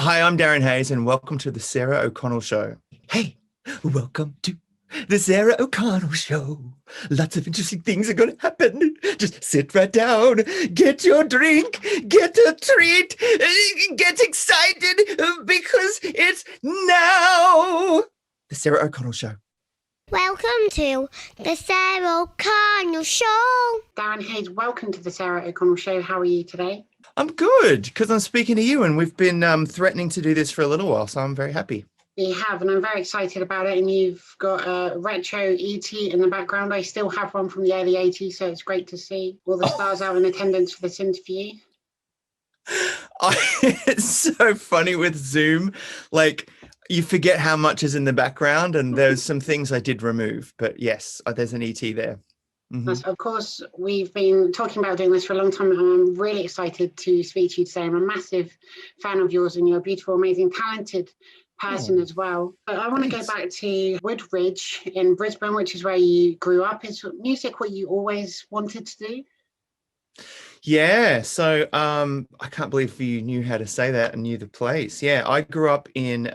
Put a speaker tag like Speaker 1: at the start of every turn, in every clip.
Speaker 1: Hi, I'm Darren Hayes, and welcome to the Sarah O'Connell Show. Hey, welcome to the Sarah O'Connell Show. Lots of interesting things are going to happen. Just sit right down, get your drink, get a treat, get excited because it's now the Sarah O'Connell Show.
Speaker 2: Welcome to the Sarah O'Connell Show.
Speaker 3: Darren Hayes, welcome to the Sarah O'Connell Show. How are you today?
Speaker 1: I'm good, because I'm speaking to you, and we've been threatening to do this for a little while, so I'm very happy.
Speaker 3: You have, and I'm very excited about it. And you've got a retro ET in the background. I still have one from the early 80s, so it's great to see all the stars out in attendance for this interview.
Speaker 1: It's so funny with Zoom. Like, you forget how much is in the background, and there's some things I did remove. But yes, there's an ET there. Mm-hmm.
Speaker 3: Of course, we've been talking about doing this for a long time, and I'm really excited to speak to you today. I'm a massive fan of yours, and you're a beautiful, amazing, talented person as well. But I want to go back to Woodridge in Brisbane, which is where you grew up. Is music what you always wanted to do?
Speaker 1: Yeah, so I can't believe you knew how to say that and knew the place. Yeah, I grew up in,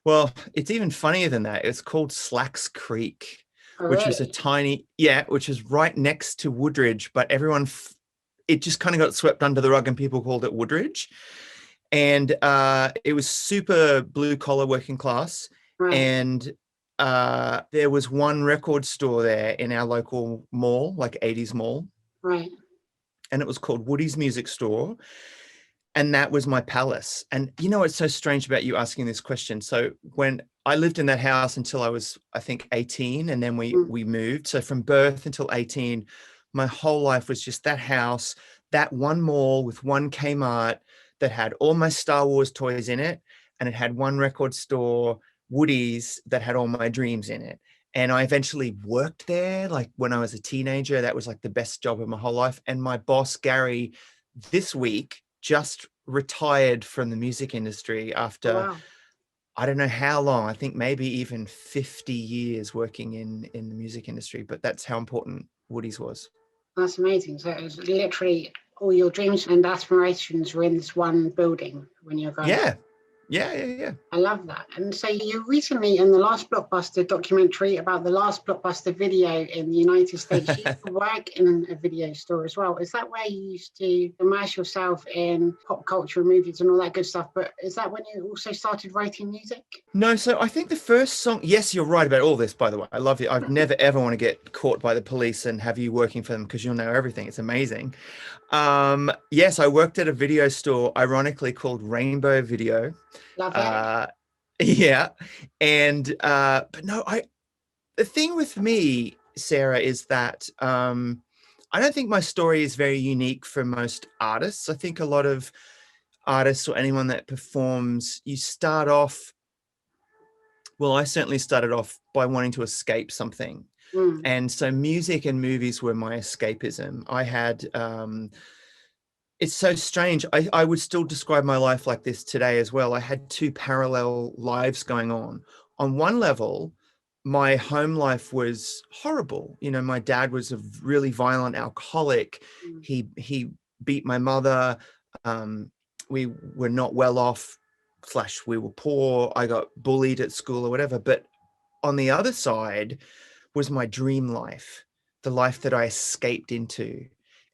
Speaker 1: well, it's even funnier than that. It's called Slacks Creek. Which was a tiny, which is right next to Woodridge, but everyone, it just kind of got swept under the rug and people called it Woodridge. And it was super blue collar working class. Right. And there was one record store there in our local mall, like 80s mall.
Speaker 3: Right.
Speaker 1: And it was called Woody's Music Store. And that was my palace. And you know, what's so strange about you asking this question. So when I lived in that house until I was, I think, 18, and then we moved. So from birth until 18, my whole life was just that house, that one mall with one Kmart that had all my Star Wars toys in it. And it had one record store, Woody's, that had all my dreams in it. And I eventually worked there. Like when I was a teenager, that was like the best job of my whole life. And my boss, Gary, this week just retired from the music industry after, I don't know how long, I think maybe even 50 years working in the music industry, but that's how important Woody's was.
Speaker 3: That's amazing. So it was literally all your dreams and aspirations were in this one building when you were growing up.
Speaker 1: Yeah.
Speaker 3: I love that. And so you recently, in the last Blockbuster documentary about the last Blockbuster video in the United States, you used to work in a video store as well. Is that where you used to immerse yourself in pop culture and movies and all that good stuff? But is that when you also started writing music?
Speaker 1: No, so I think the first song, yes, you're right about all this, by the way. I love it. I've never, ever want to get caught by the police and have you working for them because you'll know everything. It's amazing. Yes, I worked at a video store, ironically called Rainbow Video.
Speaker 3: Love it.
Speaker 1: Yeah. And, but no, the thing with me, Sarah, is that, I don't think my story is very unique for most artists. I think a lot of artists or anyone that performs, you start off, well, I certainly started off by wanting to escape something. And so music and movies were my escapism. I had, it's so strange. I would still describe my life like this today as well. I had two parallel lives going on. On one level, my home life was horrible. You know, my dad was a really violent alcoholic. He beat my mother. We were not well off, / we were poor. I got bullied at school or whatever. But on the other side was my dream life, the life that I escaped into.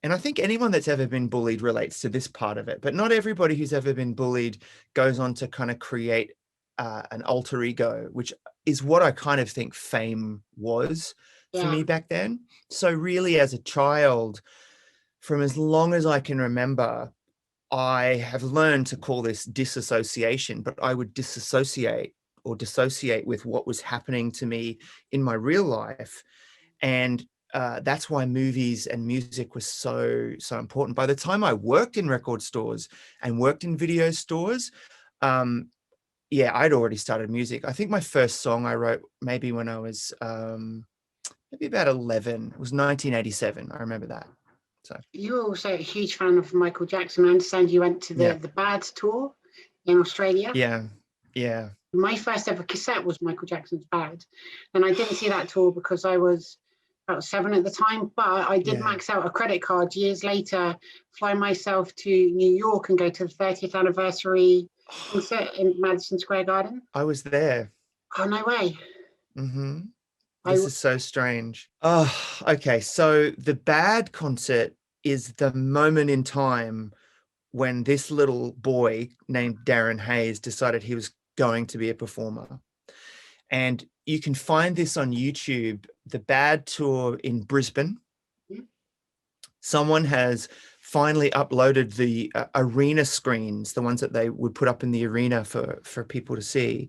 Speaker 1: And I think anyone that's ever been bullied relates to this part of it, but not everybody who's ever been bullied goes on to kind of create an alter ego, which is what I kind of think fame was for me back then. So really as a child, from as long as I can remember, I have learned to call this disassociation, but I would dissociate with what was happening to me in my real life. And that's why movies and music was so important. By the time I worked in record stores and worked in video stores, I'd already started music. I think my first song I wrote maybe when I was maybe about 11. It was 1987. I remember that. So
Speaker 3: you're also a huge fan of Michael Jackson. I understand you went to the Bad tour in Australia.
Speaker 1: Yeah.
Speaker 3: My first ever cassette was Michael Jackson's Bad, and I didn't see that tour because I was about 7 at the time, but I did max out a credit card years later, fly myself to New York and go to the 30th anniversary concert in Madison Square Garden?
Speaker 1: I was there.
Speaker 3: Oh, no way.
Speaker 1: Mm-hmm. This is so strange. Oh, okay. So the bad concert is the moment in time when this little boy named Darren Hayes decided he was going to be a performer. And you can find this on YouTube, the bad tour in Brisbane. Someone has finally uploaded the arena screens, the ones that they would put up in the arena for people to see.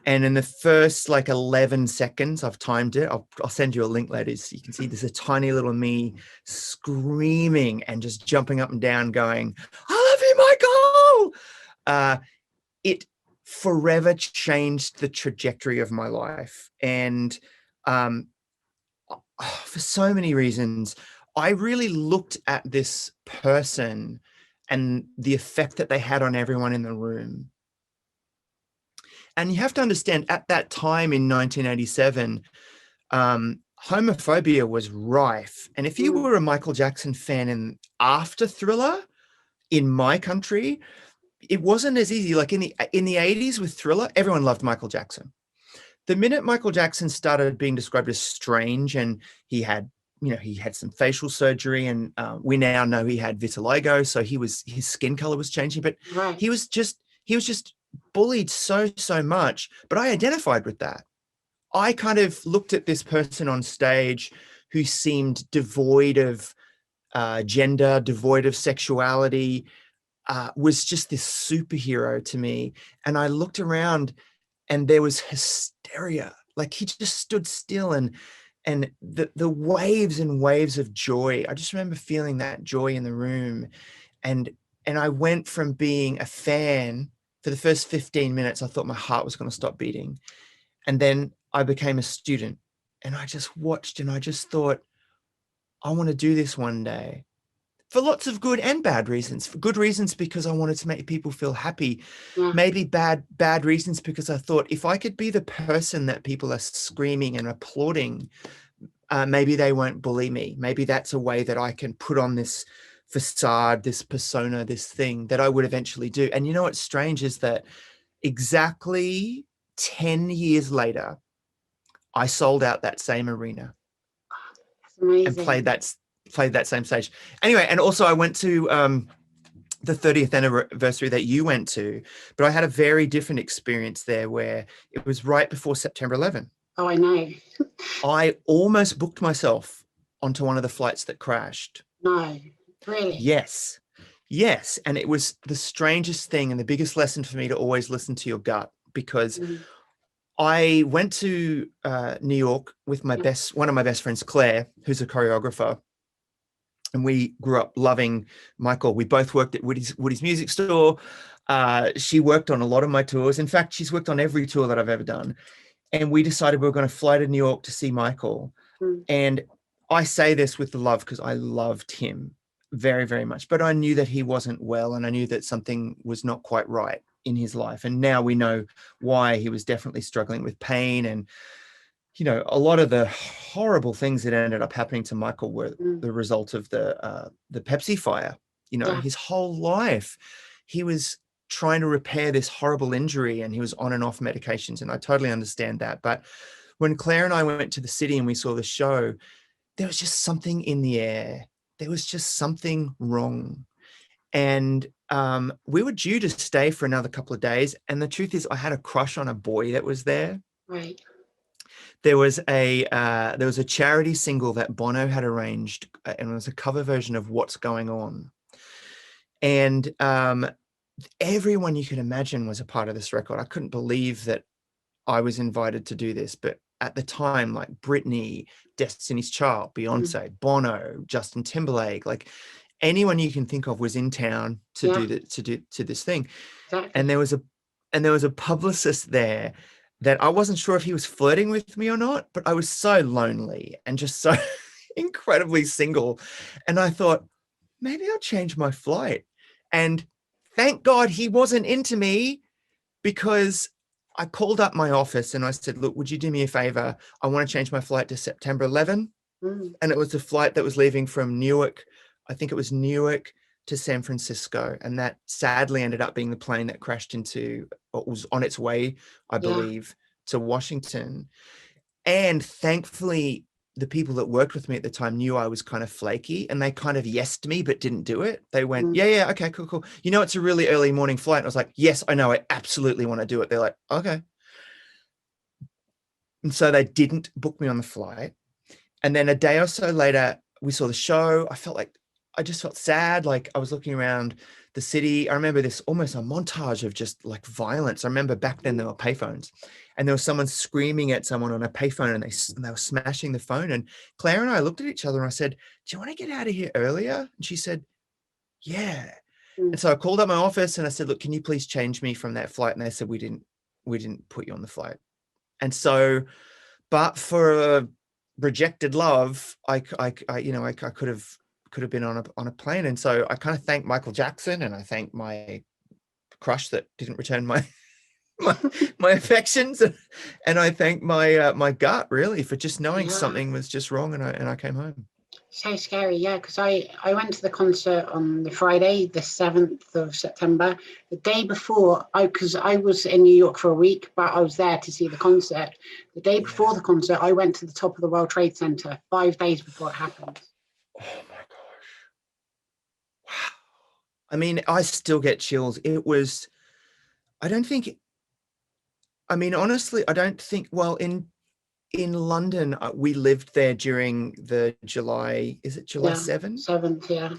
Speaker 1: And in the first like 11 seconds, I've timed it. I'll send you a link later so you can see there's a tiny little me screaming and just jumping up and down going, I love you, Michael. It forever changed the trajectory of my life. And for so many reasons, I really looked at this person and the effect that they had on everyone in the room. And you have to understand, at that time in 1987, homophobia was rife. And if you were a Michael Jackson fan after Thriller in my country, it wasn't as easy. Like in the 80s with Thriller, everyone loved Michael Jackson. The minute Michael Jackson started being described as strange, and he had some facial surgery, and we now know he had vitiligo, so his skin color was changing, but he was just bullied so much. But I identified with that. I kind of looked at this person on stage who seemed devoid of gender, devoid of sexuality, was just this superhero to me. And I looked around and there was hysteria. Like he just stood still, and the waves and waves of joy. I just remember feeling that joy in the room. And I went from being a fan. For the first 15 minutes, I thought my heart was going to stop beating. And then I became a student, and I just watched, and I just thought, I want to do this one day, for lots of good and bad reasons. For good reasons, because I wanted to make people feel happy. Maybe bad reasons, because I thought if I could be the person that people are screaming and applauding, maybe they won't bully me. Maybe that's a way that I can put on this facade, this persona, this thing that I would eventually do. And you know what's strange is that exactly 10 years later, I sold out that same arena. And played that same stage. Anyway, and also I went to the 30th anniversary that you went to, but I had a very different experience there, where it was right before September 11.
Speaker 3: Oh, I know.
Speaker 1: I almost booked myself onto one of the flights that crashed.
Speaker 3: No, really?
Speaker 1: Yes. And it was the strangest thing, and the biggest lesson for me to always listen to your gut, because I went to New York with one of my best friends, Claire, who's a choreographer. And we grew up loving Michael. We both worked at Woody's Music Store. She worked on a lot of my tours. In fact, she's worked on every tour that I've ever done. And we decided we were going to fly to New York to see Michael. And I say this with love, because I loved him very, very much. But I knew that he wasn't well, and I knew that something was not quite right in his life. And now we know why. He was definitely struggling with pain, and a lot of the horrible things that ended up happening to Michael were the result of the Pepsi fire. His whole life he was trying to repair this horrible injury, and he was on and off medications, and I totally understand that. But when Claire and I went to the city and we saw the show, there was just something in the air. There was just something wrong. And we were due to stay for another couple of days. And the truth is, I had a crush on a boy that was there.
Speaker 3: Right.
Speaker 1: There was a charity single that Bono had arranged, and it was a cover version of What's Going On. And everyone you could imagine was a part of this record. I couldn't believe that I was invited to do this, but at the time, like Britney, Destiny's Child, Beyonce, Bono, Justin Timberlake, like anyone you can think of was in town to do this thing.
Speaker 3: Exactly.
Speaker 1: And there was a publicist there that I wasn't sure if he was flirting with me or not, but I was so lonely and just so incredibly single. And I thought, maybe I'll change my flight. And thank God he wasn't into me, because I called up my office and I said, look, would you do me a favor? I want to change my flight to September 11. And it was a flight that was leaving from Newark. I think it was Newark to San Francisco, and that sadly ended up being the plane that crashed into, or was on its way, I believe, to Washington. And thankfully, the people that worked with me at the time knew I was kind of flaky, and they kind of yesed me, but didn't do it. They went, yeah, okay, cool. You know, it's a really early morning flight. And I was like, yes, I know, I absolutely want to do it. They're like, okay. And so they didn't book me on the flight. And then a day or so later, we saw the show. I just felt sad. Like I was looking around the city. I remember this almost a montage of just like violence. I remember back then there were payphones, and there was someone screaming at someone on a payphone, and they were smashing the phone. And Claire and I looked at each other and I said, do you want to get out of here earlier? And she said, yeah. And so I called up my office and I said, look, can you please change me from that flight? And they said, we didn't put you on the flight. And so, but for a rejected love, I could have been on a plane. And so I kind of thank Michael Jackson, and I thank my crush that didn't return my affections, and I thank my gut really for just knowing something was just wrong, and I came home.
Speaker 3: So scary, yeah, because I went to the concert on the Friday, the 7th of September, the day before, because I was in New York for a week, but I was there to see the concert. The day before the concert, I went to the top of the World Trade Center 5 days before it happened.
Speaker 1: Oh my gosh. Wow. I mean, I still get chills. It was, honestly, I don't think, well, in London, we lived there during the July 7th?
Speaker 3: 7th, yeah.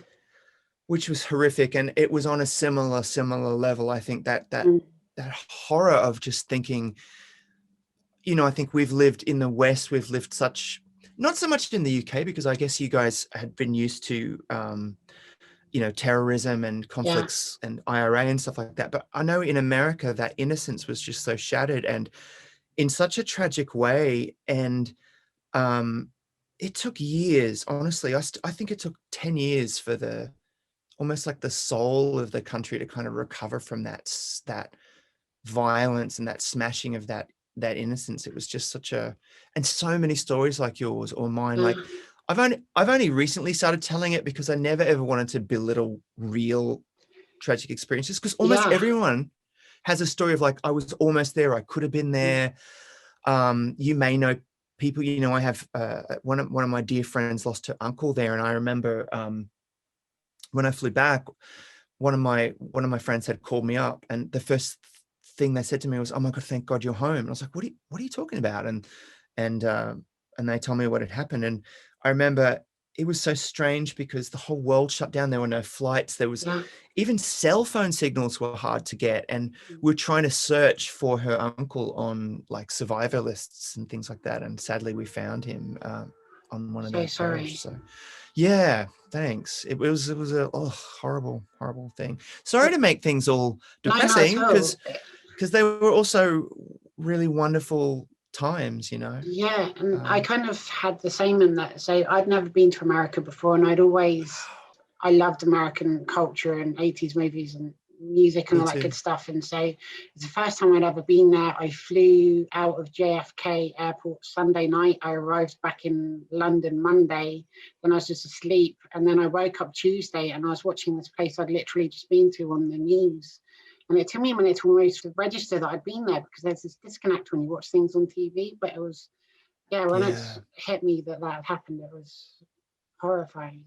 Speaker 1: Which was horrific. And it was on a similar level. I think that horror of just thinking, you know, I think we've lived in the West, we've lived not so much in the UK, because I guess you guys had been used to, you know, terrorism and conflicts and IRA and stuff like that. But I know in America, that innocence was just so shattered and in such a tragic way. And it took years, honestly. I think it took 10 years for almost like the soul of the country to kind of recover from that violence and that smashing of that innocence. It was just and so many stories like yours or mine. Like I've only recently started telling it because I never ever wanted to belittle real tragic experiences, because almost everyone has a story of like, I was almost there, I could have been there. You may know people, you know, I have one of my dear friends lost her uncle there, and I remember when I flew back, one of my friends had called me up, and the first thing they said to me was, "Oh my God, thank God you're home." And I was like, "What are you talking about?" And they told me what had happened, and I remember it was so strange because the whole world shut down. There were no flights. There was even cell phone signals were hard to get, and we're trying to search for her uncle on like survivor lists and things like that. And sadly, we found him on one of those. So, yeah, thanks. It was a horrible thing. Sorry to make things all depressing, because they were also really wonderful times, you know.
Speaker 3: Yeah, and I kind of had the same in that. So I'd never been to America before, and I loved American culture and 80s movies and music and all that good stuff. And so it's the first time I'd ever been there. I flew out of JFK airport Sunday night. I arrived back in London Monday. Then I was just asleep, and then I woke up Tuesday and I was watching this place I'd literally just been to on the news. And it took me a minute to almost register that I'd been there, because there's this disconnect when you watch things on TV. But it was, when it hit me that had happened, it was horrifying.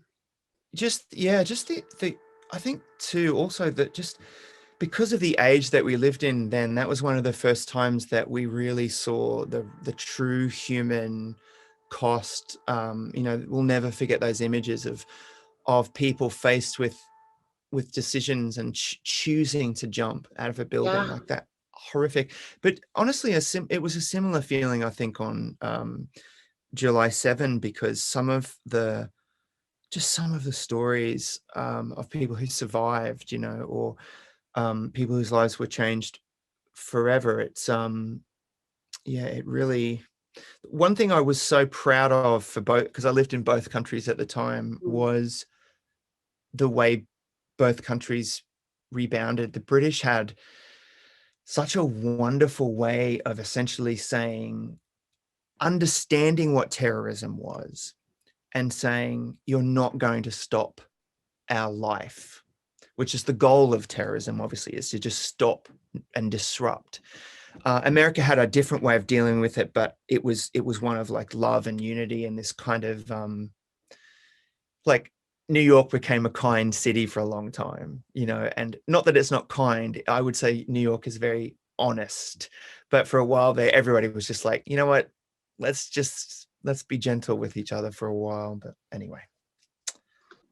Speaker 1: The I think too, also that just because of the age that we lived in then, that was one of the first times that we really saw the true human cost. You know, we'll never forget those images of people faced with decisions and choosing to jump out of a building like that. Horrific. But honestly, it was a similar feeling, I think, on July 7, because some of the stories of people who survived, you know, or people whose lives were changed forever. It's it really, one thing I was so proud of for both, because I lived in both countries at the time, was the way both countries rebounded. The British had such a wonderful way of essentially understanding what terrorism was and saying, you're not going to stop our life. which is the goal of terrorism, obviously, is to just stop and disrupt. America had a different way of dealing with it, but it was one of like love and unity, and this kind of like New York became a kind city for a long time, you know, and not that it's not kind. I would say New York is very honest, but for a while there, everybody was just like, you know what, let's be gentle with each other for a while. But anyway.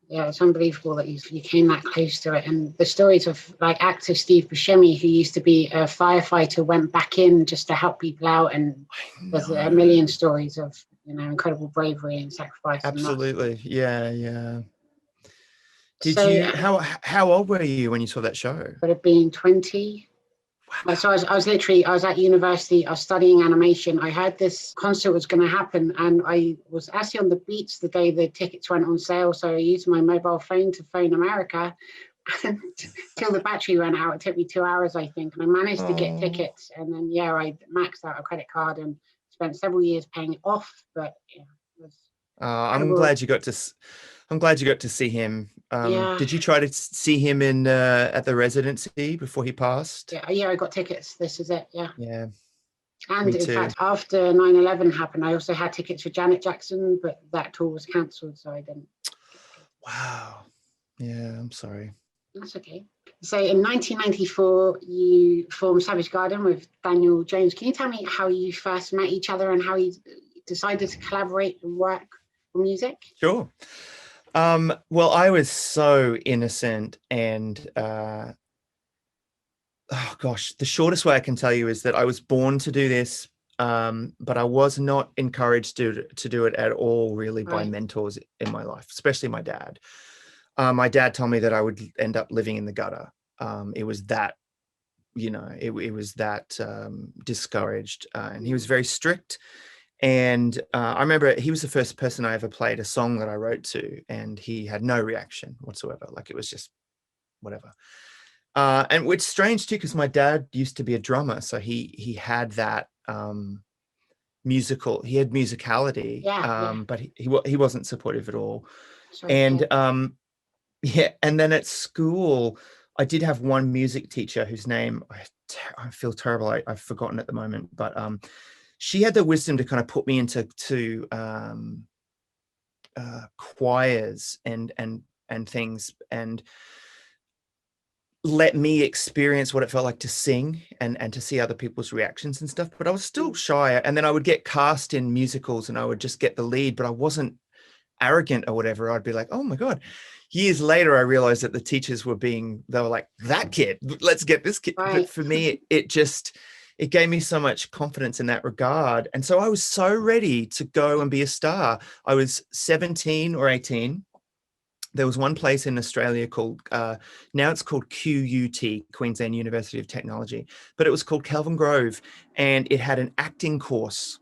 Speaker 3: Yeah, it's unbelievable that you came that close to it. And the stories of like actor Steve Buscemi, who used to be a firefighter, went back in just to help people out. And there's a million stories of, you know, incredible bravery and sacrifice.
Speaker 1: Absolutely. Yeah. How old were you when you saw that show?
Speaker 3: Would have been 20. Wow. So I was at university, I was studying animation. I heard this concert was going to happen, and I was actually on the beach the day the tickets went on sale. So I used my mobile phone to phone America till the battery ran out. It took me 2 hours, I think. And I managed to get tickets. And then, I maxed out a credit card and spent several years paying it off. But yeah, it was
Speaker 1: I'm glad you got to see him. Did you try to see him in at the residency before he passed?
Speaker 3: Yeah, I got tickets. This is it. Yeah. And in fact, after 9/11 happened, I also had tickets for Janet Jackson, but that tour was cancelled, so I didn't.
Speaker 1: Wow. Yeah, I'm sorry.
Speaker 3: That's okay. So in 1994, you formed Savage Garden with Daniel Jones. Can you tell me how you first met each other and how you decided to collaborate and work on music?
Speaker 1: Sure. Well, I was so innocent, and the shortest way I can tell you is that I was born to do this, but I was not encouraged to do it at all, really, by mentors in my life, especially my dad. My dad told me that I would end up living in the gutter. It was that, it was that discouraged, and he was very strict. And I remember he was the first person I ever played a song that I wrote to, and he had no reaction whatsoever. Like, it was just whatever. And it's strange too, because my dad used to be a drummer, so he had that musicality, but he wasn't supportive at all. And and then at school, I did have one music teacher whose name I feel terrible, I've forgotten at the moment, but she had the wisdom to kind of put me into choirs and things, and let me experience what it felt like to sing and to see other people's reactions and stuff. But I was still shy. And then I would get cast in musicals and I would just get the lead, but I wasn't arrogant or whatever. I'd be like, oh my God. Years later, I realized that the teachers they were like, that kid, let's get this kid. But for me, it gave me so much confidence in that regard. And so I was so ready to go and be a star. I was 17 or 18. There was one place in Australia called, now it's called QUT, Queensland University of Technology, but it was called Kelvin Grove, and it had an acting course.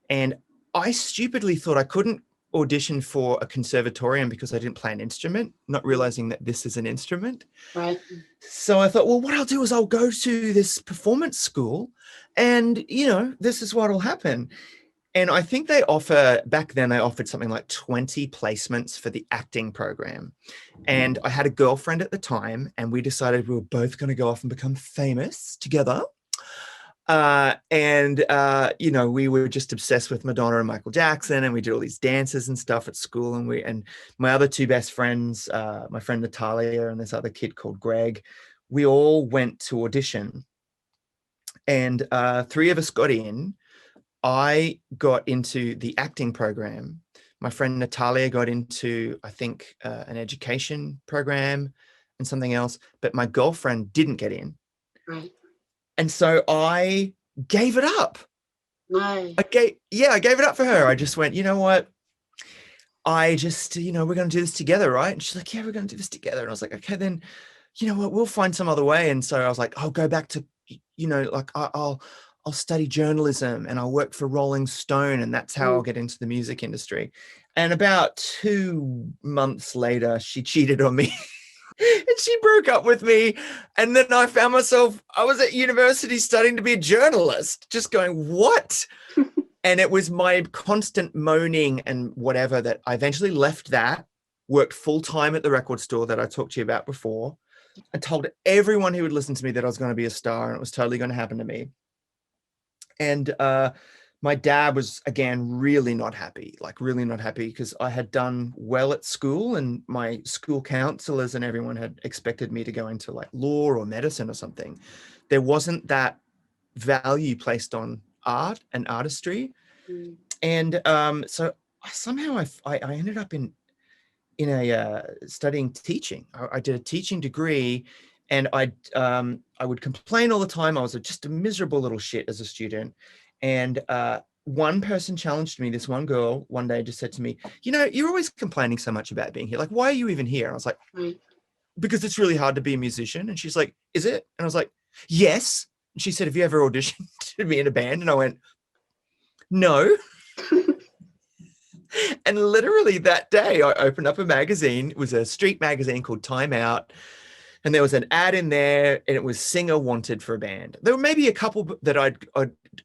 Speaker 1: And I stupidly thought I couldn't audition for a conservatorium because I didn't play an instrument, not realizing that this is an instrument.
Speaker 3: Right.
Speaker 1: So I thought, well, what I'll do is I'll go to this performance school and, this is what will happen. And I think back then they offered something like 20 placements for the acting program. And I had a girlfriend at the time, and we decided we were both going to go off and become famous together. We were just obsessed with Madonna and Michael Jackson, and we did all these dances and stuff at school. And my other two best friends, my friend Natalia and this other kid called Greg, we all went to audition, and 3 of us got in. I got into the acting program. My friend Natalia got into, I think, an education program and something else, but my girlfriend didn't get in.
Speaker 3: Right.
Speaker 1: And so I gave it up.
Speaker 3: No.
Speaker 1: I gave it up for her. I just went, you know what? We're going to do this together, right? And she's like, yeah, we're going to do this together. And I was like, okay, then, you know what? We'll find some other way. And so I was like, I'll go back to, I'll study journalism and I'll work for Rolling Stone, and that's how I'll get into the music industry. And about 2 months later, she cheated on me. And she broke up with me. And then I found myself, I was at university studying to be a journalist, just going, what? And it was my constant moaning and whatever that I eventually left that, worked full time at the record store that I talked to you about before. I told everyone who would listen to me that I was going to be a star, and it was totally going to happen to me. And my dad was, again, really not happy, because I had done well at school, and my school counselors and everyone had expected me to go into like law or medicine or something. There wasn't that value placed on art and artistry. And so somehow I ended up in studying teaching. I did a teaching degree, and I would complain all the time. I was just a miserable little shit as a student. And one person challenged me. This one girl one day just said to me, you're always complaining so much about being here. Like, why are you even here? And I was like, because it's really hard to be a musician. And she's like, is it? And I was like, yes. And she said, have you ever auditioned to be in a band? And I went, no. And literally that day I opened up a magazine. It was a street magazine called Time Out. And there was an ad in there, and it was singer wanted for a band. There were maybe a couple that I'd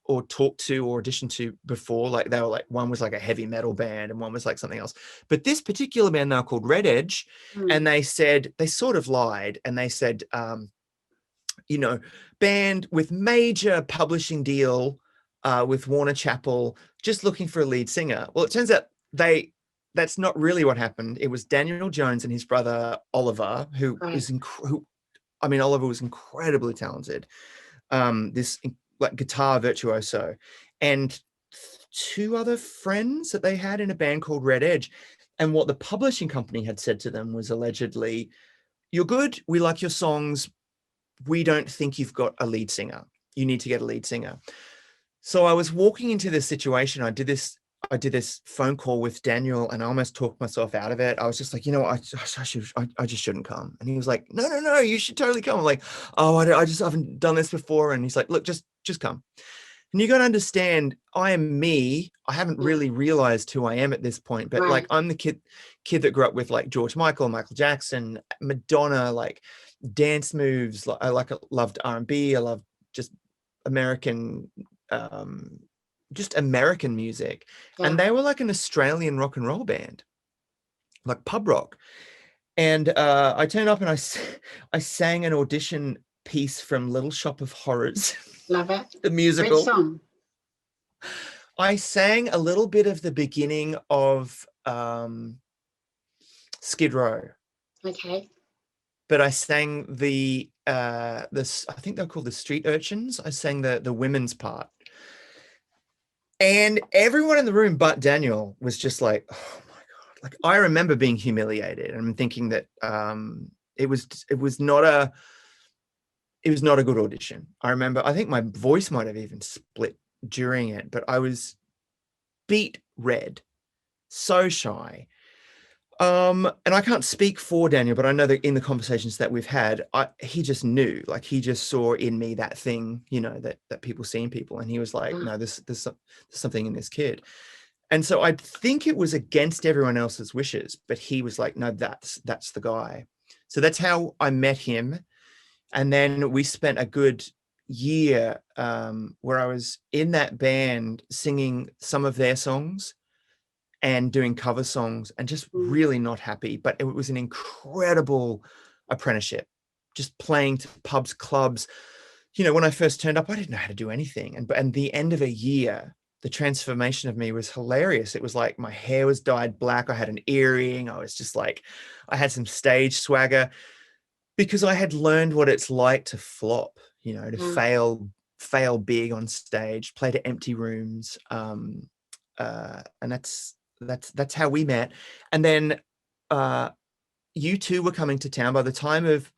Speaker 1: or talked to or auditioned to before. Like they were like, one was like a heavy metal band and one was like something else. But this particular band now called Red Edge, and they said, they sort of lied, and they said, band with major publishing deal with Warner Chappell, just looking for a lead singer. Well, it turns out that's not really what happened. It was Daniel Jones and his brother Oliver, who is Oliver was incredibly talented. This like guitar virtuoso, and two other friends that they had in a band called Red Edge. And what the publishing company had said to them was allegedly, "You're good. We like your songs. We don't think you've got a lead singer. You need to get a lead singer." So I was walking into this situation. I did this phone call with Daniel, and I almost talked myself out of it. I was just like, I just shouldn't come. And he was like, no, you should totally come. I'm like, oh, I just haven't done this before. And he's like, look, just come. And you got to understand, I am me. I haven't really realized who I am at this point, but like, I'm the kid that grew up with like George Michael Jackson, Madonna, like dance moves. I loved R&B. I loved just American, American music. And they were like an Australian rock and roll band, like pub rock. And I turned up and I sang an audition piece from Little Shop of Horrors.
Speaker 3: Love it.
Speaker 1: The musical.
Speaker 3: Which song?
Speaker 1: I sang a little bit of the beginning of Skid Row.
Speaker 3: Okay.
Speaker 1: But I sang I think they're called the Street Urchins. I sang the women's part. And everyone in the room but Daniel was just like, oh my God. Like, I remember being humiliated and thinking that it was not a good audition. I think my voice might have even split during it, but I was beat red, so shy. And I can't speak for Daniel, but I know that in the conversations that we've had, he just knew, like he just saw in me that thing, that people see in people. And he was like, no, there's something in this kid. And so I think it was against everyone else's wishes, but he was like, no, that's the guy. So that's how I met him. And then we spent a good year where I was in that band singing some of their songs and doing cover songs, and just really not happy. But it was an incredible apprenticeship, just playing to pubs, clubs. When I first turned up, I didn't know how to do anything. And the end of a year, the transformation of me was hilarious. It was like my hair was dyed black. I had an earring. I was just like, I had some stage swagger, because I had learned what it's like to flop, to fail big on stage, play to empty rooms. And that's how we met. And then you two were coming to town by the time of,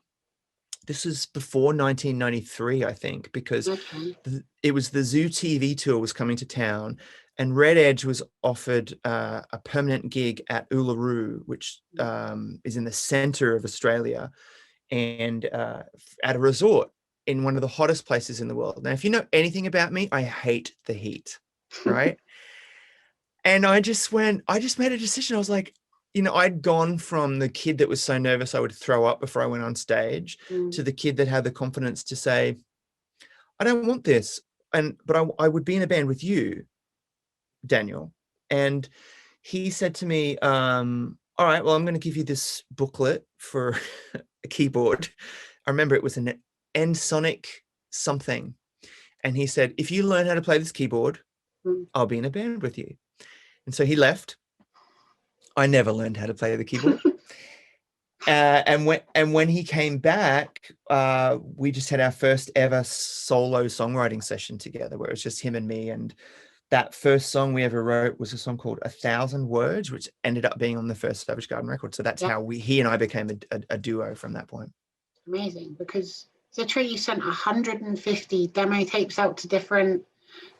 Speaker 1: this was before 1993, I think, because it was the Zoo TV tour was coming to town, and Red Edge was offered a permanent gig at Uluru, which is in the center of Australia, and at a resort in one of the hottest places in the world. Now, if you know anything about me, I hate the heat, right? And I just made a decision. I was like, I'd gone from the kid that was so nervous I would throw up before I went on stage to the kid that had the confidence to say, I don't want this. But I would be in a band with you, Daniel. And he said to me, all right, well, I'm going to give you this booklet for a keyboard. I remember it was an Ensoniq something. And he said, if you learn how to play this keyboard, I'll be in a band with you. And so he left. I never learned how to play the keyboard. And when he came back, we just had our first ever solo songwriting session together, where it was just him and me. And that first song we ever wrote was a song called 1,000 Words, which ended up being on the first Savage Garden record. So that's how he and I became a duo from that point.
Speaker 3: Amazing, because is it true you sent 150 demo tapes out to different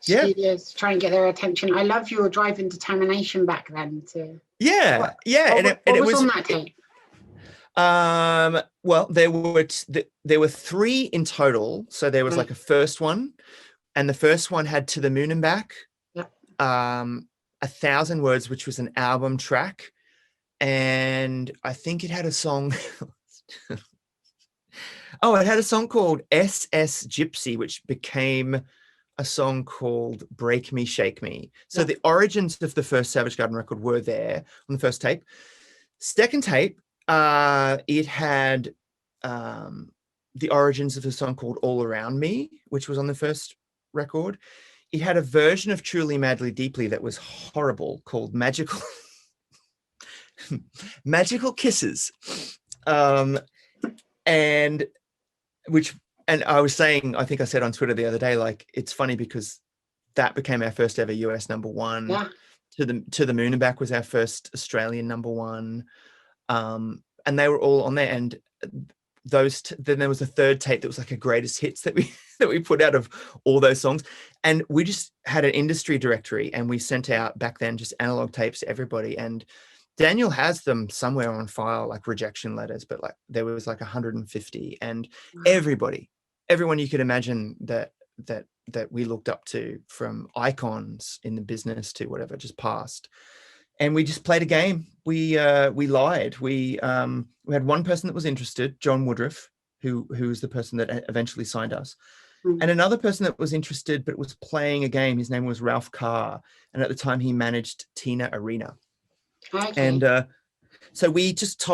Speaker 3: studios to try and get their attention? I love your drive and determination back then. What was on that tape?
Speaker 1: Well, there were 3 in total. So there was like a first one, and the first one had To the Moon and Back. 1,000 Words, which was an album track, and I think it had a song. It had a song called SS Gypsy, which became a song called Break Me, Shake Me. So the origins of the first Savage Garden record were there on the first tape. Second tape, it had the origins of a song called All Around Me, which was on the first record. It had a version of Truly, Madly, Deeply that was horrible called Magical Kisses. And I was saying, I think I said on Twitter the other day, like, it's funny because that became our first ever US number 1.
Speaker 3: Yeah.
Speaker 1: To the Moon and Back was our first Australian number 1. And they were all on there. And then there was a third tape that was like a greatest hits that we put out of all those songs. And we just had an industry directory, and we sent out back then just analog tapes to everybody. And Daniel has them somewhere on file, like rejection letters, but like there was like 150, and everyone you could imagine that we looked up to, from icons in the business to whatever, just passed. And we just played a game. We lied. We had one person that was interested, John Woodruff, who was the person that eventually signed us, and another person that was interested but was playing a game. His name was Ralph Carr, and at the time he managed Tina Arena. Okay. And so we just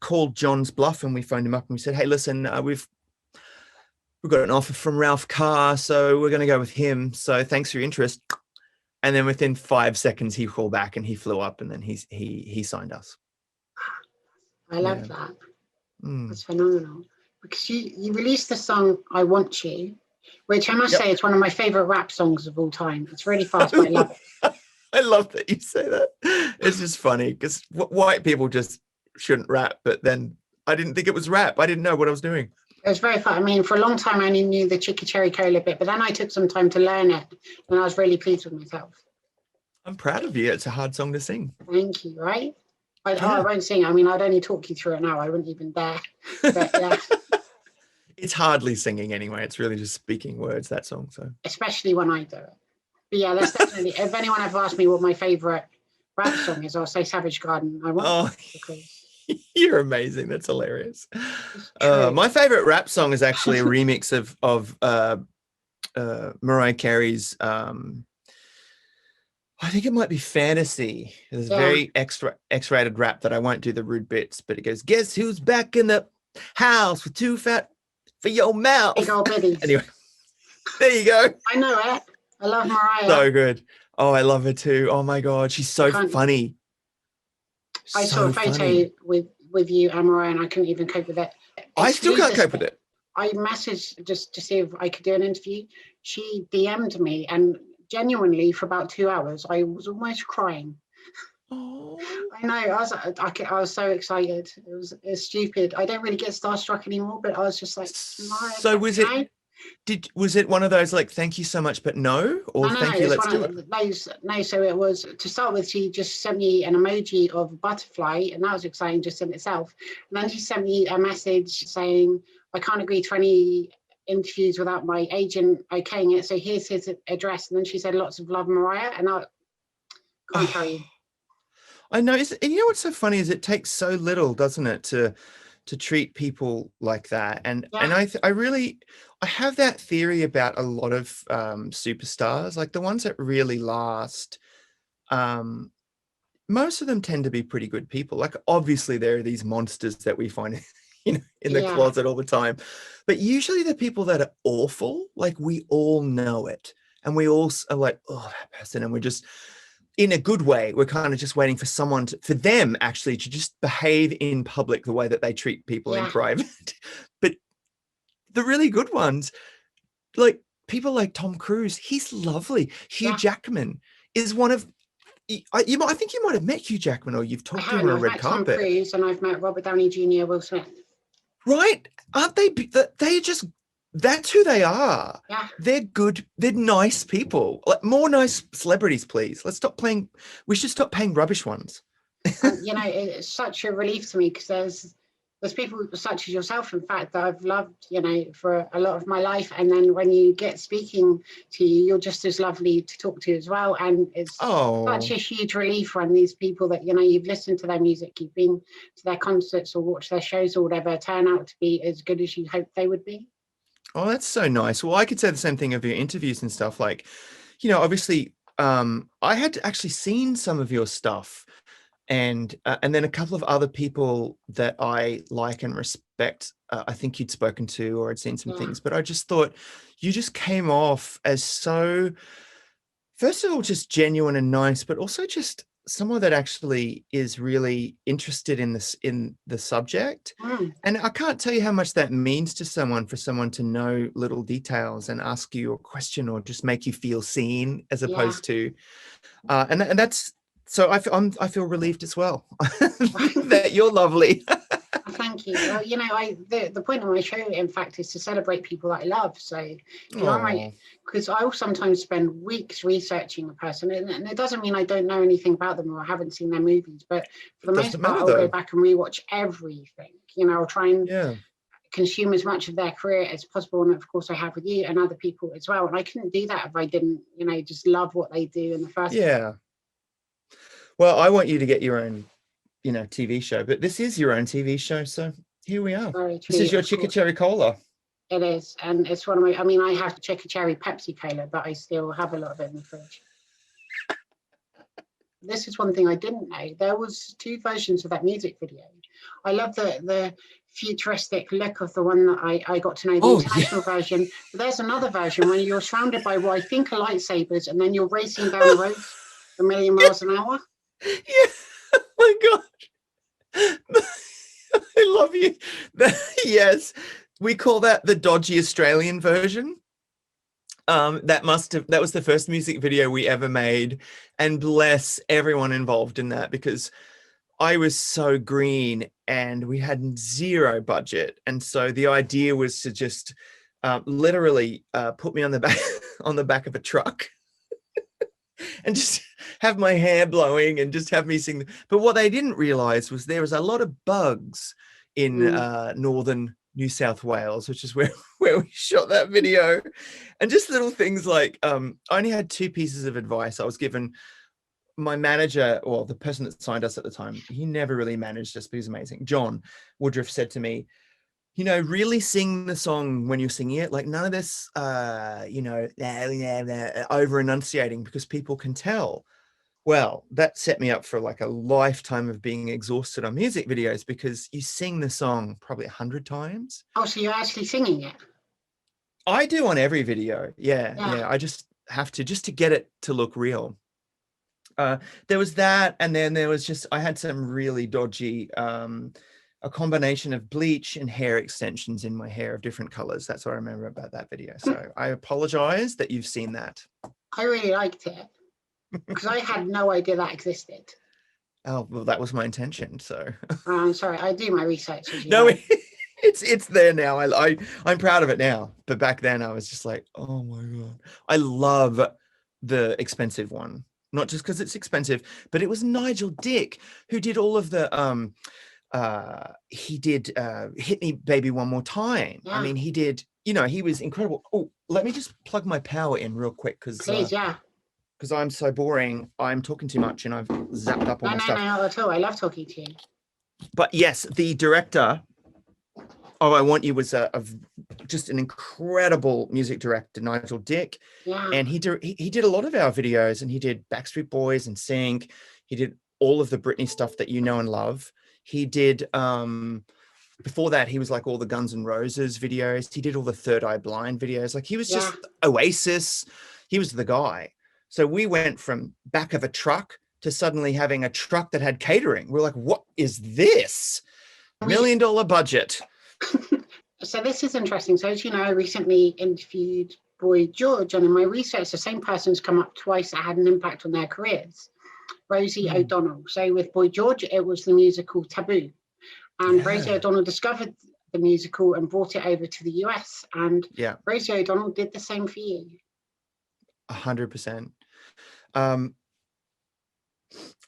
Speaker 1: called John's bluff, and we phoned him up and we said, "Hey, listen, we've got an offer from Ralph Carr, so we're going to go with him. So thanks for your interest." And then within 5 seconds, he called back and he flew up, and then he signed us.
Speaker 3: I love that. That's phenomenal. Because you released the song "I Want You," which I must say is one of my favorite rap songs of all time. It's really fast, but I love it.
Speaker 1: I love that you say that. It's just funny because white people just shouldn't rap, but then I didn't think it was rap. I didn't know what I was doing.
Speaker 3: It was very fun. I mean, for a long time, I only knew the Chicky Cherry Cola bit, but then I took some time to learn it, and I was really pleased with myself.
Speaker 1: I'm proud of you. It's a hard song to sing.
Speaker 3: Thank you, right? I won't sing. I mean, I'd only talk you through it now. I wouldn't even dare. But, yeah.
Speaker 1: It's hardly singing anyway. It's really just speaking words, that song. So especially
Speaker 3: when I do it. But yeah, that's definitely, if anyone ever asks me what my favourite rap song is, I'll say Savage Garden. I want because
Speaker 1: you're amazing. That's hilarious. My favorite rap song is actually a remix of Mariah Carey's I think it might be Fantasy. There's a very X-rated rap that I won't do the rude bits, but it goes, "Guess who's back in the house with too fat for your mouth."
Speaker 3: Big old biddies.
Speaker 1: Anyway, there you go.
Speaker 3: I know it. I love Mariah.
Speaker 1: So good. Oh, I love her too. Oh my God, she's so funny.
Speaker 3: I saw a photo with you and Mariah, and I couldn't even cope with it.
Speaker 1: I still can't cope with it.
Speaker 3: I messaged just to see if I could do an interview. She DM'd me, and genuinely for about 2 hours, I was almost crying.
Speaker 1: Oh.
Speaker 3: I know. I was so excited. It was stupid. I don't really get starstruck anymore, but I was just like,
Speaker 1: so was it one of those like, "Thank you so much, but no," or
Speaker 3: no,
Speaker 1: "Thank you, let's do it"?
Speaker 3: No, so it was, to start with, she just sent me an emoji of a butterfly, and that was exciting just in itself. And then she sent me a message saying, "I can't agree to any interviews without my agent okaying it, so here's his address." And then she said, "Lots of love, Mariah." And I can't tell you.
Speaker 1: I know. And you know what's so funny is it takes so little, doesn't it, to treat people like that. And I have that theory about a lot of superstars, like the ones that really last. Most of them tend to be pretty good people. Like, obviously there are these monsters that we find in the closet all the time. But usually the people that are awful, like we all know it. And we all are like, oh, that person. And we're just, in a good way, we're kind of just waiting for someone for them actually to just behave in public the way that they treat people in private. But the really good ones, like people like Tom Cruise, he's lovely. Hugh Jackman is one of, I think you might have met Hugh Jackman, or you've talked to him on a red carpet.
Speaker 3: Tom Cruise, and I've met Robert Downey Jr., Will Smith.
Speaker 1: Right? Aren't they? They just, that's who they are.
Speaker 3: Yeah.
Speaker 1: They're good. They're nice people. Like, more nice celebrities, please. Let's stop playing. We should stop paying rubbish ones.
Speaker 3: It's such a relief to me, because there's people such as yourself, in fact, that I've loved, for a lot of my life. And then when you get speaking to you, you're just as lovely to talk to as well. And it's such a huge relief when these people that, you've listened to their music, you've been to their concerts or watched their shows or whatever, turn out to be as good as you hoped they would be.
Speaker 1: Oh, that's so nice. Well, I could say the same thing of your interviews and stuff. Like, obviously, I had actually seen some of your stuff, and then a couple of other people that I like and respect, I think you'd spoken to or had seen some things, but I just thought you just came off as so, first of all, just genuine and nice, but also just someone that actually is really interested in the subject. And I can't tell you how much that means to someone, for someone to know little details and ask you a question or just make you feel seen, as opposed to and that's, so I feel relieved as well that you're lovely.
Speaker 3: Thank you. Well, the point of my show, in fact, is to celebrate people that I love. So, because I'll sometimes spend weeks researching a person, and it doesn't mean I don't know anything about them or I haven't seen their movies, but for the most part, I'll go back and rewatch everything. I'll try and consume as much of their career as possible. And of course, I have with you and other people as well. And I couldn't do that if I didn't, just love what they do in the first place.
Speaker 1: Well, I want you to get your own, TV show, but this is your own TV show. So here we are. This is your Chicka Cherry Cola.
Speaker 3: It is. And it's one of my, I have Chicka Cherry Pepsi Cola, but I still have a lot of it in the fridge. This is one thing I didn't know. There was 2 versions of that music video. I love the futuristic look of the one that I got to know, the international version. But there's another version when you're surrounded by what I think are lightsabers, and then you're racing down the road a million miles an hour.
Speaker 1: Yeah, oh my God. I love you. Yes, we call that the dodgy Australian version. That was the first music video we ever made, and bless everyone involved in that, because I was so green and we had 0 budget, and so the idea was to just literally put me on the back of a truck and just have my hair blowing and just have me sing. But what they didn't realize was there was a lot of bugs in northern New South Wales, which is where we shot that video. And just little things like, I only had 2 pieces of advice. I was given, my manager, or the person that signed us at the time, he never really managed us, but he was amazing. John Woodruff said to me, really sing the song when you're singing it. Like, none of this, over enunciating, because people can tell. Well, that set me up for like a lifetime of being exhausted on music videos, because you sing the song probably 100 times.
Speaker 3: Oh, so you're actually singing it?
Speaker 1: I do on every video. Yeah. I just have to, just to get it to look real. There was that. And then there was just, I had some really dodgy, a combination of bleach and hair extensions in my hair of different colors. That's what I remember about that video. So I apologize that you've seen that.
Speaker 3: I really liked it, because I had no idea that existed.
Speaker 1: Oh, well, that was my intention. So
Speaker 3: I'm sorry, I do my research.
Speaker 1: No, it's there now. I'm proud of it now. But back then I was just like, oh my God. I love the expensive one. Not just because it's expensive, but it was Nigel Dick who did all of the he did Hit Me Baby One More Time. I mean, he did, he was incredible. Oh, let me just plug my power in real quick, because because I'm so boring. I'm talking too much and I've zapped up all my stuff.
Speaker 3: No, not at all. I love talking to you.
Speaker 1: But yes, the director of I Want You was just an incredible music director, Nigel Dick.
Speaker 3: Yeah.
Speaker 1: And he did a lot of our videos, and he did Backstreet Boys and Sync. He did all of the Britney stuff that you know and love. He did before that, he was like all the Guns N' Roses videos. He did all the Third Eye Blind videos. Like he was just Oasis. He was the guy. So we went from back of a truck to suddenly having a truck that had catering. We're like, what is this? $1 million budget.
Speaker 3: So this is interesting. So as you know, I recently interviewed Boy George, and in my research, the same person's come up twice that had an impact on their careers. Rosie O'Donnell. So with Boy George, it was the musical Taboo. And Rosie O'Donnell discovered the musical and brought it over to the US. And Rosie O'Donnell did the same for you.
Speaker 1: 100%. I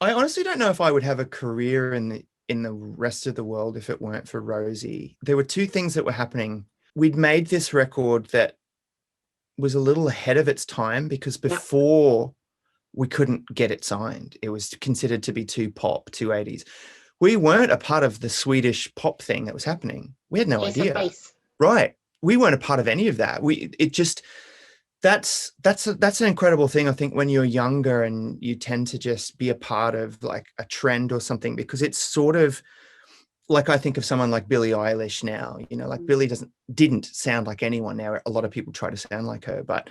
Speaker 1: honestly don't know if I would have a career in the rest of the world if it weren't for Rosie. There were two things that were happening. We'd made this record that was a little ahead of its time because before we couldn't get it signed. It was considered to be too pop, too 80s. We weren't a part of the Swedish pop thing that was happening. We had no idea. Right. We weren't a part of any of that. That's an incredible thing. I think when you're younger and you tend to just be a part of like a trend or something, because it's sort of like, I think of someone like Billie Eilish now, you know, like Billie didn't sound like anyone now. A lot of people try to sound like her, but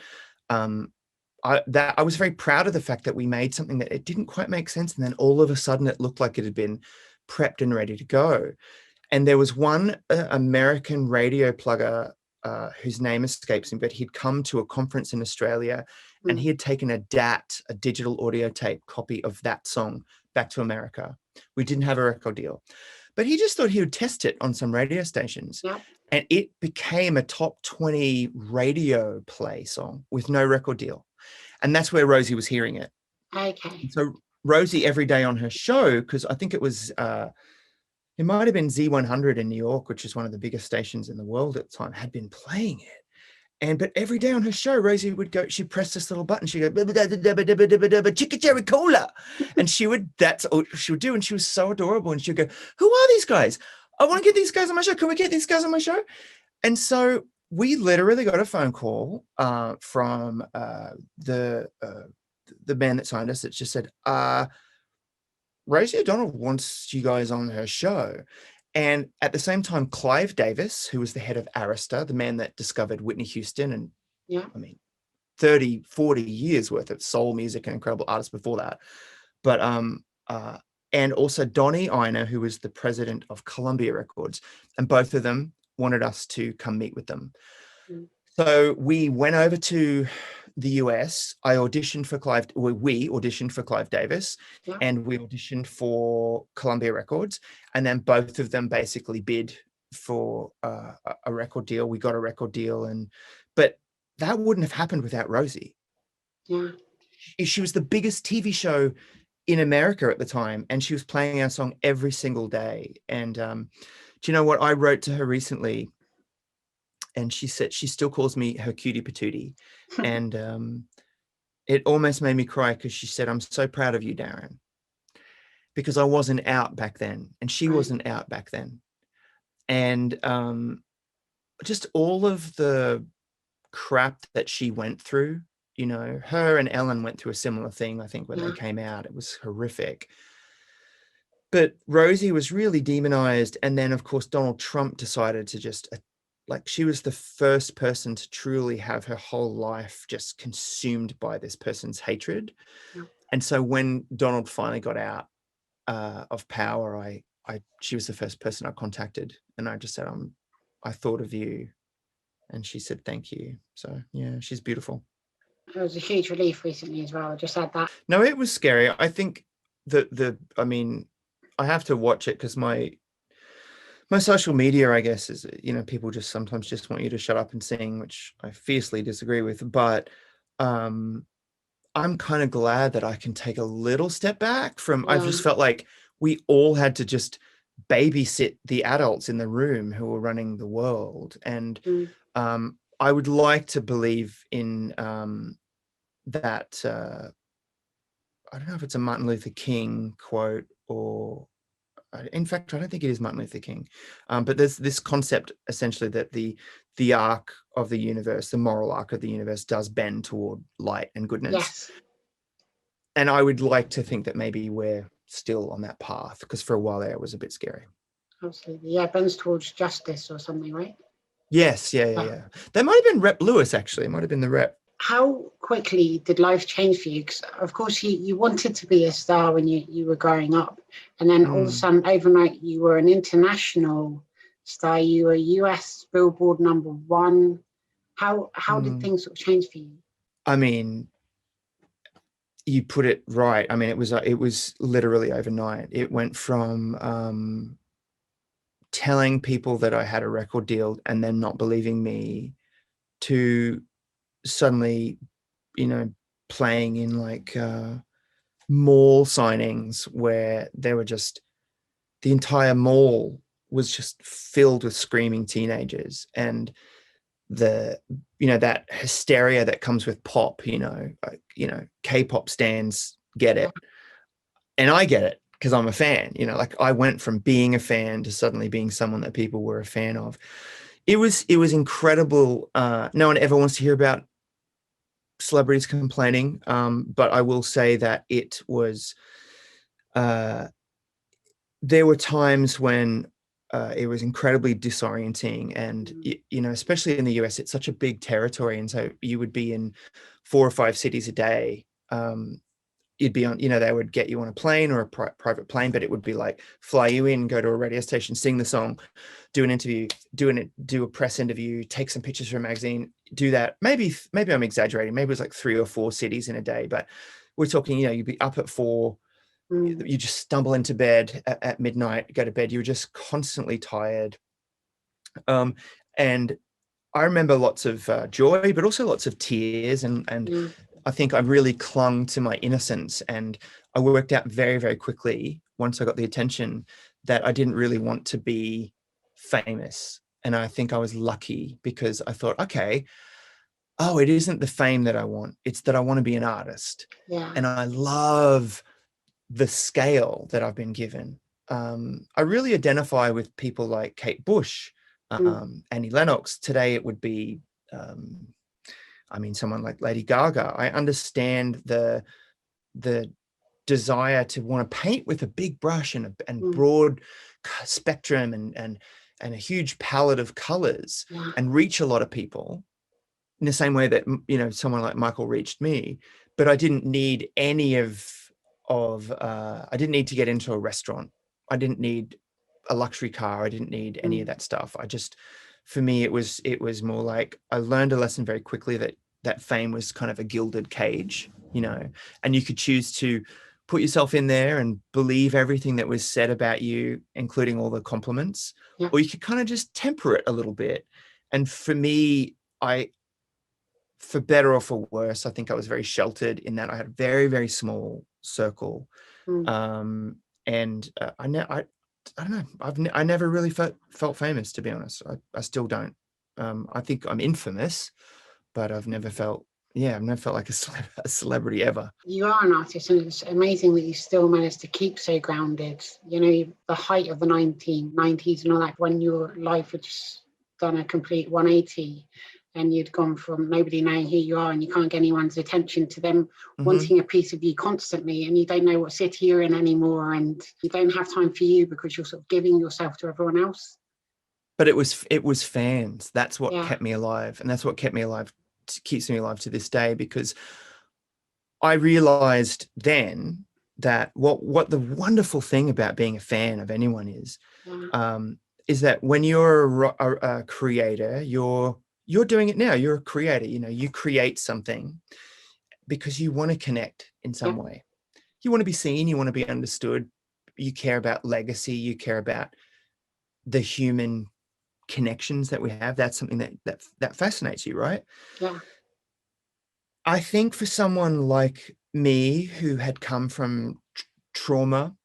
Speaker 1: I was very proud of the fact that we made something that it didn't quite make sense. And then all of a sudden it looked like it had been prepped and ready to go. And there was one American radio plugger whose name escapes me, but he'd come to a conference in Australia and he had taken a DAT, a digital audio tape copy of that song back to America. We didn't have a record deal, but he just thought he would test it on some radio stations. And it became a top 20 radio play song with no record deal. And that's where Rosie was hearing it.
Speaker 3: Okay.
Speaker 1: So Rosie, every day on her show, because I think it was, it might have been Z100 in New York, which is one of the biggest stations in the world at the time, had been playing it. But every day on her show, Rosie would go, she'd press this little button, she'd go, chicka cherry cola. And that's all she would do. And she was so adorable. And she'd go, who are these guys? I want to get these guys on my show. Can we get these guys on my show? And so we literally got a phone call from the band that signed us that just said, Rosie O'Donnell wants you guys on her show. And at the same time, Clive Davis, who was the head of Arista, the man that discovered Whitney Houston and 30, 40 years worth of soul music and incredible artists before that. But and also Donnie Ienner, who was the president of Columbia Records, and both of them wanted us to come meet with them. So we went over to the US. I auditioned for we auditioned for Clive Davis, and we auditioned for Columbia Records, and then both of them basically bid for a record deal. We got a record deal, but that wouldn't have happened without Rosie. She was the biggest TV show in America at the time, and she was playing our song every single day. And do you know what I wrote to her recently? And she said she still calls me her cutie patootie. And it almost made me cry because she said, I'm so proud of you, Darren, because I wasn't out back then and she wasn't out back then. And just all of the crap that she went through, you know, her and Ellen went through a similar thing, I think, when they came out. It was horrific. But Rosie was really demonized. And then, of course, Donald Trump decided to just, like, she was the first person to truly have her whole life just consumed by this person's hatred. And so when Donald finally got out of power, she was the first person I contacted. And I just said, I thought of you. And she said, thank you. So, yeah, she's beautiful.
Speaker 3: It was a huge relief recently as well. I just had that.
Speaker 1: No, it was scary. I think I mean, I have to watch it because my social media, I guess, is, you know, people just sometimes just want you to shut up and sing, which I fiercely disagree with. But I'm kind of glad that I can take a little step back from, I've just felt like we all had to just babysit the adults in the room who were running the world. And I would like to believe in that, I don't know if it's a Martin Luther King quote or, in fact, I don't think it is Martin Luther King, but there's this concept essentially that the arc of the universe, the moral arc of the universe, does bend toward light and goodness.
Speaker 3: Yes.
Speaker 1: And I would like to think that maybe we're still on that path, because for a while there it was a bit scary.
Speaker 3: Absolutely. Yeah, bends towards justice or something, right?
Speaker 1: Yes, yeah. That might have been Rep Lewis, actually. It might have been the Rep.
Speaker 3: How quickly did life change for you? Because of course you wanted to be a star when you were growing up, and then all of a sudden overnight you were an international star. You were US Billboard #1. How did things sort of change for you?
Speaker 1: I mean, you put it right. I mean, it was literally overnight. It went from telling people that I had a record deal and then not believing me to suddenly, playing in like mall signings where there were just the entire mall was just filled with screaming teenagers, and that hysteria that comes with pop, K-pop stans get it, and I get it because I'm a fan. Like I went from being a fan to suddenly being someone that people were a fan of. It was incredible. No one ever wants to hear about celebrities complaining, but I will say that it was there were times when it was incredibly disorienting, and especially in the US, it's such a big territory, and so you would be in 4 or 5 cities a day. You'd be on, they would get you on a plane or a private plane, but it would be like fly you in, go to a radio station, sing the song, do an interview, do a press interview, take some pictures for a magazine, do that. Maybe I'm exaggerating. Maybe it was like 3 or 4 cities in a day, but we're talking, you'd be up at 4, you just stumble into bed at midnight, go to bed. You're just constantly tired. And I remember lots of joy, but also lots of tears. And I think I really clung to my innocence. And I worked out very, very quickly, once I got the attention, that I didn't really want to be famous. And I think I was lucky because I thought, okay, it isn't the fame that I want. It's that I want to be an artist.
Speaker 3: Yeah.
Speaker 1: And I love the scale that I've been given. I really identify with people like Kate Bush, Annie Lennox. Today it would be, someone like Lady Gaga. I understand the desire to want to paint with a big brush and broad spectrum and a huge palette of colors and reach a lot of people in the same way that, someone like Michael reached me. But I didn't need any I didn't need to get into a restaurant. I didn't need a luxury car. I didn't need any of that stuff. For me, it was more like I learned a lesson very quickly that fame was kind of a gilded cage, and you could choose to put yourself in there and believe everything that was said about you, including all the compliments, or you could kind of just temper it a little bit. And for me, for better or for worse, I think I was very sheltered in that I had a very, very small circle. And I don't know. I never really felt famous, to be honest. I still don't. I think I'm infamous, but I've never felt like a celebrity ever.
Speaker 3: You are an artist, and it's amazing that you still managed to keep so grounded. The height of the 1990s and all that, when your life had just done a complete 180. And you'd gone from nobody knowing who you are and you can't get anyone's attention to them wanting a piece of you constantly, and you don't know what city you're in anymore, and you don't have time for you because you're sort of giving yourself to everyone else.
Speaker 1: But it was fans. That's what kept me alive, and that's what keeps me alive to this day, because I realized then that what the wonderful thing about being a fan of anyone is that when you're a creator, you're doing it now. You're a creator. You create something because you want to connect in some way. You want to be seen. You want to be understood. You care about legacy. You care about the human connections that we have. That's something that fascinates you, right?
Speaker 3: Yeah.
Speaker 1: I think for someone like me, who had come from trauma,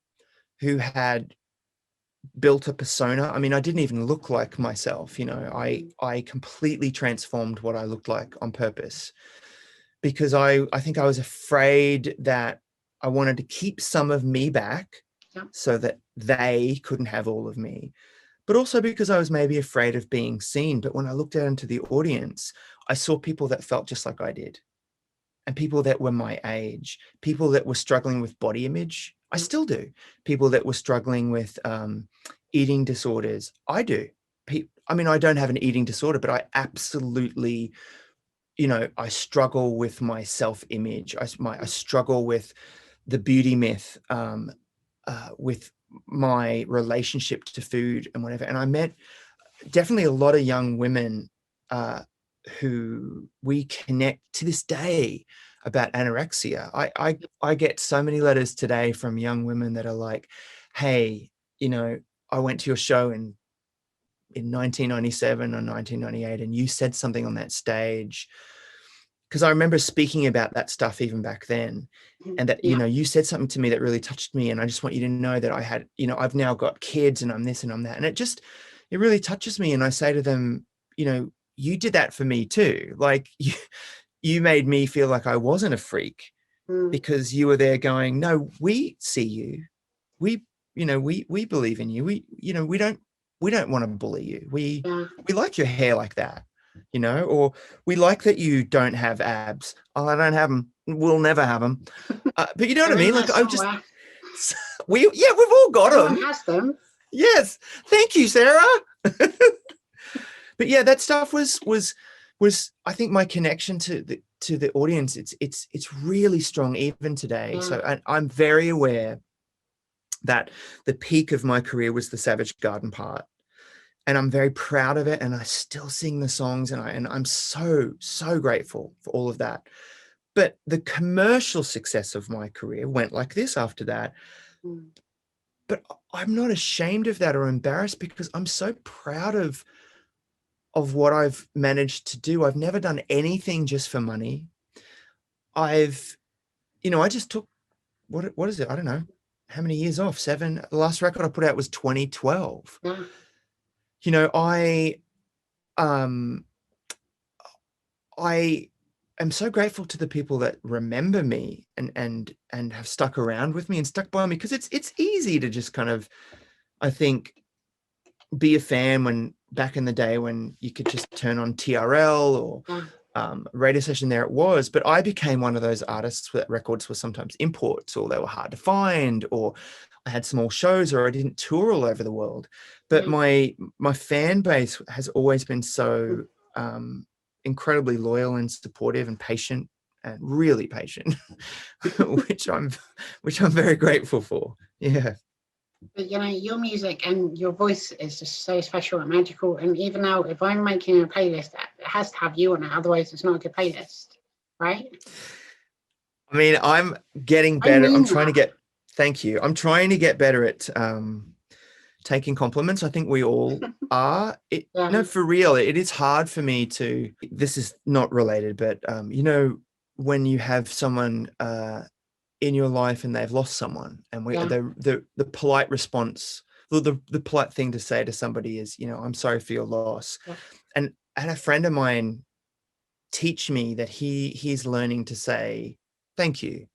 Speaker 1: who had built a persona. I didn't even look like myself. I completely transformed what I looked like on purpose, because I think I was afraid that I wanted to keep some of me back so that they couldn't have all of me, but also because I was maybe afraid of being seen. But when I looked out into the audience, I saw people that felt just like I did, and people that were my age, people that were struggling with body image. I still do. People that were struggling with eating disorders, I do. I mean, I don't have an eating disorder, but I absolutely, I struggle with my self-image. I struggle with the beauty myth, with my relationship to food and whatever. And I met definitely a lot of young women who we connect to this day about anorexia. I get so many letters today from young women that are like, hey, I went to your show in 1997 or 1998, and you said something on that stage, because I remember speaking about that stuff even back then, and that, you said something to me that really touched me. And I just want you to know that I had, I've now got kids and I'm this and I'm that. And it really touches me. And I say to them, you did that for me too. Like you made me feel like I wasn't a freak because you were there going, no, we see you. We believe in you. We don't want to bully you. We like your hair like that, or we like that you don't have abs. Oh, I don't have them. We'll never have them. But you know what I mean? Like we've all got them.
Speaker 3: Everyone has them.
Speaker 1: Yes. Thank you, Sarah. But yeah, that stuff was I think my connection to the audience. It's really strong even today.
Speaker 3: Yeah.
Speaker 1: So I'm very aware that the peak of my career was the Savage Garden part, and I'm very proud of it. And I still sing the songs, and I'm so grateful for all of that. But the commercial success of my career went like this after that. But I'm not ashamed of that or embarrassed, because I'm so proud of what I've managed to do. I've never done anything just for money. I just took, what is it? I don't know how many years off, 7. The last record I put out was 2012. I am so grateful to the people that remember me and have stuck around with me and stuck by me, because it's easy to just kind of, I think, be a fan when back in the day when you could just turn on TRL or radio station, there it was. But I became one of those artists that records were sometimes imports, or they were hard to find, or I had small shows, or I didn't tour all over the world. But my fan base has always been so incredibly loyal and supportive and patient, and really patient, which I'm very grateful for. Yeah.
Speaker 3: But your music and your voice is just so special and magical. And even now, if I'm making a playlist, it has to have you on it, otherwise it's not a good playlist, right?
Speaker 1: I mean, I'm getting better. Thank you. I'm trying to get better at taking compliments. I think we all are. No, for real, it is hard for me to, this is not related, but when you have someone in your life and they've lost someone, and the polite response, the polite thing to say to somebody is, I'm sorry for your loss. And I had a friend of mine teach me that he's learning to say thank you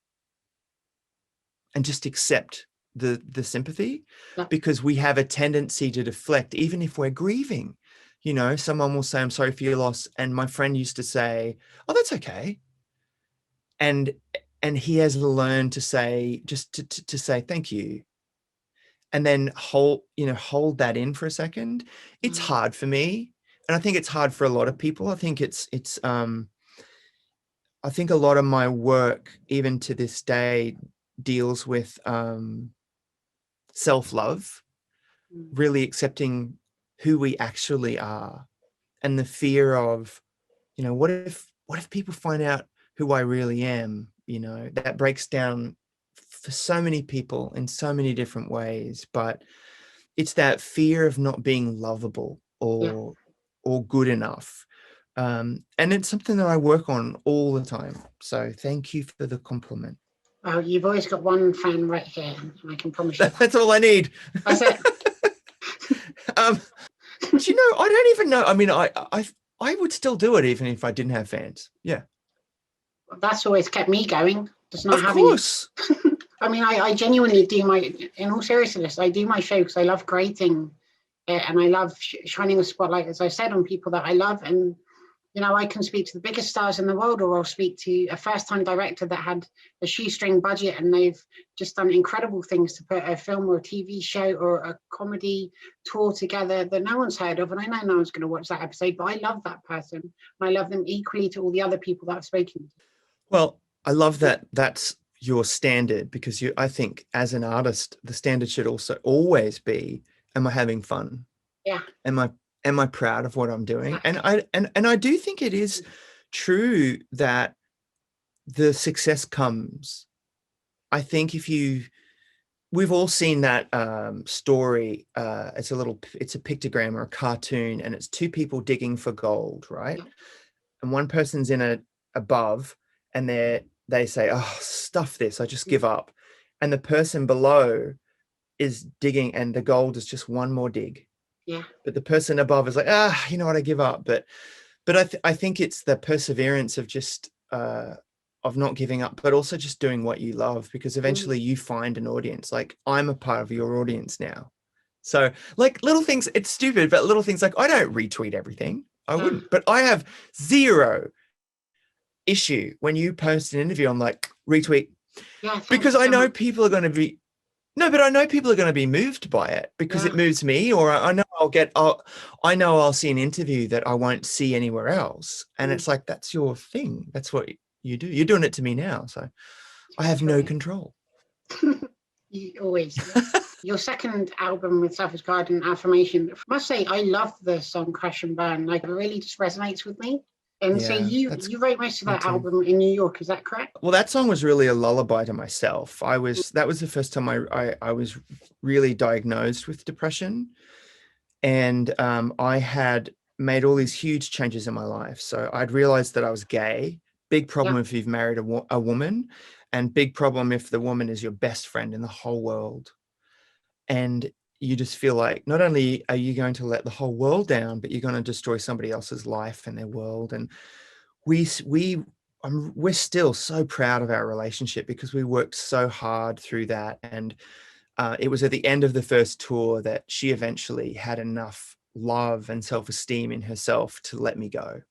Speaker 1: and just accept the sympathy, because we have a tendency to deflect, even if we're grieving. Someone will say, I'm sorry for your loss, and my friend used to say, oh, that's okay. And he has learned to say, just to say thank you, and then hold that in for a second. It's hard for me, and I think it's hard for a lot of people. I think I think a lot of my work, even to this day, deals with self-love, really accepting who we actually are, and the fear of, what if people find out who I really am? That breaks down for so many people in so many different ways, but it's that fear of not being lovable or good enough. And it's something that I work on all the time. So thank you for the compliment.
Speaker 3: Well, you've always got one fan right here, I can promise you.
Speaker 1: That's all I need.
Speaker 3: That's it.
Speaker 1: Do I don't even know. I mean, I would still do it even if I didn't have fans. Yeah.
Speaker 3: That's always kept me going. Just not
Speaker 1: of
Speaker 3: having
Speaker 1: course.
Speaker 3: I mean, I genuinely do in all seriousness, I do my show because I love creating it, and I love shining a spotlight, as I said, on people that I love. And You know, I can speak to the biggest stars in the world, or I'll speak to a first-time director that had a shoestring budget and they've just done incredible things to put a film or a TV show or a comedy tour together that no one's heard of. And I know no one's going to watch that episode, but I love that person. And I love them equally to all the other people that I've spoken to.
Speaker 1: Well, I love that that's your standard, because I think as an artist, the standard should also always be, am I having fun?
Speaker 3: Yeah.
Speaker 1: Am I proud of what I'm doing? And I do think it is true that the success comes. I think we've all seen that story. It's a pictogram or a cartoon, and it's two people digging for gold, right? Yeah. And one person's in above, and they say, oh, stuff this, I just give up. And the person below is digging, and the gold is just one more dig.
Speaker 3: Yeah.
Speaker 1: But the person above is like, you know what, I give up. But I think it's the perseverance of just of not giving up, but also just doing what you love, because eventually you find an audience. Like, I'm a part of your audience now. So like little things, it's stupid, but little things like, I don't retweet everything. I wouldn't, but I have zero issue when you post an interview, I'm like, retweet. Yeah, because I know people are going to be, no, but I know people are going to be moved by it because it moves me, or I know I'll see an interview that I won't see anywhere else. And it's like, that's your thing. That's what you do. You're doing it to me now. So I have no control.
Speaker 3: You always. Your second album with Selfish Garden, Affirmation, I must say, I love the song Crash and Burn. Like, it really just resonates with me. And so you wrote most of that album in New York, is that correct?
Speaker 1: Well, that song was really a lullaby to myself. That was the first time I was really diagnosed with depression. And I had made all these huge changes in my life. So I'd realized that I was gay. Big problem if you've married a woman, and big problem if the woman is your best friend in the whole world. And you just feel like not only are you going to let the whole world down, but you're going to destroy somebody else's life and their world. And we're still so proud of our relationship because we worked so hard through that. And it was at the end of the first tour that she eventually had enough love and self-esteem in herself to let me go.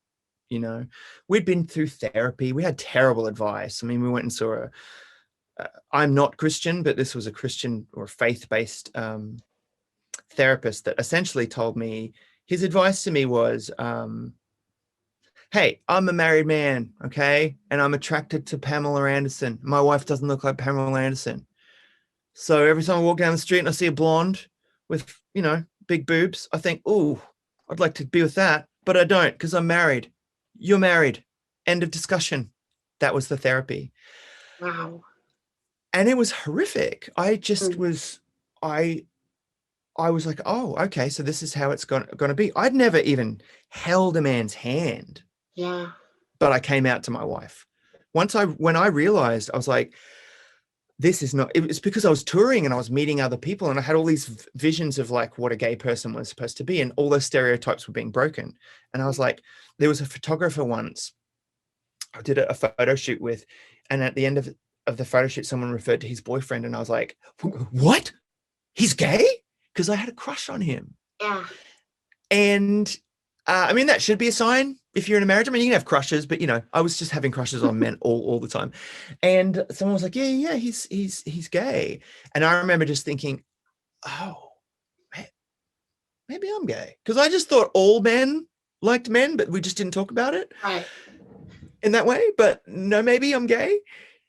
Speaker 1: You know, we'd been through therapy. We had terrible advice. I mean, we went and saw I'm not Christian, but this was a Christian or faith-based therapist that essentially told me, his advice to me was, hey, I'm a married man, okay? And I'm attracted to Pamela Anderson. My wife doesn't look like Pamela Anderson. So every time I walk down the street and I see a blonde with, you know, big boobs, I think, oh, I'd like to be with that, but I don't because I'm married. You're married. End of discussion. That was the therapy.
Speaker 3: Wow.
Speaker 1: And it was horrific. I just I was like, oh, okay, so this is how it's going to be. I'd never even held a man's hand.
Speaker 3: Yeah.
Speaker 1: But I came out to my wife. When I realized, I was like, this is not, it was because I was touring and I was meeting other people and I had all these visions of like what a gay person was supposed to be, and all those stereotypes were being broken. And I was like, there was a photographer once I did a photo shoot with, and at the end of the photo shoot, someone referred to his boyfriend, and I was like, what? He's gay? Because I had a crush on him.
Speaker 3: Yeah.
Speaker 1: And I mean, that should be a sign if you're in a marriage. I mean, you can have crushes, but you know, I was just having crushes on men all the time. And someone was like, yeah, he's gay. And I remember just thinking, oh, man, maybe I'm gay. Because I just thought all men liked men, but we just didn't talk about it in that way. But no, maybe I'm gay.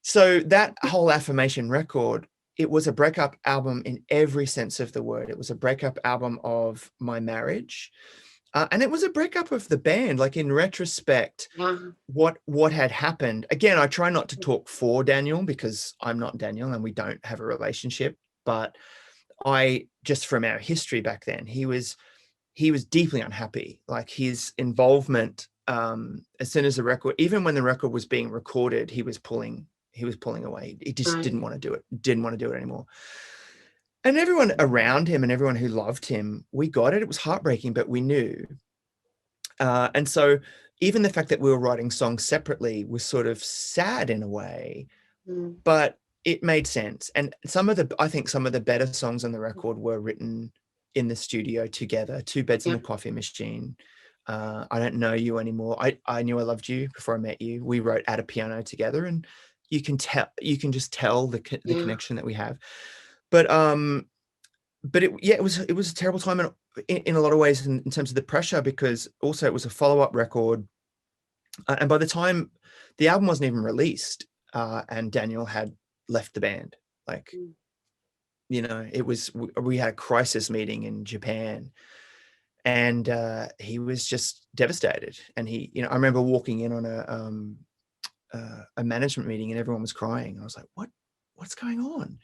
Speaker 1: So that whole Affirmation record, it was a breakup album in every sense of the word. It was a breakup album of my marriage. And it was a breakup of the band. Like, in retrospect, what had happened. Again, I try not to talk for Daniel because I'm not Daniel and we don't have a relationship. But just from our history back then, he was deeply unhappy. Like, his involvement, as soon as the record, even when the record was being recorded, he was pulling away. He just didn't want to do it anymore. And everyone around him and everyone who loved him, we got it. It was heartbreaking, but we knew. And so even the fact that we were writing songs separately was sort of sad in a way, but it made sense. And I think some of the better songs on the record were written in the studio together, 2 beds and a coffee machine. I don't know you anymore. I knew I loved you before I met you. We wrote At a Piano together, and you can just tell the connection that we have. But it was a terrible time in a lot of ways in terms of the pressure, because also it was a follow-up record, and by the time the album wasn't even released, and Daniel had left the band, like, it was, we had a crisis meeting in Japan, and he was just devastated. And I remember walking in on a management meeting, and everyone was crying. I was like, what's going on?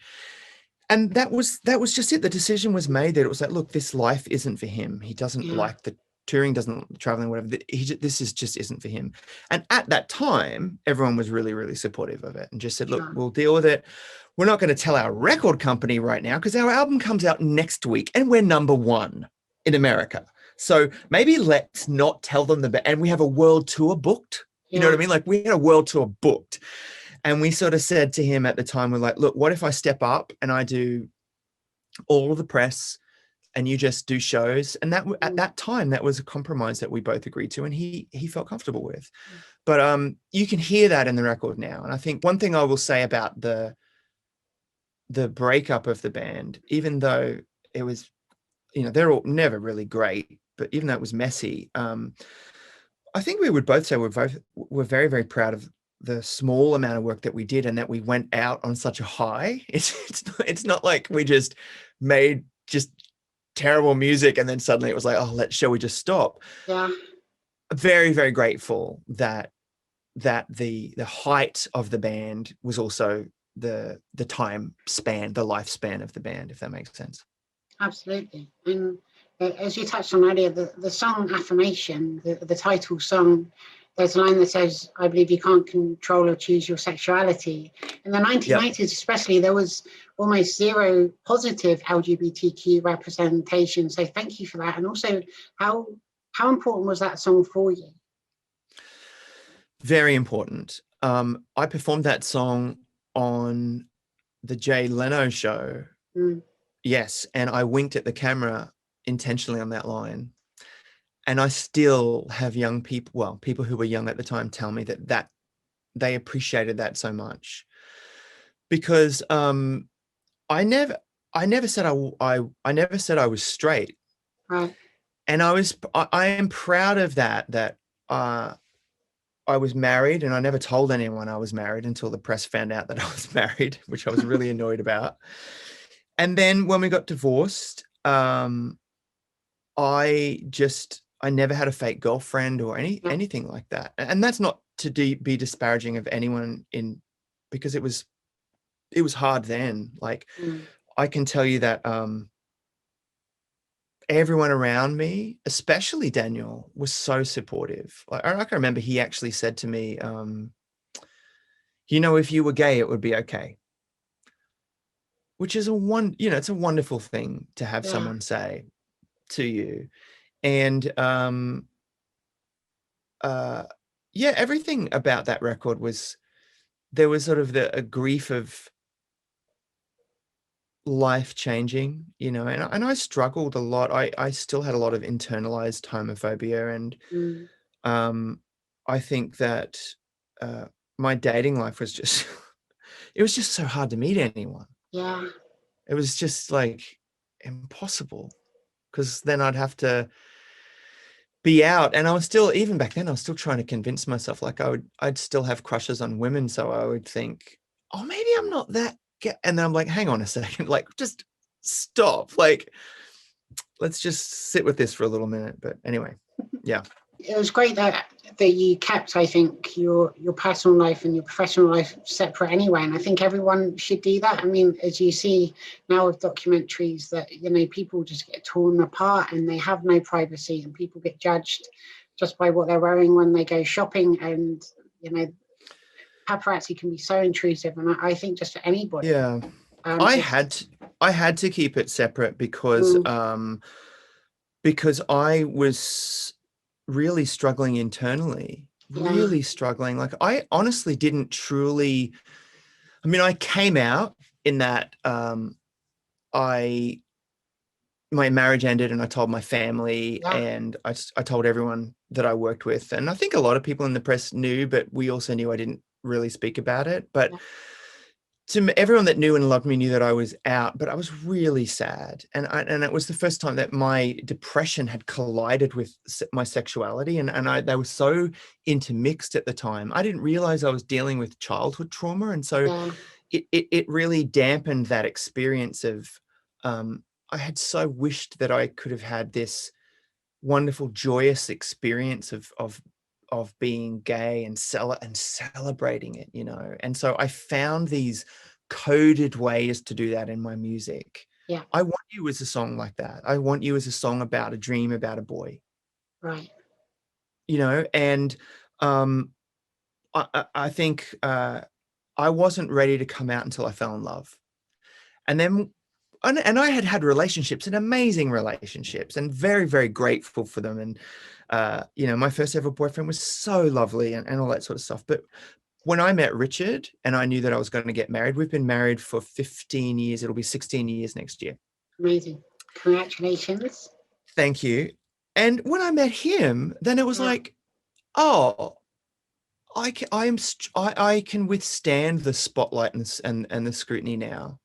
Speaker 1: And that was just it. The decision was made that it was like, look, this life isn't for him. He doesn't like the touring, doesn't traveling, whatever. This just isn't for him. And at that time, everyone was really, really supportive of it and just said, look, we'll deal with it. We're not going to tell our record company right now, because our album comes out next week and we're #1 in America. So maybe let's not tell them and we have a world tour booked. You know what I mean? Like, we had a world tour booked. And we sort of said to him at the time, we're like, look, what if I step up and I do all of the press and you just do shows? And that at that time, that was a compromise that we both agreed to, and he felt comfortable with. But you can hear that in the record now. And I think one thing I will say about the breakup of the band, even though it was, they're all never really great, but even though it was messy, I think we would both say we're very, very proud of the small amount of work that we did, and that we went out on such a high. It's not like we just made just terrible music and then suddenly it was like, oh, shall we just stop?
Speaker 3: Yeah.
Speaker 1: Very, very grateful that the height of the band was also the time span, the lifespan of the band, if that makes sense.
Speaker 3: Absolutely. And as you touched on earlier, the song Affirmation, the title song, there's a line that says, I believe you can't control or choose your sexuality. In the 1990s, especially, there was almost zero positive LGBTQ representation. So thank you for that. And also, how important was that song for you?
Speaker 1: Very important. I performed that song on the Jay Leno show. Yes. And I winked at the camera intentionally on that line. And I still have young people, people who were young at the time, tell me that they appreciated that so much, because I never said I never said I was straight,
Speaker 3: right.
Speaker 1: And I am proud of that I was married, and I never told anyone I was married until the press found out that I was married, which I was really annoyed about. And then when we got divorced, I never had a fake girlfriend or anything like that. And that's not to be disparaging of anyone because it was hard then. Like, I can tell you that everyone around me, especially Daniel, was so supportive. Like, I can remember he actually said to me, if you were gay, it would be okay. Which is it's a wonderful thing to have someone say to you. And everything about that record there was sort of a grief of life changing, and I struggled a lot. I still had a lot of internalized homophobia, and I think that my dating life was just it was just so hard to meet anyone.
Speaker 3: Yeah.
Speaker 1: It was just like impossible, because then I'd have to be out, and I was still, even back then, I was still trying to convince myself, like I'd still have crushes on women, so I would think, oh, maybe I'm not that gay. And then I'm like, hang on a second, like, just stop, like, let's just sit with this for a little minute. But anyway, yeah.
Speaker 3: It was great that you kept, I think, your personal life and your professional life separate anyway. And I think everyone should do that. I mean, as you see now with documentaries, that, people just get torn apart and they have no privacy, and people get judged just by what they're wearing when they go shopping. And, paparazzi can be so intrusive. And I think just for anybody.
Speaker 1: Yeah. I had to keep it separate because I was really struggling internally, really struggling. Like, I honestly didn't truly, I came out in that I my marriage ended and I told my family,
Speaker 3: Yeah.
Speaker 1: and I told everyone that I worked with. And I think a lot of people in the press knew, but we also knew I didn't really speak about it. But
Speaker 3: Yeah.
Speaker 1: everyone that knew and loved me knew that I was out, but I was really sad. And it was the first time that my depression had collided with my sexuality. And they were so intermixed at the time. I didn't realize I was dealing with childhood trauma. And so
Speaker 3: Yeah.
Speaker 1: it really dampened that experience of, I had so wished that I could have had this wonderful, joyous experience of being gay and celebrating it, you know. And so I found these coded ways to do that in my music.
Speaker 3: Yeah.
Speaker 1: I Want You as a song like that. I Want You as a song about a dream about a boy.
Speaker 3: Right.
Speaker 1: You know, and I think I wasn't ready to come out until I fell in love. And then and I had relationships, and amazing relationships, and very, very grateful for them. And, you know, my first ever boyfriend was so lovely and all that sort of stuff. But when I met Richard and I knew that I was going to get married, we've been married for 15 years. It'll be 16 years next year.
Speaker 3: Amazing. Congratulations.
Speaker 1: Thank you. And when I met him, then it was like, oh, I can withstand the spotlight and the scrutiny now.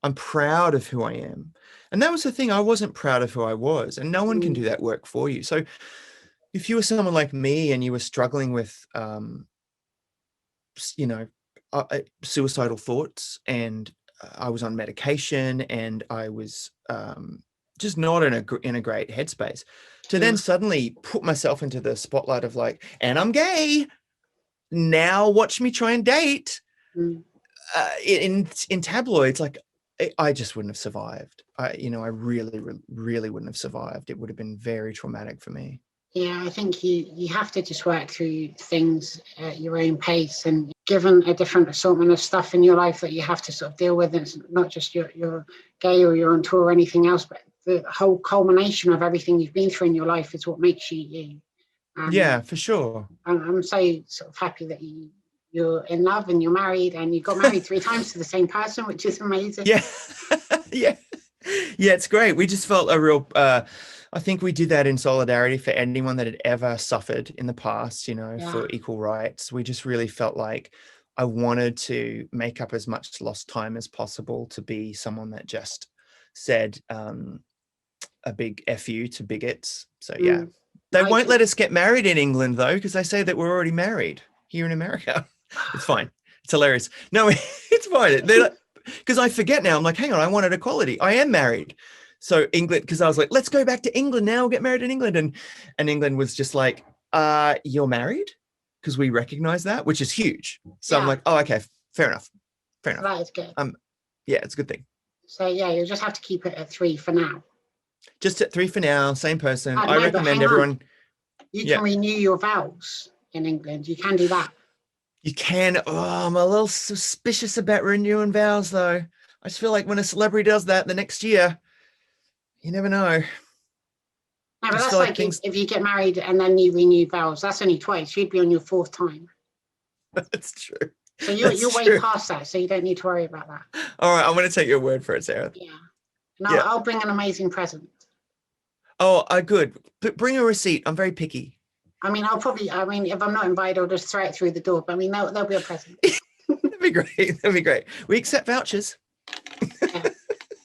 Speaker 1: I'm proud of who I am. And that was the thing. I wasn't proud of who I was, and no one can do that work for you. So if you were someone like me and you were struggling with, you know, suicidal thoughts, and I was on medication, and I was just not in a great headspace, to then suddenly put myself into the spotlight of like, and I'm gay, now watch me try and date in tabloids, like, I just wouldn't have survived. I really, really wouldn't have survived. It would have been very traumatic for me.
Speaker 3: Yeah, I think you have to just work through things at your own pace, and given a different assortment of stuff in your life that you have to sort of deal with. It's not just you're gay or you're on tour or anything else, but the whole culmination of everything you've been through in your life is what makes you you.
Speaker 1: Yeah, for sure.
Speaker 3: I'm so sort of happy that you're in love and you're married, and you got married 3 times to the same person, which is amazing.
Speaker 1: Yeah. Yeah, it's great. We just felt a real, I think we did that in solidarity for anyone that had ever suffered in the past, you know, for equal rights. We just really felt like I wanted to make up as much lost time as possible to be someone that just said a big F you to bigots. So yeah, they won't let us get married in England though, because they say that we're already married here in America. It's fine. It's hilarious. No, it's fine. They're like, because I forget now. I'm like, hang on, I wanted equality. I am married. So England, because I was like, let's go back to England now, get married in England. And England was just like, you're married? Because we recognize that, which is huge. So I'm like, oh, okay, fair enough.
Speaker 3: That is good.
Speaker 1: Yeah, it's a good thing.
Speaker 3: So yeah, you'll just have to keep it at 3 for now.
Speaker 1: Just at 3 for now, same person.
Speaker 3: No,
Speaker 1: I recommend everyone.
Speaker 3: You can renew your vows in England. You can do that.
Speaker 1: You can. Oh, I'm a little suspicious about renewing vows, though. I just feel like when a celebrity does that the next year, you never know.
Speaker 3: No, but that's like if you get married and then you renew vows, that's only twice. You'd be on your 4th time.
Speaker 1: That's true.
Speaker 3: So you're way past that, so you don't need to worry about that.
Speaker 1: All right, I'm going to take your word for it, Sarah.
Speaker 3: Yeah. No, I'll bring an amazing present.
Speaker 1: Oh, good. But bring a receipt. I'm very picky.
Speaker 3: I mean, if I'm not invited, I'll just throw it through the door. But I mean, there'll be a present.
Speaker 1: That'd be great. That'd be great. We accept vouchers.
Speaker 3: Yeah.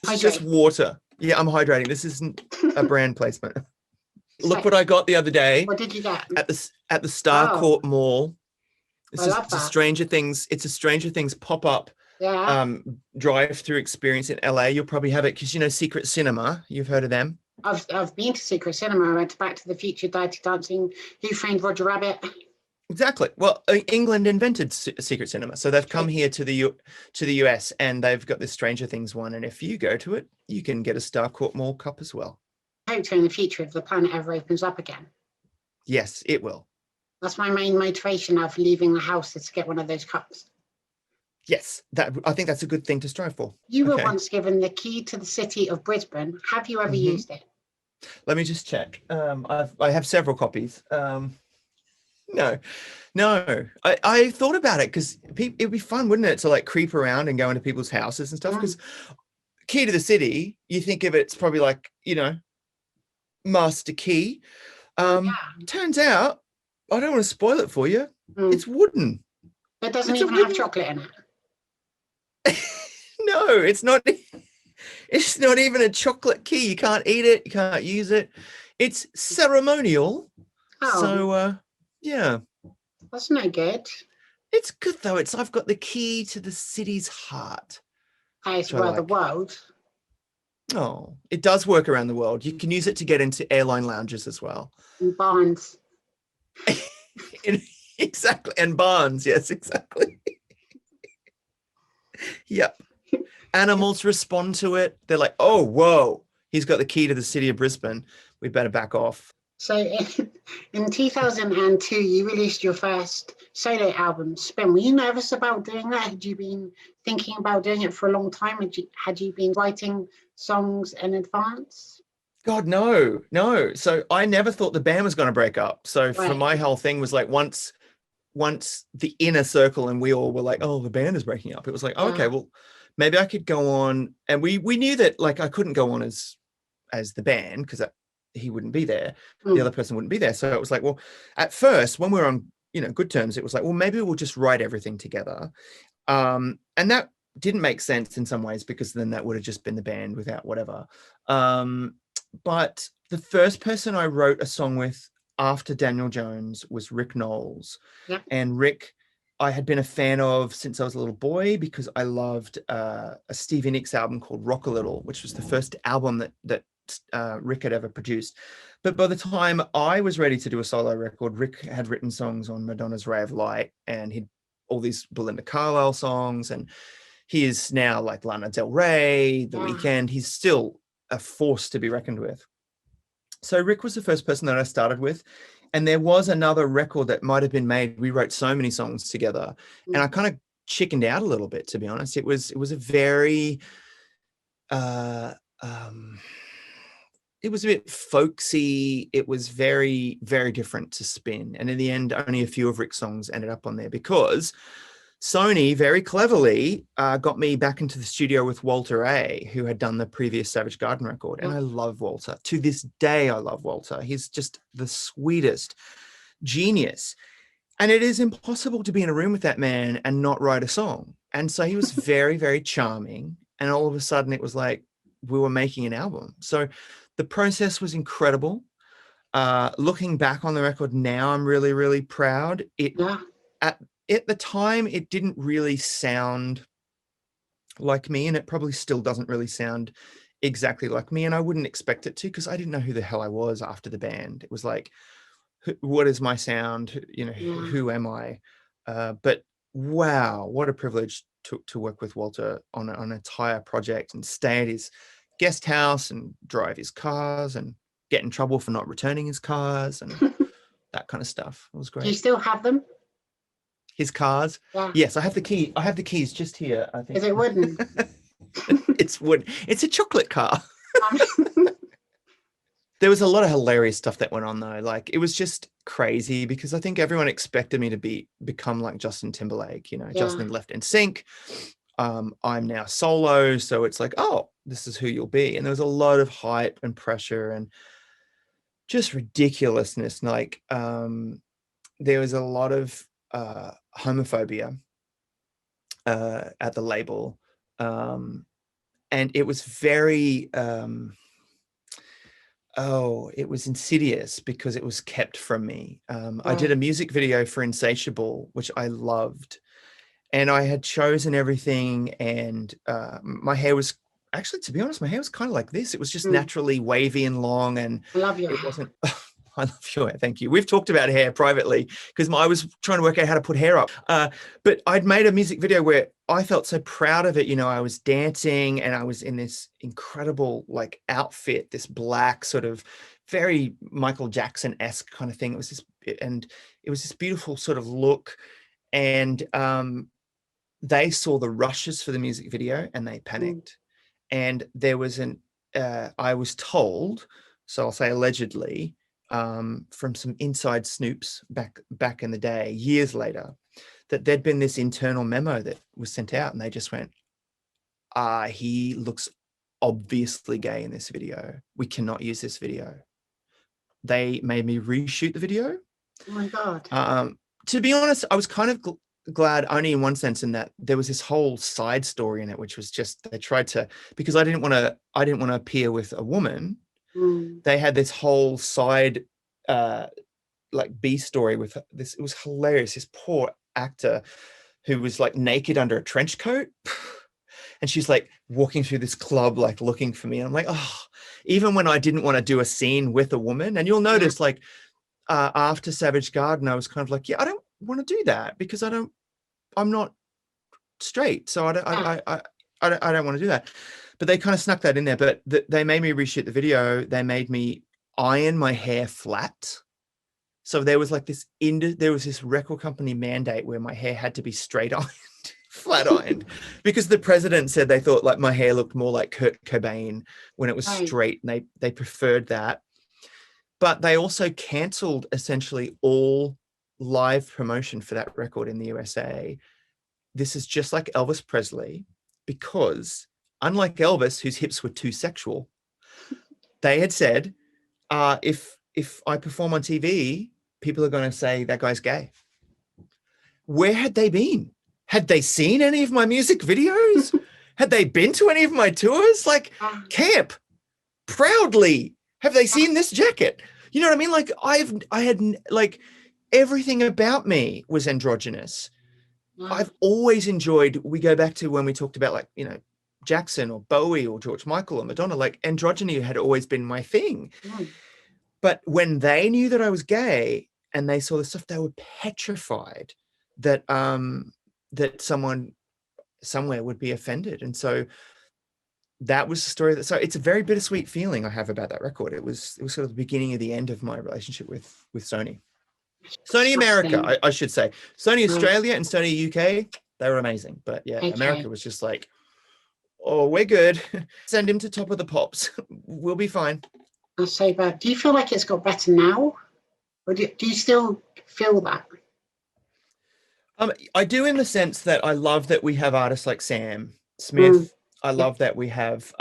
Speaker 1: It's just water. Yeah, I'm hydrating. This isn't a brand placement. Look what I got the other day.
Speaker 3: What did you get?
Speaker 1: At the Starcourt Mall.
Speaker 3: I love that.
Speaker 1: It's a Stranger Things pop-up drive-through experience in LA. You'll probably have it because, you know, Secret Cinema. You've heard of them?
Speaker 3: I've been to Secret Cinema. I went to Back to the Future, Dirty Dancing, Who Framed Roger Rabbit.
Speaker 1: Exactly. Well, England invented Secret Cinema, so they've come here to the US, and they've got this Stranger Things one. And if you go to it, you can get a Starcourt Mall cup as well.
Speaker 3: I hope so in the future, if the planet ever opens up again.
Speaker 1: Yes, it will.
Speaker 3: That's my main motivation of leaving the house, is to get one of those cups.
Speaker 1: Yes, I think that's a good thing to strive for.
Speaker 3: You were once given the key to the city of Brisbane. Have you ever used it?
Speaker 1: Let me just check. I have several copies. No. I thought about it because it'd be fun, wouldn't it, to like creep around and go into people's houses and stuff? Key to the City, you think of it's probably like, you know, master key. Turns out, I don't want to spoil it for you. It's wooden.
Speaker 3: It doesn't even have chocolate in it.
Speaker 1: No, it's not. It's not even a chocolate key. You can't eat it. You can't use it. It's ceremonial.
Speaker 3: Oh.
Speaker 1: So, yeah.
Speaker 3: That's no good.
Speaker 1: It's good, though. I've got the key to the city's heart.
Speaker 3: It's around the world.
Speaker 1: Oh, it does work around the world. You can use it to get into airline lounges as well.
Speaker 3: And barns.
Speaker 1: Exactly. And barns. Yes, exactly. Yep. Animals respond to it. They're like, oh, whoa, he's got the key to the city of Brisbane. We better back off.
Speaker 3: So in 2002, you released your first solo album, Spin. Were you nervous about doing that? Had you been thinking about doing it for a long time? Had you been writing songs in advance?
Speaker 1: God, no. So I never thought the band was going to break up. So for my whole thing was like once the inner circle and we all were like, oh, the band is breaking up. It was like, oh, okay, well, maybe I could go on. And we knew that like I couldn't go on as the band because he wouldn't be there. The other person wouldn't be there. So it was like, well, at first when we were on, you know, good terms, it was like, well, maybe we'll just write everything together. And that didn't make sense in some ways because then that would have just been the band without whatever. But the first person I wrote a song with after Daniel Jones was Rick Knowles. Yep. And Rick, I had been a fan of since I was a little boy because I loved a Stevie Nicks album called Rock a Little, which was the first album that Rick had ever produced. But by the time I was ready to do a solo record, Rick had written songs on Madonna's Ray of Light and he'd all these Belinda Carlisle songs, and he is now like Lana Del Rey, The Weeknd. He's still a force to be reckoned with. So Rick was the first person that I started with. And there was another record that might have been made. We wrote so many songs together and I kind of chickened out a little bit, to be honest. It was a very, it was a bit folksy. It was very, very different to Spin. And in the end, only a few of Rick's songs ended up on there because Sony very cleverly got me back into the studio with Walter A., who had done the previous Savage Garden record. And I love Walter. To this day, I love Walter. He's just the sweetest genius. And it is impossible to be in a room with that man and not write a song. And so he was very, very charming. And all of a sudden it was like we were making an album. So the process was incredible. Looking back on the record now, I'm really, really proud. At the time, it didn't really sound like me, and it probably still doesn't really sound exactly like me, and I wouldn't expect it to because I didn't know who the hell I was after the band. It was like, what is my sound? You know, who am I? But wow, what a privilege to work with Walter on an entire project and stay at his guest house and drive his cars and get in trouble for not returning his cars and that kind of stuff. It was great.
Speaker 3: Do you still have them?
Speaker 1: His cars? Yeah. Yes, I have the key. I have the keys just here, I think.
Speaker 3: Is it wooden?
Speaker 1: It's wood. It's a chocolate car. There was a lot of hilarious stuff that went on though. Like it was just crazy because I think everyone expected me to become like Justin Timberlake, you know, Justin left in sync. I'm now solo. So it's like, oh, this is who you'll be. And there was a lot of hype and pressure and just ridiculousness. Like there was a lot of homophobia at the label. And it was very, it was insidious because it was kept from me. I did a music video for Insatiable, which I loved. And I had chosen everything. And my hair was, actually, to be honest, my hair was kind of like this. It was just naturally wavy and long. And
Speaker 3: I love your
Speaker 1: hair. I love your hair. Thank you. We've talked about hair privately because I was trying to work out how to put hair up. But I'd made a music video where I felt so proud of it. You know, I was dancing and I was in this incredible like outfit, this black sort of very Michael Jackson-esque kind of thing. It was this beautiful sort of look. And they saw the rushes for the music video and they panicked. And there was I was told, so I'll say allegedly, from some inside snoops back in the day, years later, that there'd been this internal memo that was sent out and they just went, he looks obviously gay in this video. We cannot use this video. They made me reshoot the video.
Speaker 3: Oh my God.
Speaker 1: To be honest, I was kind of glad, only in one sense, in that there was this whole side story in it, which was just, they tried to, because I didn't want to appear with a woman. They had this whole side like B story with this. It was hilarious. This poor actor who was like naked under a trench coat. And she's like walking through this club, like looking for me. And I'm like, oh, even when I didn't want to do a scene with a woman. And you'll notice like after Savage Garden, I was kind of like, yeah, I don't want to do that because I'm not straight. So I don't want to do that. But they kind of snuck that in there. But they made me reshoot the video. They made me iron my hair flat. So there was like there was this record company mandate where my hair had to be straight ironed. Flat ironed, because the president said they thought like my hair looked more like Kurt Cobain when it was straight, and they preferred that. But they also cancelled essentially all live promotion for that record in the USA. This is just like Elvis Presley, because unlike Elvis, whose hips were too sexual, they had said, if I perform on TV, people are going to say that guy's gay. Where had they been? Had they seen any of my music videos? Had they been to any of my tours? Like, camp, proudly, have they seen this jacket? You know what I mean? Like, I had like, everything about me was androgynous. I've always enjoyed, we go back to when we talked about like, you know, Jackson or Bowie or George Michael or Madonna, like androgyny had always been my thing. But when they knew that I was gay and they saw the stuff, they were petrified that, that someone somewhere would be offended. And so that was the story. So it's a very bittersweet feeling I have about that record. It was sort of the beginning of the end of my relationship with Sony. Sony America, I should say. Sony Australia and Sony UK, they were amazing. But yeah, America was just like, oh, we're good. Send him to Top of the Pops. We'll be fine.
Speaker 3: That's so bad. Do you feel like it's got better now? Or do you still feel that?
Speaker 1: I do, in the sense that I love that we have artists like Sam Smith. I love that we have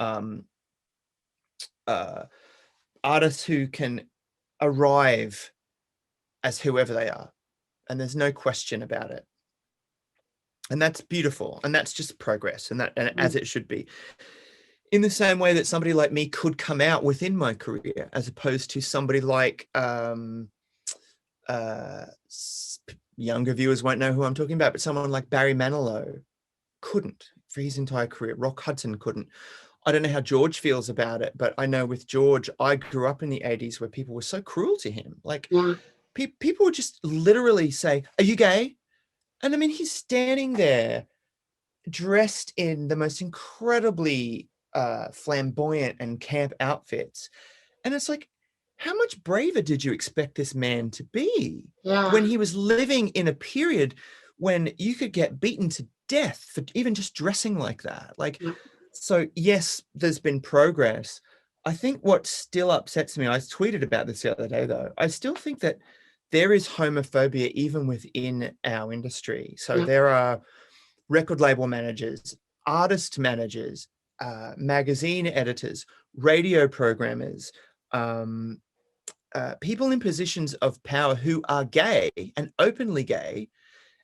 Speaker 1: artists who can arrive as whoever they are, and there's no question about it. And that's beautiful, and that's just progress, and as it should be. In the same way that somebody like me could come out within my career, as opposed to somebody like younger viewers won't know who I'm talking about, but someone like Barry Manilow couldn't for his entire career. Rock Hudson couldn't. I don't know how George feels about it, but I know with George, I grew up in the 80s where people were so cruel to him. Like people would just literally say, "Are you gay?" And I mean, he's standing there dressed in the most incredibly flamboyant and camp outfits. And it's like, how much braver did you expect this man to be when he was living in a period when you could get beaten to death for even just dressing like that? Like, so yes, there's been progress. I think what still upsets me, I tweeted about this the other day though, I still think that there is homophobia even within our industry. So there are record label managers, artist managers, magazine editors, radio programmers, people in positions of power who are gay and openly gay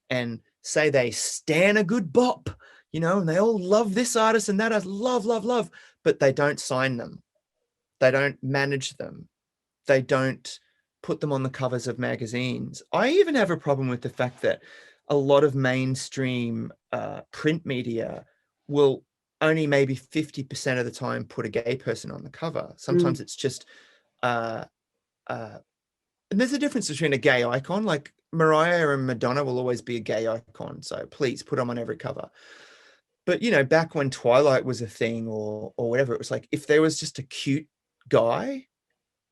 Speaker 1: and say they stan a good bop, you know, and they all love this artist and that artist, love, but they don't sign them. They don't manage them. They don't put them on the covers of magazines. I even have a problem with the fact that a lot of mainstream print media will only maybe 50% of the time put a gay person on the cover. Sometimes it's just, and there's a difference between a gay icon, like Mariah and Madonna will always be a gay icon. So please put them on every cover. But, you know, back when Twilight was a thing or whatever, it was like, if there was just a cute guy,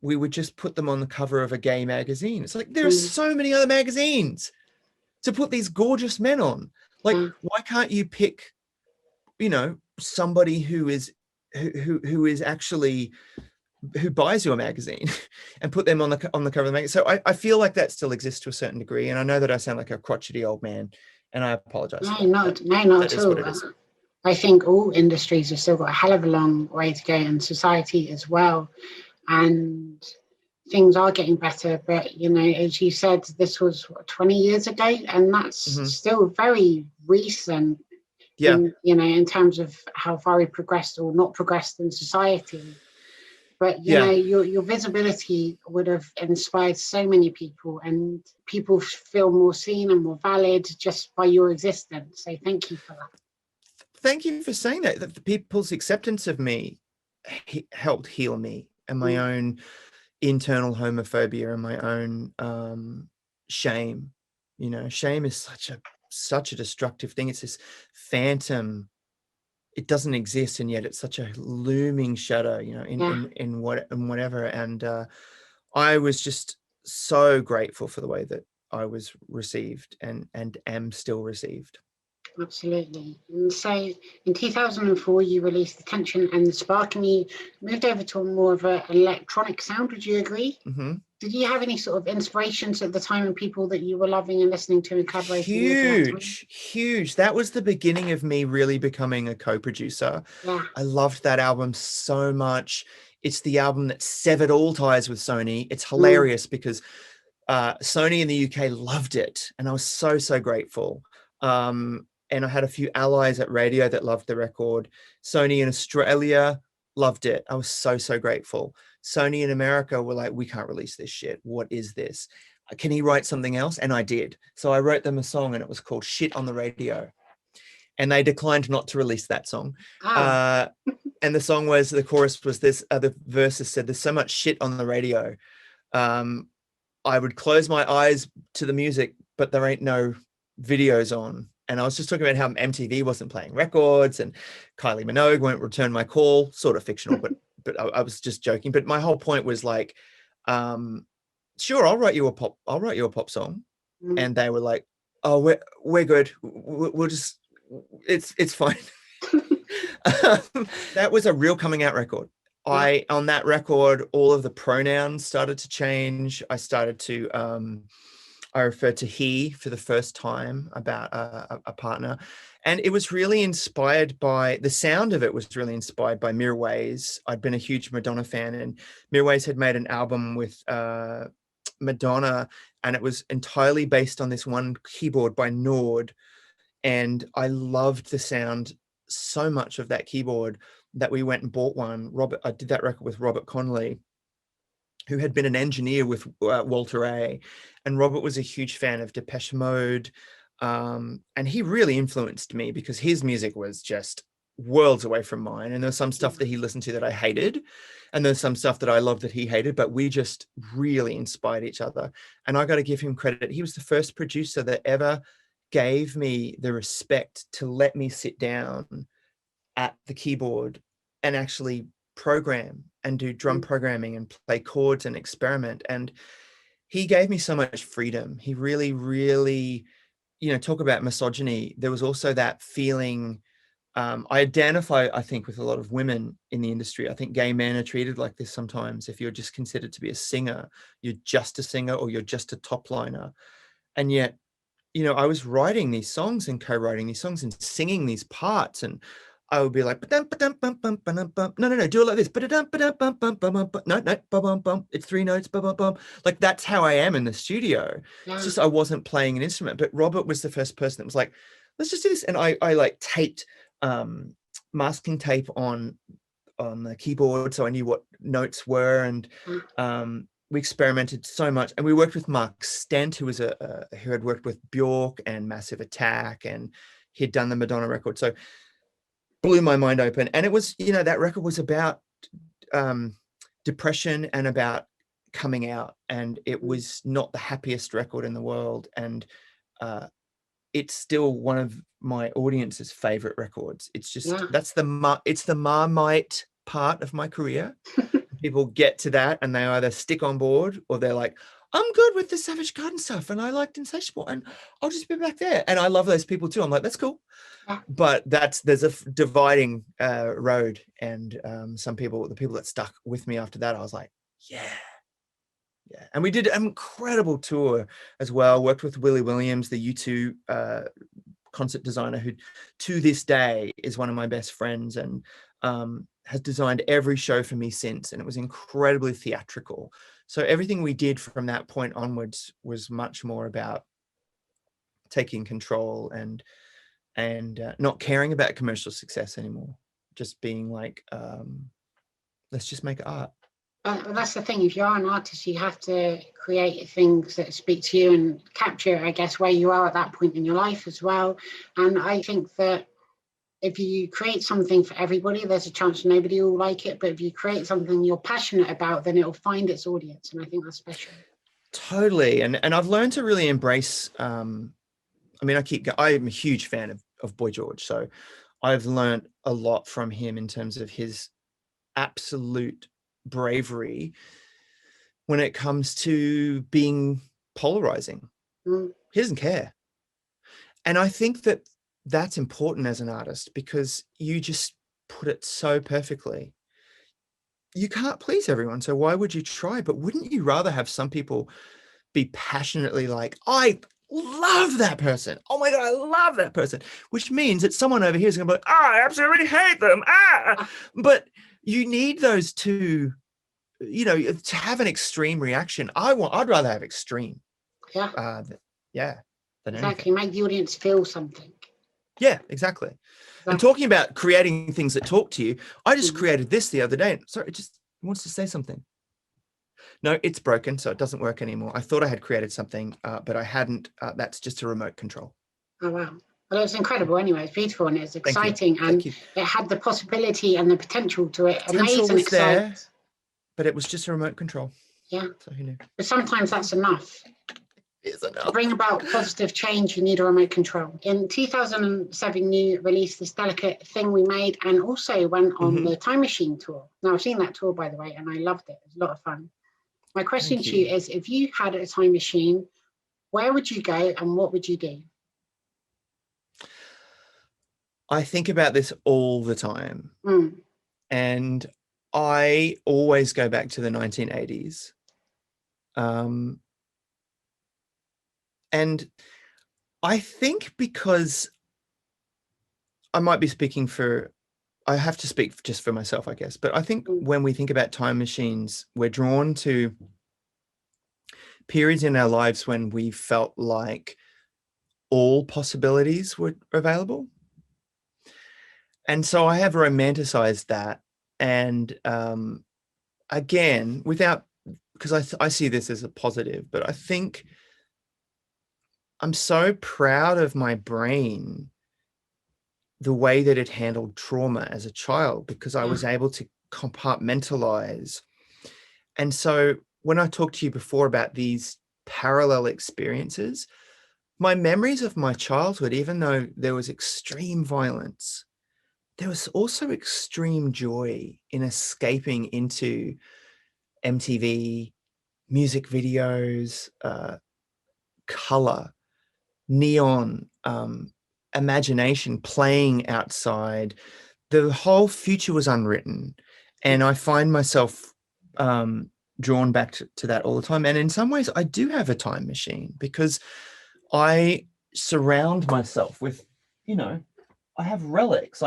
Speaker 1: we would just put them on the cover of a gay magazine. It's like, there are so many other magazines to put these gorgeous men on. Like, why can't you pick, you know, somebody who is actually, who buys your magazine and put them on the cover of the magazine? So I feel like that still exists to a certain degree. And I know that I sound like a crotchety old man, and I apologize.
Speaker 3: No, not at all. I think all industries have still got a hell of a long way to go, and society as well. And things are getting better, but you know, as you said, this was 20 years ago, and that's still very recent in, you know, in terms of how far we progressed or not progressed in society. But you know, your visibility would have inspired so many people, and people feel more seen and more valid just by your existence. So thank you for that.
Speaker 1: Thank you for saying that. That the people's acceptance of me helped heal me and my own internal homophobia and my own shame. You know, shame is such a destructive thing. It's this phantom. It doesn't exist, and yet it's such a looming shadow, you know, in whatever. And I was just so grateful for the way that I was received and am still received.
Speaker 3: Absolutely. And so in 2004, you released The Tension and the Spark, and you moved over to a more of an electronic sound. Would you agree?
Speaker 1: Mm-hmm.
Speaker 3: Did you have any sort of inspirations at the time and people that you were loving and listening to and collaborating with?
Speaker 1: Huge. That was the beginning of me really becoming a co-producer.
Speaker 3: Yeah.
Speaker 1: I loved that album so much. It's the album that severed all ties with Sony. It's hilarious because Sony in the UK loved it, and I was so grateful. And I had a few allies at radio that loved the record. Sony in Australia loved it. I was so grateful. Sony in America were like, we can't release this shit. What is this? Can he write something else? And I did. So I wrote them a song, and it was called Shit on the Radio. And they declined not to release that song. Oh. And the song was, the chorus was this, the verses said, there's so much shit on the radio. I would close my eyes to the music, but there ain't no videos on. And I was just talking about how MTV wasn't playing records and Kylie Minogue won't return my call, sort of fictional, but I was just joking. But my whole point was like, sure, I'll write you a pop song. And they were like, oh, we're good. We'll just, it's fine. That was a real coming out record. On that record, all of the pronouns started to change. I started to, I referred to he for the first time about a partner. And it was really inspired by, the sound of it was really inspired by Mirwais. I'd been a huge Madonna fan, and Mirwais had made an album with Madonna, and it was entirely based on this one keyboard by Nord. And I loved the sound so much of that keyboard that we went and bought one. I did that record with Robert Conley, who had been an engineer with Walter A. And Robert was a huge fan of Depeche Mode. And he really influenced me because his music was just worlds away from mine. And there's some stuff that he listened to that I hated. And there's some stuff that I loved that he hated, but we just really inspired each other. And I got to give him credit. He was the first producer that ever gave me the respect to let me sit down at the keyboard and actually program and do drum programming and play chords and experiment. And he gave me so much freedom. He really, you know, talk about misogyny. There was also that feeling. I identify, I think, with a lot of women in the industry. I think gay men are treated like this sometimes. If you're just considered to be a singer, you're just a singer or you're just a top liner. And yet, you know, I was writing these songs and co-writing these songs and singing these parts, and I would be like, no, do it like this. No, it's three notes. Like, that's how I am in the studio. Yeah. It's just I wasn't playing an instrument. But Robert was the first person that was like, let's just do this. And I like taped masking tape on the keyboard, so I knew what notes were. And we experimented so much. And we worked with Mark Stent, who was who had worked with Bjork and Massive Attack, and he'd done the Madonna record. So blew my mind open. And it was, you know, that record was about depression and about coming out, and it was not the happiest record in the world. And it's still one of my audience's favorite records. It's just, that's it's the Marmite part of my career. People get to that and they either stick on board or they're like, I'm good with the Savage Garden stuff and I liked Insatiable and I'll just be back there. And I love those people too. I'm like, that's cool. But there's a dividing road. And the people that stuck with me after that, I was like, yeah. And we did an incredible tour as well. Worked with Willie Williams, the U2 concert designer who to this day is one of my best friends, and has designed every show for me since, and it was incredibly theatrical. So everything we did from that point onwards was much more about taking control and not caring about commercial success anymore, just being like, let's just make art.
Speaker 3: That's the thing. If you're an artist, you have to create things that speak to you and capture, I guess, where you are at that point in your life as well. And I think that if you create something for everybody, there's a chance nobody will like it. But if you create something you're passionate about, then it'll find its audience. And I think that's special.
Speaker 1: Totally. And I've learned to really embrace, I'm a huge fan of Boy George. So I've learned a lot from him in terms of his absolute bravery when it comes to being polarizing. He doesn't care. And I think that that's important as an artist, because you just put it so perfectly. You can't please everyone, so why would you try? But wouldn't you rather have some people be passionately like, I love that person, oh my God, I love that person, which means that someone over here is going to be like, I absolutely hate them. But you need those two, to have an extreme reaction. I'd rather have extreme.
Speaker 3: Yeah.
Speaker 1: Than
Speaker 3: exactly. Make the audience feel something.
Speaker 1: Yeah, exactly. And talking about creating things that talk to you, I just created this the other day. Sorry, it wants to say something. No, it's broken, so it doesn't work anymore. I thought I had created something, but I hadn't. That's just a remote control.
Speaker 3: Oh, wow. Well, it's incredible anyway. It's beautiful and it's exciting. And it had the possibility and the potential to it.
Speaker 1: Potential was there, but it was just a remote control.
Speaker 3: Yeah.
Speaker 1: So who knew?
Speaker 3: But sometimes that's enough.
Speaker 1: Is enough.
Speaker 3: To bring about positive change, you need a remote control. In 2007, you released This Delicate Thing We Made, and also went on the Time Machine tour. Now, I've seen that tour, by the way, and I loved it. It was a lot of fun. My question to you is, if you had a time machine, where would you go and what would you do?
Speaker 1: I think about this all the time. And I always go back to the 1980s. And I think because I might be speaking for, I have to speak just for myself, I guess. But I think when we think about time machines, we're drawn to periods in our lives when we felt like all possibilities were available. And so I have romanticized that. And again, because I see this as a positive, but I think I'm so proud of my brain, the way that it handled trauma as a child, because I was able to compartmentalize. And so when I talked to you before about these parallel experiences, my memories of my childhood, even though there was extreme violence, there was also extreme joy in escaping into MTV, music videos, color, neon, imagination, playing outside. The whole future was unwritten. And I find myself drawn back to that all the time. And in some ways, I do have a time machine, because I surround myself with, I have relics.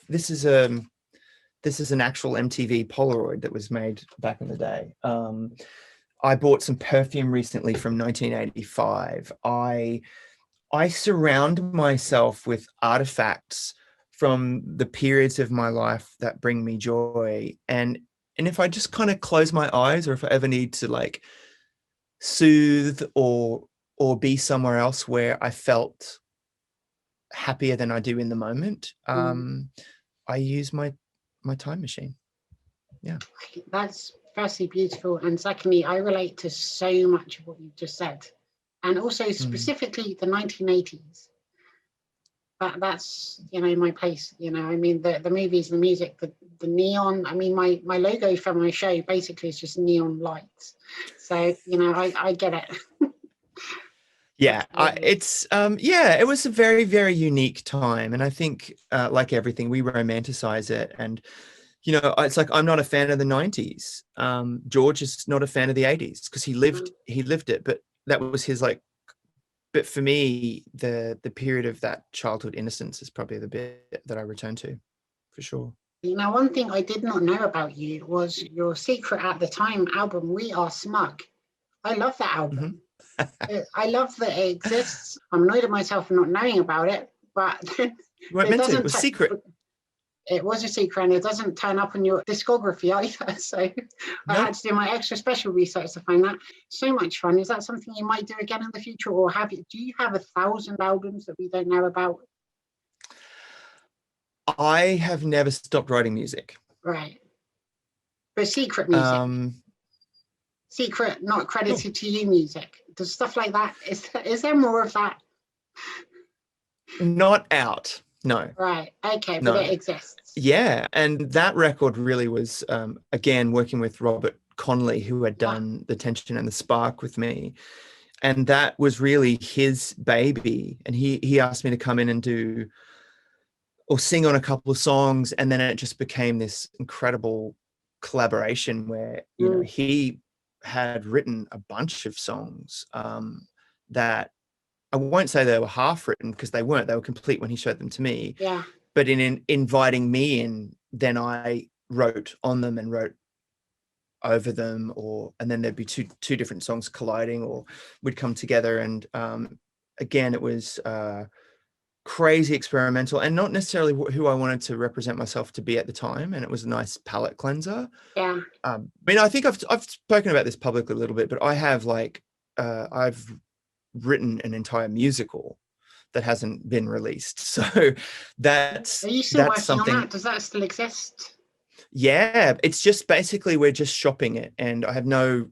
Speaker 1: This is an actual MTV Polaroid that was made back in the day. I bought some perfume recently from 1985. I surround myself with artifacts from the periods of my life that bring me joy. And if I just kind of close my eyes, or if I ever need to like soothe or be somewhere else where I felt happier than I do in the moment, I use my time machine. Yeah.
Speaker 3: That's firstly beautiful. And secondly, I relate to so much of what you've just said. And also specifically the 1980s. That's, my place, I mean, the movies, the music, the neon. I mean, my logo for my show basically is just neon lights. So, I get it.
Speaker 1: Yeah, it was a very, very unique time. And I think like everything, we romanticize it. And, it's like, I'm not a fan of the 90s. George is not a fan of the 80s because he lived it. But that was his like but for me, the period of that childhood innocence is probably the bit that I return to, for sure.
Speaker 3: Now, one thing I did not know about you was your secret at the time album, We Are Smug. I love that album. I love that it exists. I'm annoyed at myself for not knowing about it, but
Speaker 1: You weren't meant to. It was secret.
Speaker 3: It was a secret, and it doesn't turn up on your discography either. So I had to do my extra special research to find that. So much fun. Is that something you might do again in the future, or do you have 1,000 albums that we don't know about?
Speaker 1: I have never stopped writing music.
Speaker 3: Right. But secret music. Secret, not credited to you music. Does stuff like that, is there more of that?
Speaker 1: Not out, no.
Speaker 3: Right, okay,
Speaker 1: no.
Speaker 3: But it exists.
Speaker 1: Yeah, and that record really was, again, working with Robert Conley, who had done The Tension and the Spark with me. And that was really his baby. And he asked me to come in and do or sing on a couple of songs, and then it just became this incredible collaboration where you know he had written a bunch of songs that I won't say they were half written, because they weren't. They were complete when he showed them to me.
Speaker 3: Yeah.
Speaker 1: But in inviting me in, then I wrote on them and wrote over them, and then there'd be two different songs colliding, or we'd come together. And again, it was crazy experimental, and not necessarily who I wanted to represent myself to be at the time. And it was a nice palate cleanser.
Speaker 3: Yeah.
Speaker 1: I mean, I think I've spoken about this publicly a little bit, but I have I've written an entire musical that hasn't been released. So that's
Speaker 3: Are you still working
Speaker 1: something
Speaker 3: on that? Does that still exist?
Speaker 1: Yeah, it's just basically we're just shopping it, and I have no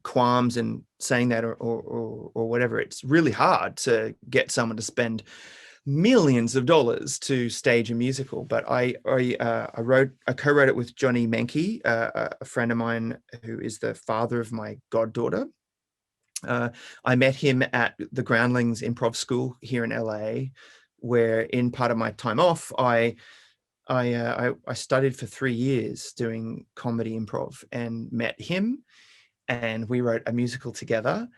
Speaker 1: qualms in saying that or whatever. It's really hard to get someone to spend millions of dollars to stage a musical, but I co-wrote it with Johnny Menke, a friend of mine who is the father of my goddaughter. I met him at the Groundlings Improv School here in LA, where in part of my time off, I studied for 3 years doing comedy improv, and met him, and we wrote a musical together.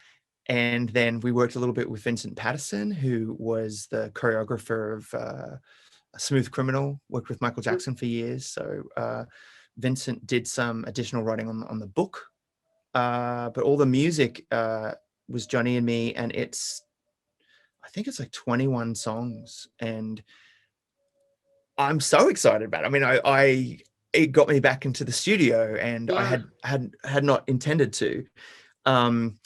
Speaker 1: And then we worked a little bit with Vincent Pattison, who was the choreographer of Smooth Criminal, worked with Michael Jackson for years. So Vincent did some additional writing on the book. But all the music was Johnny and me, and I think it's like 21 songs, and I'm so excited about it. I mean, it got me back into the studio, and I had not intended to, and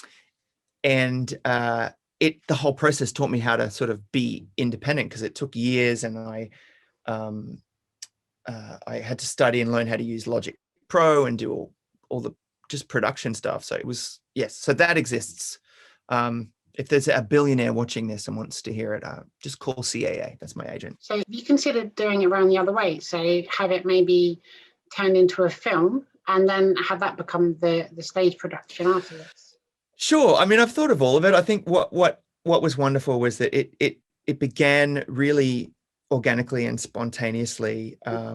Speaker 1: the whole process taught me how to sort of be independent, because it took years, and I had to study and learn how to use Logic Pro and do all the just production stuff. So it was, yes, so that exists. If there's a billionaire watching this and wants to hear it, just call CAA. That's my agent.
Speaker 3: So have you considered doing it around the other way? So have it maybe turned into a film, and then have that become the stage production afterwards?
Speaker 1: Sure. I mean, I've thought of all of it. I think what was wonderful was that it began really organically and spontaneously. I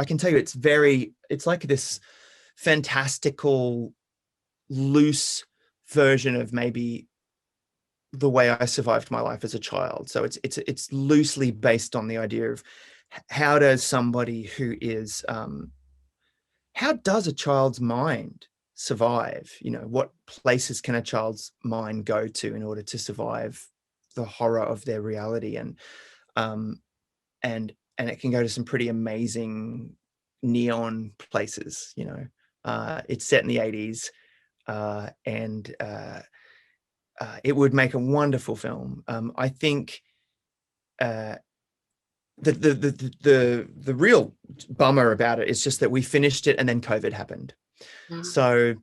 Speaker 1: can tell you, it's like this fantastical, loose version of maybe the way I survived my life as a child. So it's loosely based on the idea of how does somebody who is how does a child's mind survive? You know, what places can a child's mind go to in order to survive the horror of their reality? And it can go to some pretty amazing neon places. You know, it's set in the 80s. And it would make a wonderful film. I think the real bummer about it is just that we finished it and then COVID happened. So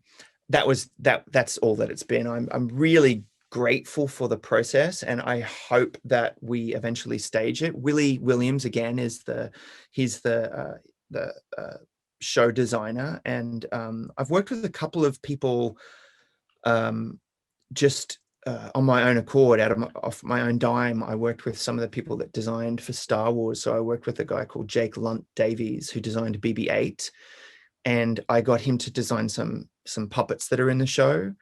Speaker 1: that's all that it's been. I'm really grateful for the process, and I hope that we eventually stage it. Willie Williams again is he's the show designer, and I've worked with a couple of people just on my own accord, off my own dime. I worked with some of the people that designed for Star Wars. So I worked with a guy called Jake Lunt Davies, who designed BB-8, and I got him to design some puppets that are in the show.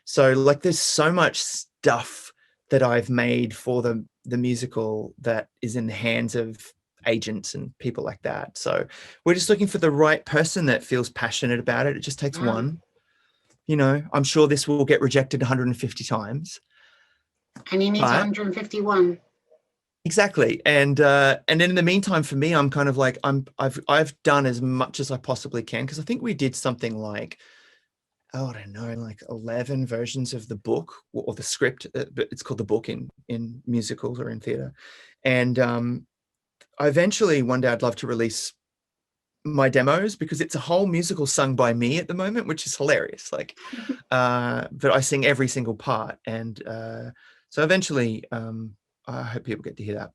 Speaker 1: So like there's so much stuff that I've made for the musical that is in the hands of agents and people like that. So we're just looking for the right person that feels passionate about it. It just takes one. You know, I'm sure this will get rejected 150 times.
Speaker 3: And you need 151.
Speaker 1: Exactly. And in the meantime, for me, I'm kind of like, I've done as much as I possibly can, because I think we did something like, I don't know, like 11 versions of the book or the script, but it's called the book in musicals or in theatre. And eventually one day I'd love to release my demos, because it's a whole musical sung by me at the moment, which is hilarious. Like, but I sing every single part. And so eventually I hope people get to hear that.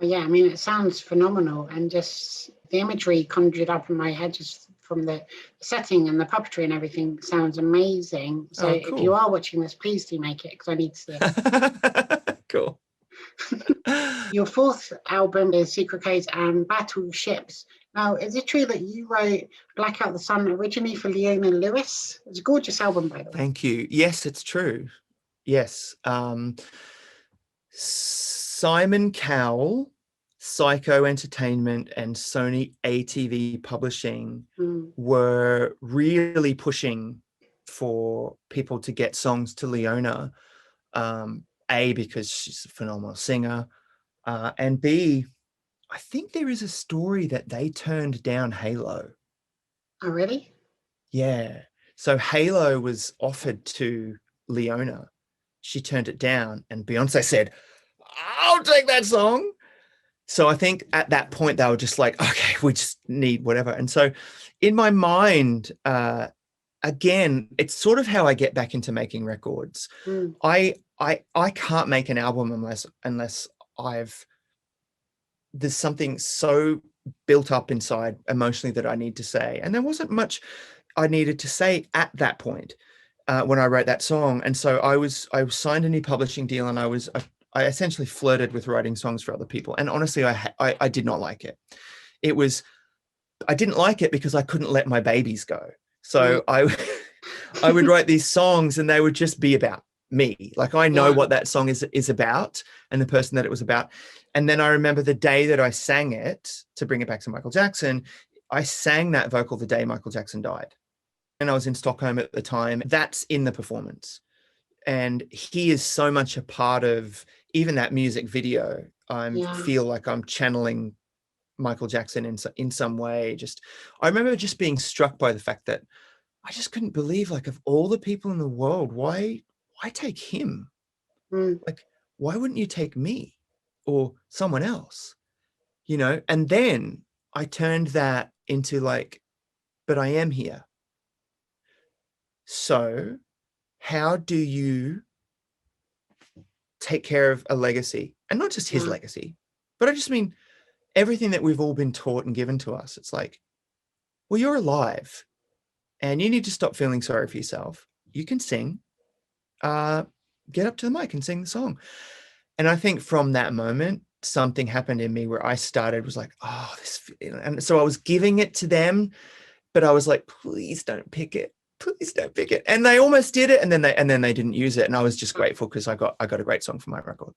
Speaker 3: Oh, yeah, I mean, it sounds phenomenal, and just the imagery conjured up in my head just from the setting and the puppetry and everything sounds amazing. So
Speaker 1: cool.
Speaker 3: If you are watching this, please do make it, because I need to see it.
Speaker 1: Cool.
Speaker 3: Your fourth album is Secret Codes and Battleships. Now, is it true that you wrote Blackout the Sun originally for Leona Lewis? It's a gorgeous album, by the way.
Speaker 1: Thank you. Yes, it's true. Yes. Simon Cowell, Psycho Entertainment, and Sony ATV Publishing were really pushing for people to get songs to Leona. A, because she's a phenomenal singer, and B, I think there is a story that they turned down Halo.
Speaker 3: Oh, really?
Speaker 1: Yeah. So Halo was offered to Leona. She turned it down, and Beyonce said, I'll take that song. So I think at that point they were just like, okay, we just need whatever. And so in my mind, again, it's sort of how I get back into making records. I can't make an album unless there's something so built up inside emotionally that I need to say. And there wasn't much I needed to say at that point when I wrote that song. And so I signed a new publishing deal, and I essentially flirted with writing songs for other people. And honestly, I did not like it. I didn't like it because I couldn't let my babies go. So I would write these songs, and they would just be about me. Like, I know what that song is about and the person that it was about. And then I remember the day that I sang it, to bring it back to Michael Jackson, I sang that vocal the day Michael Jackson died. And I was in Stockholm at the time. That's in the performance. And he is so much a part of even that music video. I feel like I'm channeling Michael Jackson in some way. I remember just being struck by the fact that I just couldn't believe, like, of all the people in the world, why take him? Like, why wouldn't you take me or someone else? You know? And then I turned that into like, but I am here. So how do you take care of a legacy? And not just his legacy, but I just mean everything that we've all been taught and given to us. It's like, well, you're alive and you need to stop feeling sorry for yourself. You can sing, get up to the mic and sing the song. And I think from that moment, something happened in me where I was like, oh, this, and so I was giving it to them, but I was like, please don't pick it. Please don't pick it. And they almost did it. And then they didn't use it. And I was just grateful because I got a great song for my record.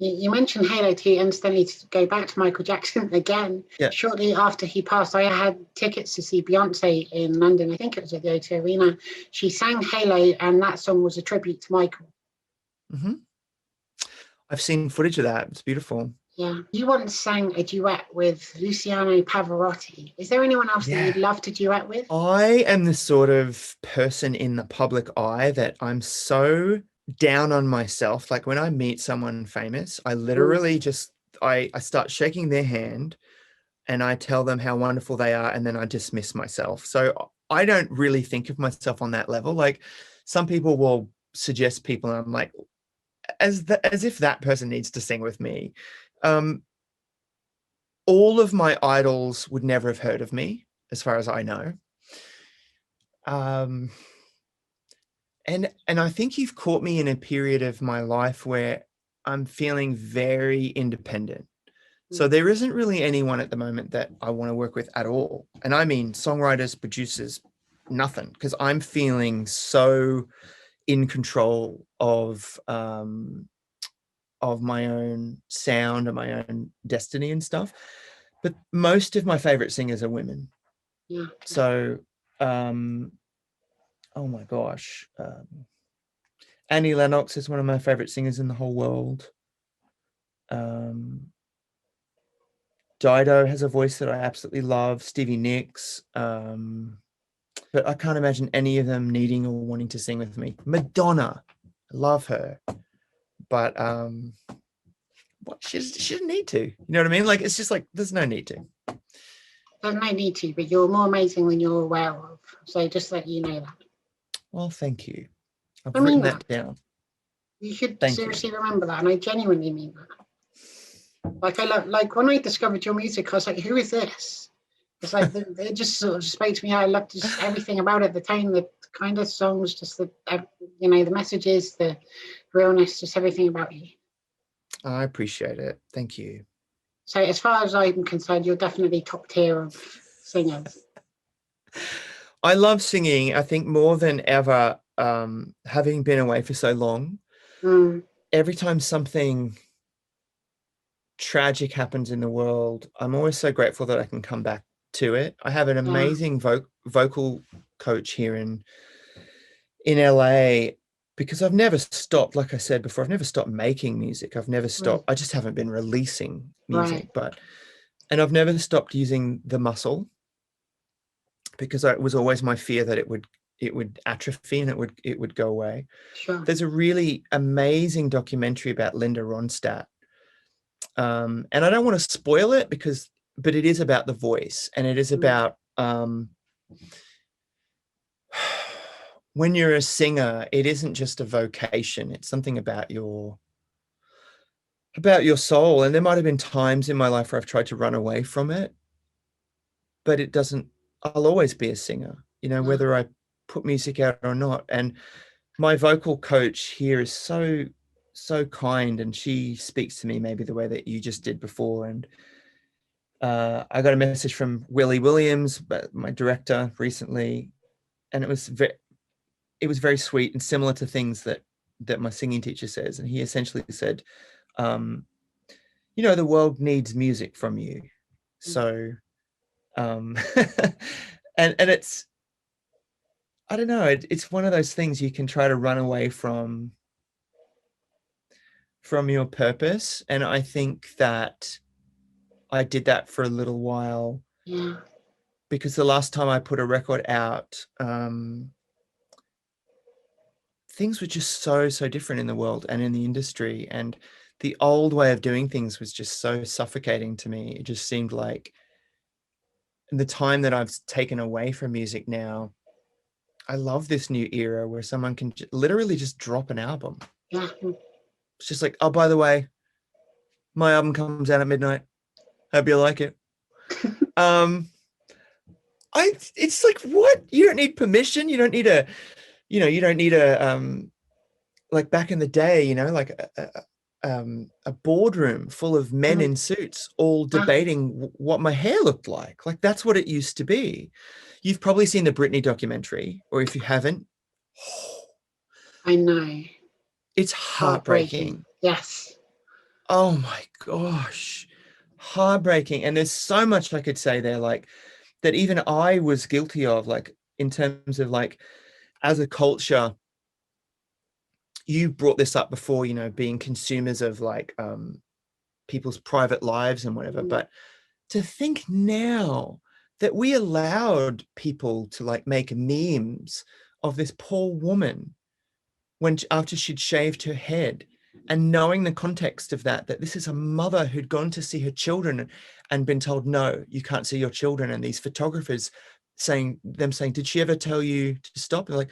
Speaker 3: You mentioned Halo 2, and then need to go back to Michael Jackson again. Shortly after he passed, I had tickets to see Beyonce in London. I think it was at the O2 Arena. She sang Halo, and that song was a tribute to Michael.
Speaker 1: I've seen footage of that. It's beautiful.
Speaker 3: Yeah. You once sang a duet with Luciano Pavarotti. Is there anyone else that you'd love to duet with? I
Speaker 1: am the sort of person in the public eye that I'm so down on myself. Like, when I meet someone famous, I literally I start shaking their hand and I tell them how wonderful they are, and then I dismiss myself. So I don't really think of myself on that level. Like, some people will suggest people, and I'm like, as if that person needs to sing with me. All of my idols would never have heard of me, as far as I know. And I think you've caught me in a period of my life where I'm feeling very independent. So there isn't really anyone at the moment that I want to work with at all. And I mean songwriters, producers, nothing, because I'm feeling so in control of my own sound and my own destiny and stuff. But most of my favorite singers are women.
Speaker 3: Yeah.
Speaker 1: So, oh my gosh, Annie Lennox is one of my favorite singers in the whole world. Dido has a voice that I absolutely love. Stevie Nicks. But I can't imagine any of them needing or wanting to sing with me. Madonna, I love her, but she doesn't need to. You know what I mean? Like, it's just like, there's no need to.
Speaker 3: There's no need to, but you're more amazing than you're aware of. So just let you know that.
Speaker 1: Well, thank you. I've
Speaker 3: I mean
Speaker 1: written that down.
Speaker 3: You should seriously remember that, and I genuinely mean that. Like when I discovered your music, I was like, who is this? It's like it just sort of spoke to me. I loved just everything about it, the tone, the kind of songs, just the the messages, the realness, just everything about you.
Speaker 1: I appreciate it. Thank you.
Speaker 3: So as far as I'm concerned, you're definitely top tier of singers.
Speaker 1: I love singing, I think, more than ever, having been away for so long. Every time something tragic happens in the world, I'm always so grateful that I can come back to it. I have an amazing vocal coach here in LA, because I've never stopped, like I said before, I've never stopped making music. I've never stopped. I just haven't been releasing music, and I've never stopped using the muscle, because it was always my fear that it would atrophy and it would go away.
Speaker 3: Sure.
Speaker 1: There's a really amazing documentary about Linda Ronstadt. And I don't want to spoil it but it is about the voice, and it is about, when you're a singer, it isn't just a vocation. It's something about your soul. And there might have been times in my life where I've tried to run away from it, but it doesn't, I'll always be a singer, whether I put music out or not. And my vocal coach here is so kind, and she speaks to me maybe the way that you just did before. And I got a message from Willie Williams, my director, recently, and it was very sweet and similar to things that my singing teacher says. And he essentially said, the world needs music from you. So, and it's, I don't know, it's one of those things you can try to run away from your purpose. And I think that I did that for a little while.
Speaker 3: Yeah.
Speaker 1: Because the last time I put a record out, things were just so different in the world and in the industry. And the old way of doing things was just so suffocating to me. It just seemed like the time that I've taken away from music now, I love this new era where someone can literally just drop an album.
Speaker 3: Yeah.
Speaker 1: It's just like, oh, by the way, my album comes out at midnight. Hope you like it. It's like, what? You don't need permission. You don't need like back in the day, like a boardroom full of men in suits all debating what my hair looked like. Like, that's what it used to be. You've probably seen the Britney documentary, or if you haven't,
Speaker 3: I know.
Speaker 1: It's heartbreaking.
Speaker 3: Yes.
Speaker 1: Oh my gosh. Heartbreaking. And there's so much I could say there, like, that even I was guilty of, like, in terms of, like, as a culture, you brought this up before, being consumers of, like, people's private lives and whatever. But to think now that we allowed people to, like, make memes of this poor woman after she'd shaved her head, and knowing the context of that this is a mother who'd gone to see her children and been told, no, you can't see your children. And these photographers saying, did she ever tell you to stop? They're like,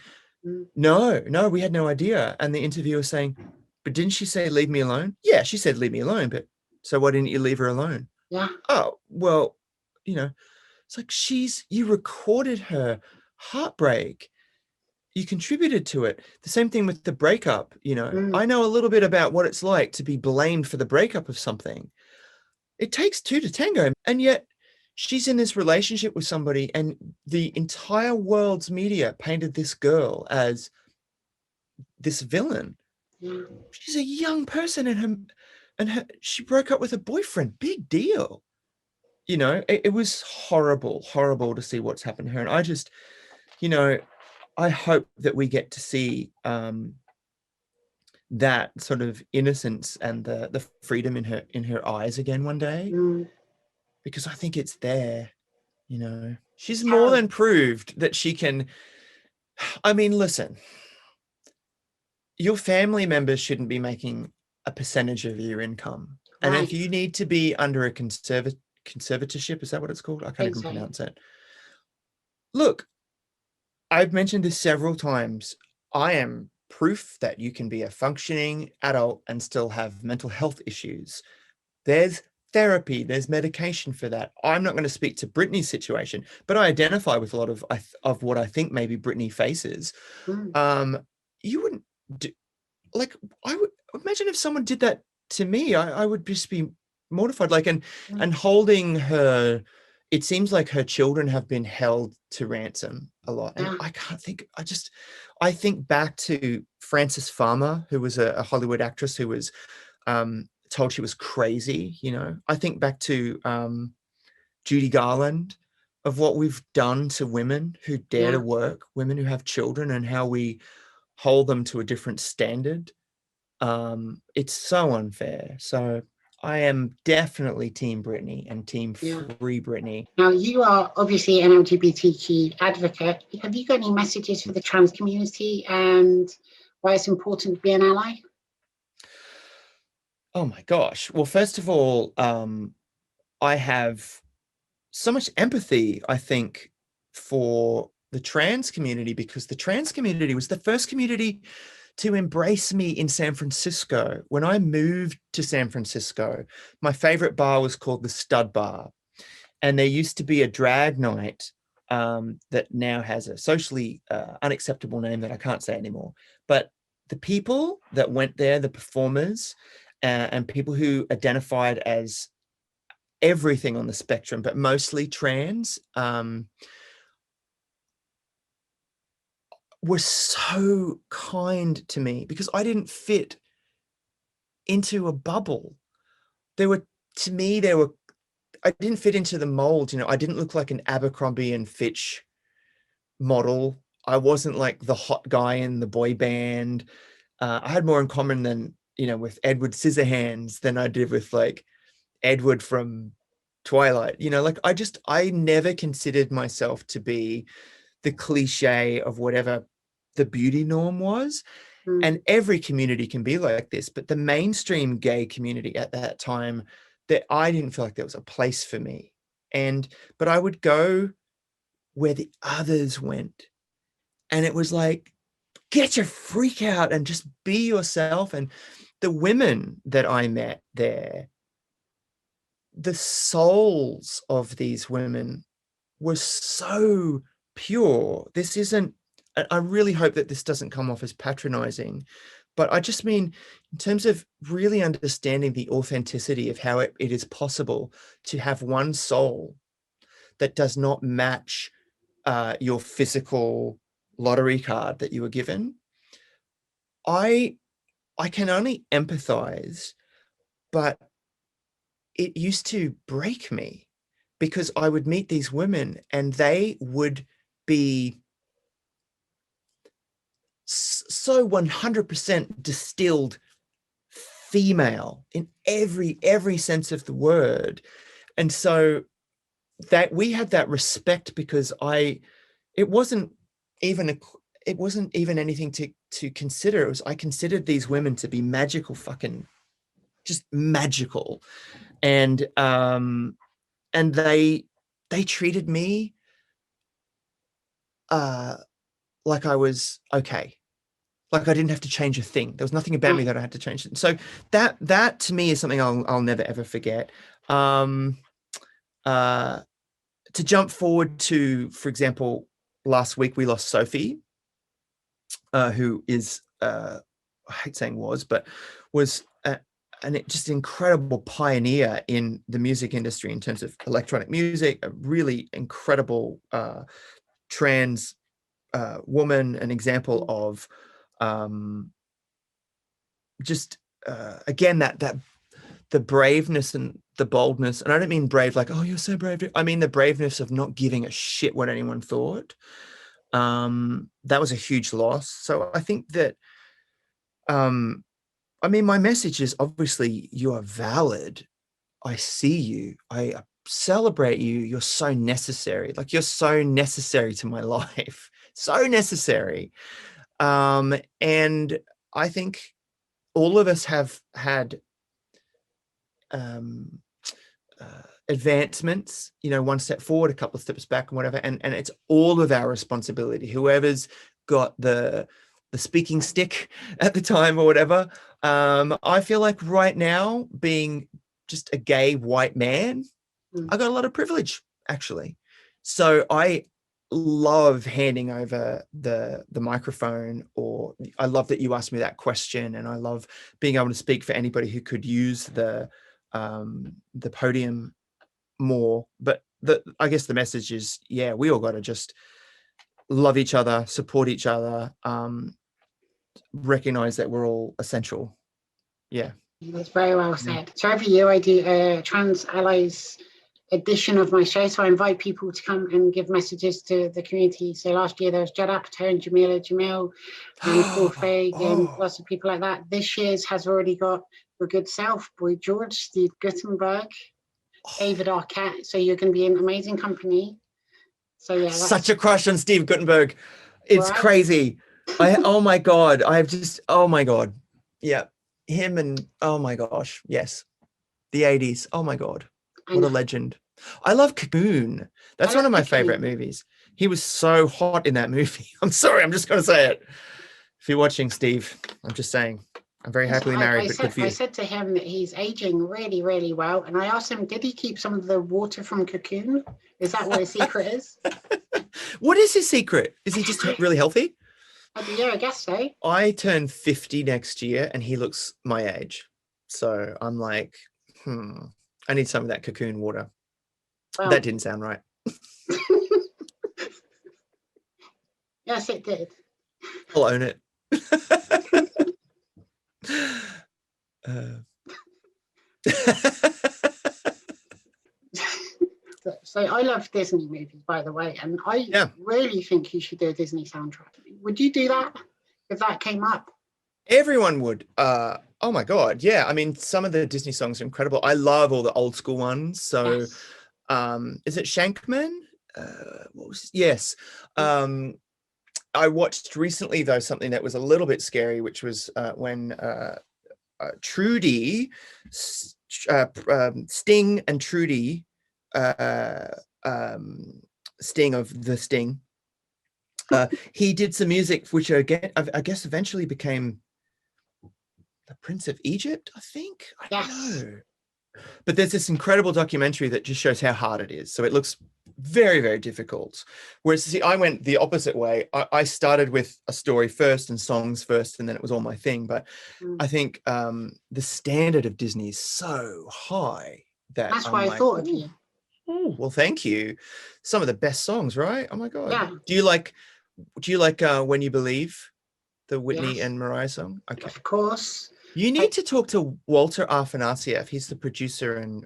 Speaker 1: no, we had no idea. And the interviewer saying, but didn't she say, leave me alone? Yeah, she said, leave me alone. But so why didn't you leave her alone?
Speaker 3: Yeah.
Speaker 1: Oh, well, it's like, you recorded her heartbreak. You contributed to it. The same thing with the breakup. I know a little bit about what it's like to be blamed for the breakup of something. It takes two to tango. And yet she's in this relationship with somebody, and the entire world's media painted this girl as this villain.
Speaker 3: Yeah.
Speaker 1: She's a young person, and she broke up with her boyfriend. Big deal. You know, it was horrible to see what's happened to her. And I just, you know, I hope that we get to see that sort of innocence and the freedom in her eyes again one day, because I think it's there. You know, she's more than proved that she can. I mean, listen, your family members shouldn't be making a percentage of your income. And if you need to be under a conservatorship, is that what it's called? I can't even pronounce it. Look, I've mentioned this several times. I am proof that you can be a functioning adult and still have mental health issues. There's therapy, there's medication for that. I'm not going to speak to Brittany's situation, but I identify with a lot of what I think maybe Brittany faces. You wouldn't do, like, I would imagine if someone did that to me, I would just be mortified. Like, and holding her, it seems like her children have been held to ransom a lot. And I can't think, I think back to Frances Farmer, who was a Hollywood actress who was told she was crazy, you know. I think back to Judy Garland, of what we've done to women who dare to work, women who have children, and how we hold them to a different standard. It's so unfair. So I am definitely Team Brittany and Team Free Brittany.
Speaker 3: Now, you are obviously an LGBTQ advocate. Have you got any messages for the trans community and why it's important to be an ally?
Speaker 1: Oh my gosh. Well, first of all, I have so much empathy, I think, for the trans community, because the trans community was the first community to embrace me in San Francisco. When I moved to San Francisco, my favorite bar was called the Stud Bar. And there used to be a drag night that now has a socially unacceptable name that I can't say anymore. But the people that went there, the performers, and people who identified as everything on the spectrum, but mostly trans, were so kind to me, because I didn't fit into a bubble. I didn't fit into the mold. You know, I didn't look like an Abercrombie and Fitch model. I wasn't like the hot guy in the boy band. I had more in common than, you know, with Edward Scissorhands than I did with like Edward from Twilight. You know, like I never considered myself to be the cliche of whatever the beauty norm was. And every community can be like this, but the mainstream gay community at that time, that I didn't feel like there was a place for me. But I would go where the others went, and it was like, get your freak out and just be yourself. And the women that I met there, the souls of these women were so pure. This isn't, I really hope that this doesn't come off as patronizing, but I just mean in terms of really understanding the authenticity of how it is possible to have one soul that does not match your physical lottery card that you were given. I can only empathize, but it used to break me, because I would meet these women and they would be so 100% distilled female in every sense of the word. And so that we had that respect, because it wasn't even anything to consider. It was, I considered these women to be magical, fucking just magical. And they treated me like I was okay. Like I didn't have to change a thing. There was nothing about me that I had to change. So that to me is something I'll never ever forget. To jump forward to, for example, last week we lost Sophie, who is I hate saying was, but was just incredible pioneer in the music industry in terms of electronic music, a really incredible trans woman, an example of just again that the braveness and the boldness, and I don't mean brave like, oh, you're so brave. I mean the braveness of not giving a shit what anyone thought. That was a huge loss. So I think that I mean, my message is obviously you are valid. I see you. I celebrate you. You're so necessary. Like, you're so necessary to my life. So necessary. And I think all of us have had advancements, you know, one step forward, a couple of steps back and whatever. And it's all of our responsibility. Whoever's got the speaking stick at the time or whatever. I feel like right now, being just a gay white man, I got a lot of privilege, actually. So I love handing over the microphone, or I love that you asked me that question, and I love being able to speak for anybody who could use the podium more. But I guess the message is, yeah, we all got to just love each other, support each other, recognize that we're all essential. Yeah,
Speaker 3: that's very well said. So every year I do a Trans Allies edition of my show, so I invite people to come and give messages to the community. So last year there was Judd Apatow and Jamila Jamil and Paul Feig and lots of people like that. This year's has already got your good self, Boy George, Steve Guttenberg, David Arquette. So you're going to be in amazing company. So yeah,
Speaker 1: such a crush on Steve Guttenberg. It's crazy. Oh my God. Oh my God. Yeah. Him and, oh my gosh. Yes. The 80s. Oh my God. What a legend. I love Cocoon. That's one of my favorite movies. He was so hot in that movie. I'm sorry. I'm just going to say it. If you're watching, Steve, I'm just saying, I'm very happily married, but good for you.
Speaker 3: I said to him that he's aging really, really well. And I asked him, did he keep some of the water from Cocoon? Is that what his secret is?
Speaker 1: What is his secret? Is he just really healthy?
Speaker 3: Yeah, I guess so.
Speaker 1: I turn 50 next year and he looks my age. So I'm like, I need some of that Cocoon water. Well, that didn't sound right.
Speaker 3: Yes, it did.
Speaker 1: I'll own it.
Speaker 3: So I love Disney movies, by the way, and I really think you should do a Disney soundtrack. Would you do that if that came up?
Speaker 1: Everyone would. Oh my God, yeah. I mean, some of the Disney songs are incredible. I love all the old school ones. So, is it Shankman? Yes. I watched recently though something that was a little bit scary, which was when Trudy, Sting and Trudy. Sting of the Sting. He did some music which again, I guess eventually became the Prince of Egypt, I think. I don't know. But there's this incredible documentary that just shows how hard it is. So it looks very, very difficult. Whereas, see, I went the opposite way. I started with a story first and songs first, and then it was all my thing. But I think the standard of Disney is so high that's
Speaker 3: why I thought of you.
Speaker 1: Oh, well, thank you. Some of the best songs, right? Oh my God. Yeah. Do you like When You Believe, the Whitney and Mariah song? Okay.
Speaker 3: Of course.
Speaker 1: You need to talk to Walter Afanasieff. He's the producer and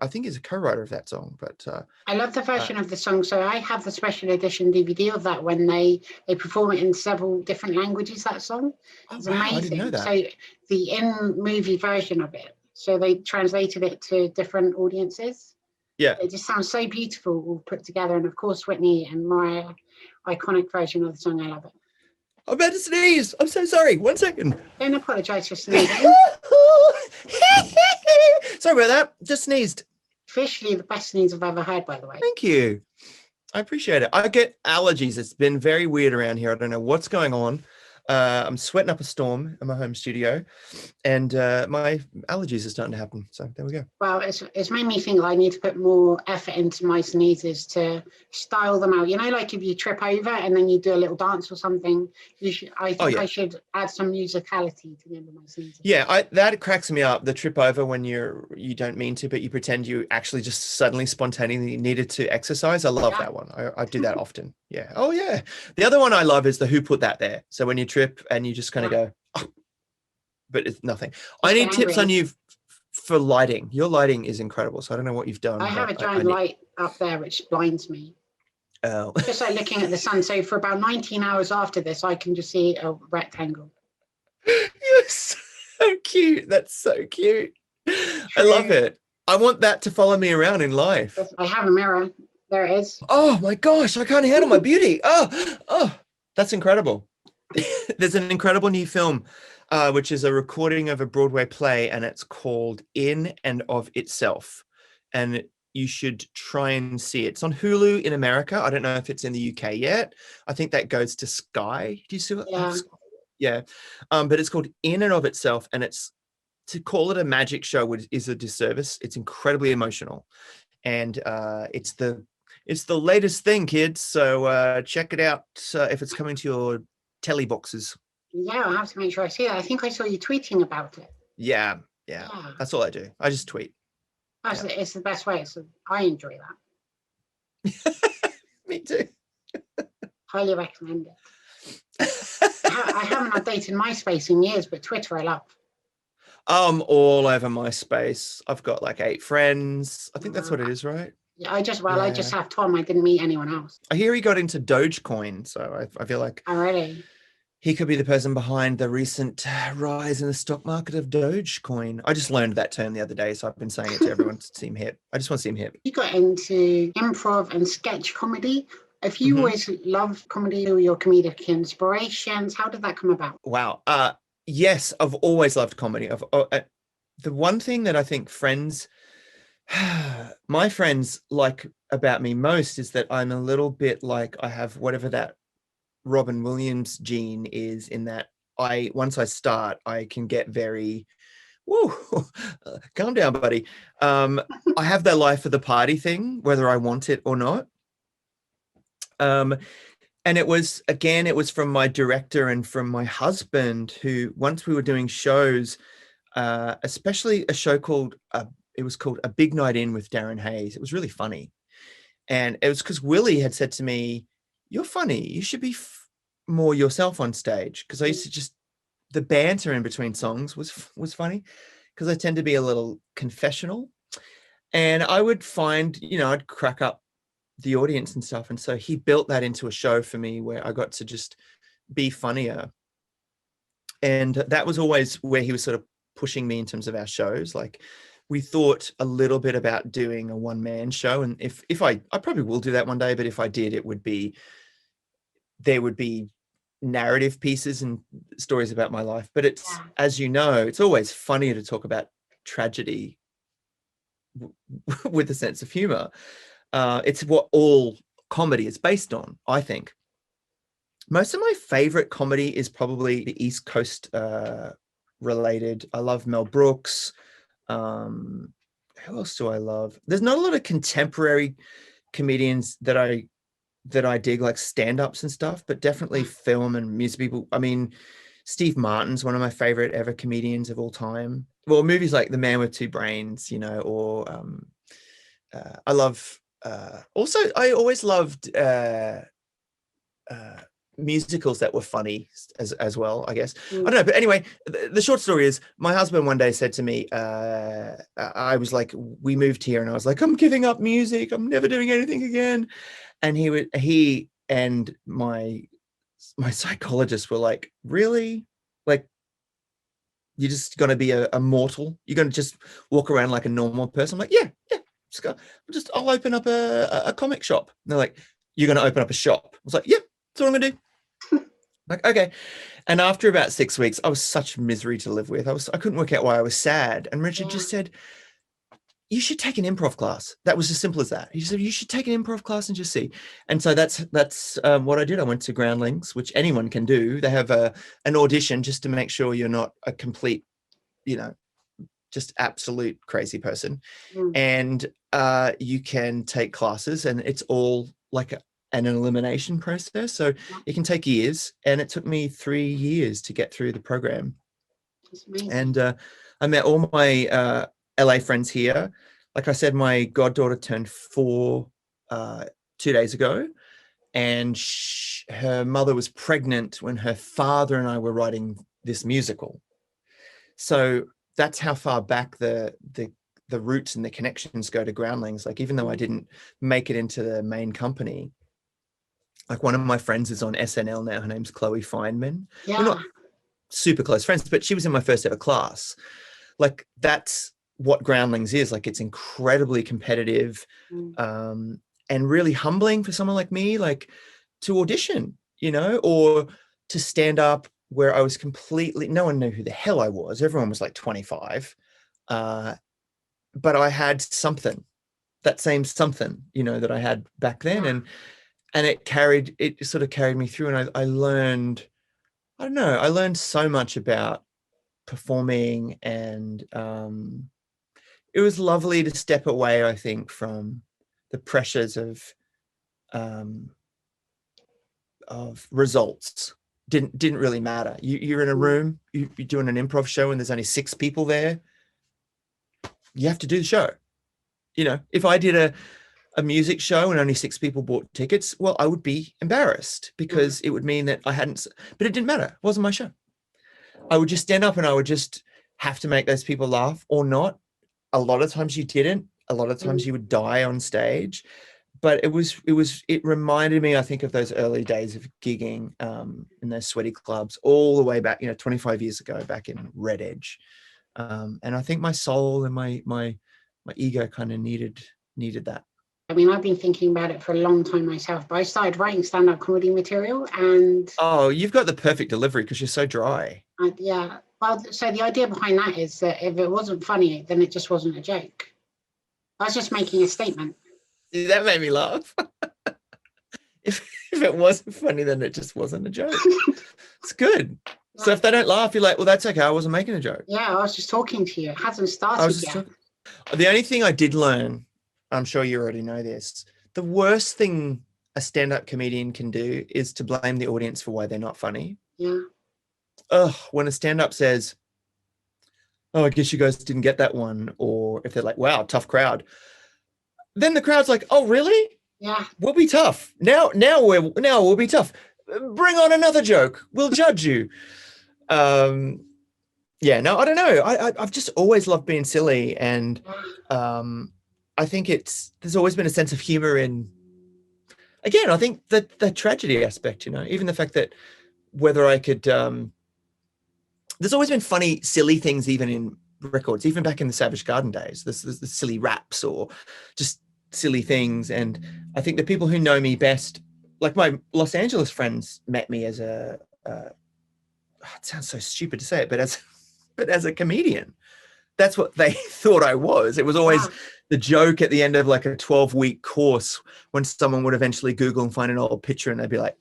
Speaker 1: I think he's a co-writer of that song. But
Speaker 3: I love the version of the song. So I have the special edition DVD of that when they perform it in several different languages, that song. It's amazing. I didn't know that. So the in-movie version of it. So they translated it to different audiences.
Speaker 1: Yeah.
Speaker 3: It just sounds so beautiful all put together. And of course, Whitney and Mariah, iconic version of the song. I love it.
Speaker 1: I'm about to sneeze. I'm so sorry. 1 second.
Speaker 3: Don't apologise for sneezing.
Speaker 1: Sorry about that. Just sneezed.
Speaker 3: Officially the best sneeze I've ever heard, by the way.
Speaker 1: Thank you. I appreciate it. I get allergies. It's been very weird around here. I don't know what's going on. I'm sweating up a storm in my home studio, and my allergies are starting to happen. So there we go.
Speaker 3: Well, it's made me think I need to put more effort into my sneezes to style them out. You know, like if you trip over and then you do a little dance or something, I think I should add some musicality to the end of my sneezes.
Speaker 1: Yeah, that cracks me up. The trip over when you don't mean to, but you pretend you actually just suddenly spontaneously needed to exercise. I love that one. I do that often. Yeah. Oh yeah. The other one I love is the who put that there. So when you trip and you just kind of go, oh, but it's nothing. I need tips on you for lighting. Your lighting is incredible. So I don't know what you've done.
Speaker 3: I have a giant light up there which blinds me.
Speaker 1: Oh.
Speaker 3: Just like looking at the sun. So for about 19 hours after this, I can just see a rectangle.
Speaker 1: You're so cute. That's so cute. True. I love it. I want that to follow me around in life.
Speaker 3: I have a mirror. There it is.
Speaker 1: Oh my gosh, I can't handle my beauty. Oh, that's incredible. There's an incredible new film, which is a recording of a Broadway play, and it's called In and of Itself. And you should try and see it. It's on Hulu in America. I don't know if it's in the UK yet. I think that goes to Sky. Do you see it?
Speaker 3: Yeah.
Speaker 1: Yeah. But it's called In and of Itself, and it's, to call it a magic show is a disservice. It's incredibly emotional, and it's the latest thing, kids. So check it out if it's coming to your telly boxes.
Speaker 3: Yeah, I'll have to make sure I see that. I think I saw you tweeting about it.
Speaker 1: Yeah. That's all I do. I just tweet.
Speaker 3: It's the best way. So I enjoy
Speaker 1: that. Me too.
Speaker 3: Highly recommend it. I haven't updated MySpace in years, but Twitter I love.
Speaker 1: I'm all over MySpace. I've got like 8 friends. I think that's what it is, right?
Speaker 3: Yeah, I just have Tom. I didn't meet anyone else.
Speaker 1: I hear he got into Dogecoin, so I feel like he could be the person behind the recent rise in the stock market of Dogecoin. I just learned that term the other day, so I've been saying it to everyone to seem hip. I just want to seem hip.
Speaker 3: You got into improv and sketch comedy. Have you always loved comedy or your comedic inspirations? How did that come about?
Speaker 1: Wow. Yes, I've always loved comedy. The one thing that I think my friends like about me most is that I'm a little bit like, I have whatever that Robin Williams gene is, in that once I start, I can get very, calm down, buddy. I have that life of the party thing, whether I want it or not. And it was from my director and from my husband, who, once we were doing shows, especially a show called, it was called A Big Night In with Darren Hayes. It was really funny. And it was because Willie had said to me, "You're funny. You should be more yourself on stage." Because I used to just, the banter in between songs was funny, because I tend to be a little confessional. And I would find, I'd crack up the audience and stuff. And so he built that into a show for me where I got to just be funnier. And that was always where he was sort of pushing me in terms of our shows. Like, we thought a little bit about doing a one-man show. And if I probably will do that one day, but if I did, there would be narrative pieces and stories about my life. But it's, as you know, it's always funnier to talk about tragedy with a sense of humor. It's what all comedy is based on, I think. Most of my favorite comedy is probably the East Coast related. I love Mel Brooks. Who else do I love? There's not a lot of contemporary comedians that I dig, like stand-ups and stuff, but definitely film and music people. I mean, Steve Martin's one of my favorite ever comedians of all time. Well, movies like The Man with Two Brains, or I love. Also, I always loved musicals that were funny as well, I guess. I don't know. But anyway, the short story is, my husband one day said to me, I was like, we moved here, and I was like, I'm giving up music. I'm never doing anything again. And he and my psychologist were like, really? Like, you're just going to be a mortal? You're going to just walk around like a normal person? I'm like, yeah. I'll open up a comic shop. And they're like, you're going to open up a shop? I was like, yeah, that's what I'm going to do. Like, okay. And after about 6 weeks, I was such misery to live with. I couldn't work out why I was sad. And Richard just said, you should take an improv class. That was as simple as that. He said, you should take an improv class and just see. And so that's what I did. I went to Groundlings, which anyone can do. They have an audition just to make sure you're not a complete, just absolute crazy person. And you can take classes, and it's all like an elimination process. So it can take years, and it took me 3 years to get through the program.
Speaker 3: That's amazing.
Speaker 1: And I met all my LA friends here. Like I said, my goddaughter turned 4 2 days ago, and her mother was pregnant when her father and I were writing this musical. So that's how far back the roots and the connections go to Groundlings. Like, even though I didn't make it into the main company, like one of my friends is on SNL now. Her name's Chloe Feynman.
Speaker 3: Yeah.
Speaker 1: We're not super close friends, but she was in my first ever class. Like, that's what Groundlings is. Like, it's incredibly competitive, and really humbling for someone like me, like, to audition, or to stand up where I was completely, no one knew who the hell I was. Everyone was like 25. But I had something, that same something, that I had back then. And it sort of carried me through. And I learned, I learned so much about performing, and it was lovely to step away, I think, from the pressures of results. Didn't really matter. You're in a room, you're doing an improv show, and there's only 6 people there. You have to do the show. If I did a music show and only 6 people bought tickets, well, I would be embarrassed, because it would mean that I hadn't, but it didn't matter. It wasn't my show. I would just stand up and I would just have to make those people laugh or not. A lot of times you didn't. A lot of times you would die on stage. But it reminded me, I think, of those early days of gigging in those sweaty clubs all the way back, 25 years ago, back in Red Edge. And I think my soul and my ego kind of needed that.
Speaker 3: I mean, I've been thinking about it for a long time myself, but I started writing stand-up comedy material, and...
Speaker 1: Oh, you've got the perfect delivery, because you're so dry.
Speaker 3: Yeah. Well, so the idea behind that is that if it wasn't funny, then it just wasn't a joke. I was just making a statement.
Speaker 1: That made me laugh. If it wasn't funny, then it just wasn't a joke. It's good. So if they don't laugh, you're like, well, that's okay. I wasn't making a joke.
Speaker 3: Yeah, I was just talking to you. It hasn't started yet.
Speaker 1: The only thing I did learn, I'm sure you already know this, the worst thing a stand-up comedian can do is to blame the audience for why they're not funny.
Speaker 3: Yeah.
Speaker 1: When a stand-up says, oh, I guess you guys didn't get that one, or if they're like, wow, tough crowd, then the crowd's like, oh, really?
Speaker 3: Yeah.
Speaker 1: We'll be tough. Now we'll be tough. Bring on another joke. We'll judge you. I don't know. I've just always loved being silly, and I think there's always been a sense of humor in, again, I think that the tragedy aspect, even the fact that whether I could, there's always been funny, silly things, even in records, even back in the Savage Garden days, there's the silly raps or just silly things. And I think the people who know me best, like my Los Angeles friends, met me as it sounds so stupid to say it, but as a comedian. That's what they thought I was. It was always the joke at the end of like a 12-week course, when someone would eventually Google and find an old picture, and they'd be like,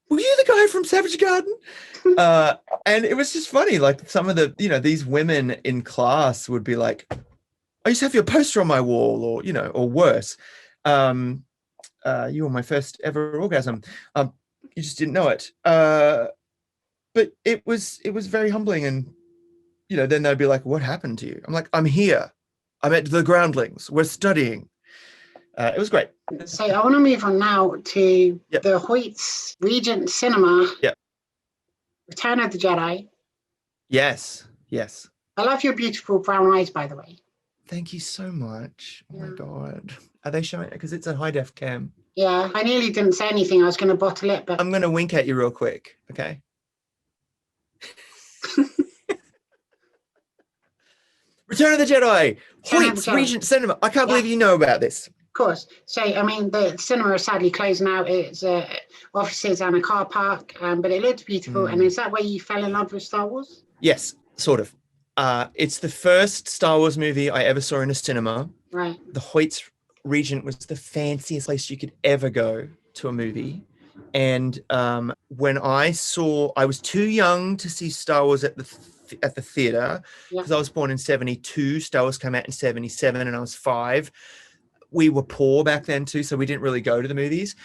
Speaker 1: were you the guy from Savage Garden? And it was just funny. Like, some of the, these women in class would be like, I used to have your poster on my wall, or, or worse. You were my first ever orgasm. You just didn't know it. But it was very humbling. And, then they'd be like, what happened to you? I'm like, I'm here. I'm at the Groundlings. We're studying. It was great.
Speaker 3: So I want to move on now to the Hoyts Regent Cinema.
Speaker 1: Yep.
Speaker 3: Return of the Jedi.
Speaker 1: Yes.
Speaker 3: I love your beautiful brown eyes, by the way.
Speaker 1: Thank you so much. Oh my God. Are they showing it? Because it's a high def cam.
Speaker 3: Yeah, I nearly didn't say anything. I was going to bottle it, but...
Speaker 1: I'm going to wink at you real quick, okay? Return of the Jedi. Hoyts Regent Cinema. I can't believe you know about this.
Speaker 3: Of course. So, I mean, the cinema is sadly closed now. It's offices and a car park, but it looked beautiful. And is that where you fell in love with Star Wars?
Speaker 1: Yes, sort of. It's the first Star Wars movie I ever saw in a cinema.
Speaker 3: Right.
Speaker 1: The Hoyts Regent was the fanciest place you could ever go to a movie. And when I was too young to see Star Wars at the theater, because I was born in 72. Star Wars came out in 77 and I was 5. We were poor back then too, so we didn't really go to the movies.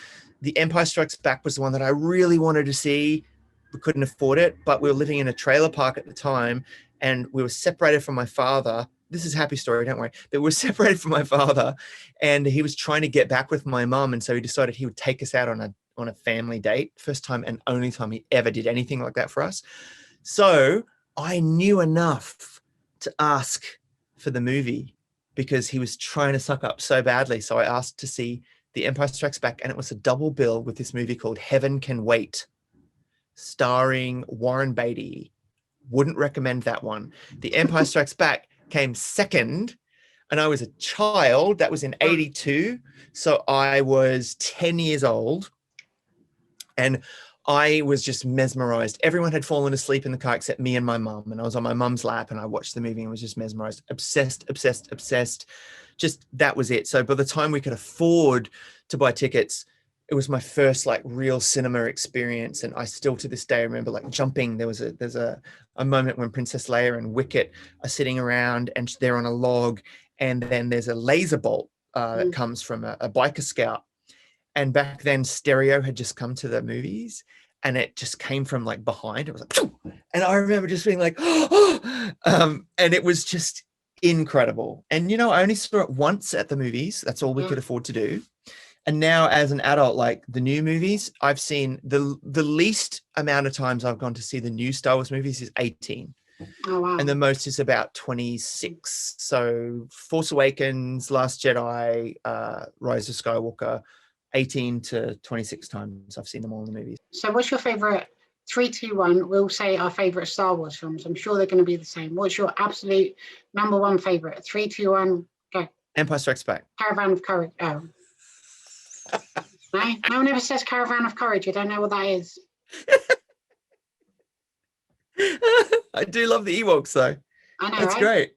Speaker 1: The Empire Strikes Back was the one that I really wanted to see. We couldn't afford it, but we were living in a trailer park at the time, and we were separated from my father. This is a happy story, don't worry. But we were separated from my father, and he was trying to get back with my mum, and so he decided he would take us out on a family date. First time and only time he ever did anything like that for us. So I knew enough to ask for the movie because he was trying to suck up so badly. So I asked to see The Empire Strikes Back, and it was a double bill with this movie called Heaven Can Wait, starring Warren Beatty. Wouldn't recommend that one. The Empire Strikes Back came second, and I was a child. That was in 82. So I was 10 years old, and I was just mesmerized. Everyone had fallen asleep in the car except me and my mum, and I was on my mum's lap, and I watched the movie and was just mesmerized, obsessed. Just that was it. So by the time we could afford to buy tickets, it was my first like real cinema experience. And I still to this day remember like jumping. There's a moment when Princess Leia and Wicket are sitting around and they're on a log, and then there's a laser bolt that comes from a biker scout. And back then stereo had just come to the movies, and it just came from like behind. It was like, and I remember just being like, and it was just incredible. And, I only saw it once at the movies. That's all we could afford to do. And now as an adult, like the new movies, I've seen the least amount of times I've gone to see the new Star Wars movies is 18.
Speaker 3: Oh, wow.
Speaker 1: And the most is about 26. So Force Awakens, Last Jedi, Rise of Skywalker, 18 to 26 times I've seen them all in the movies.
Speaker 3: So what's your favorite? 3, 2, 1, we'll say our favorite Star Wars films. I'm sure they're going to be the same. What's your absolute number one favorite? 3, 2, 1, go.
Speaker 1: Empire Strikes Back.
Speaker 3: Caravan of Courage. Oh. No one ever says Caravan of Courage. I don't know what that is.
Speaker 1: I do love the Ewoks though.
Speaker 3: I know,
Speaker 1: That's
Speaker 3: right?
Speaker 1: great.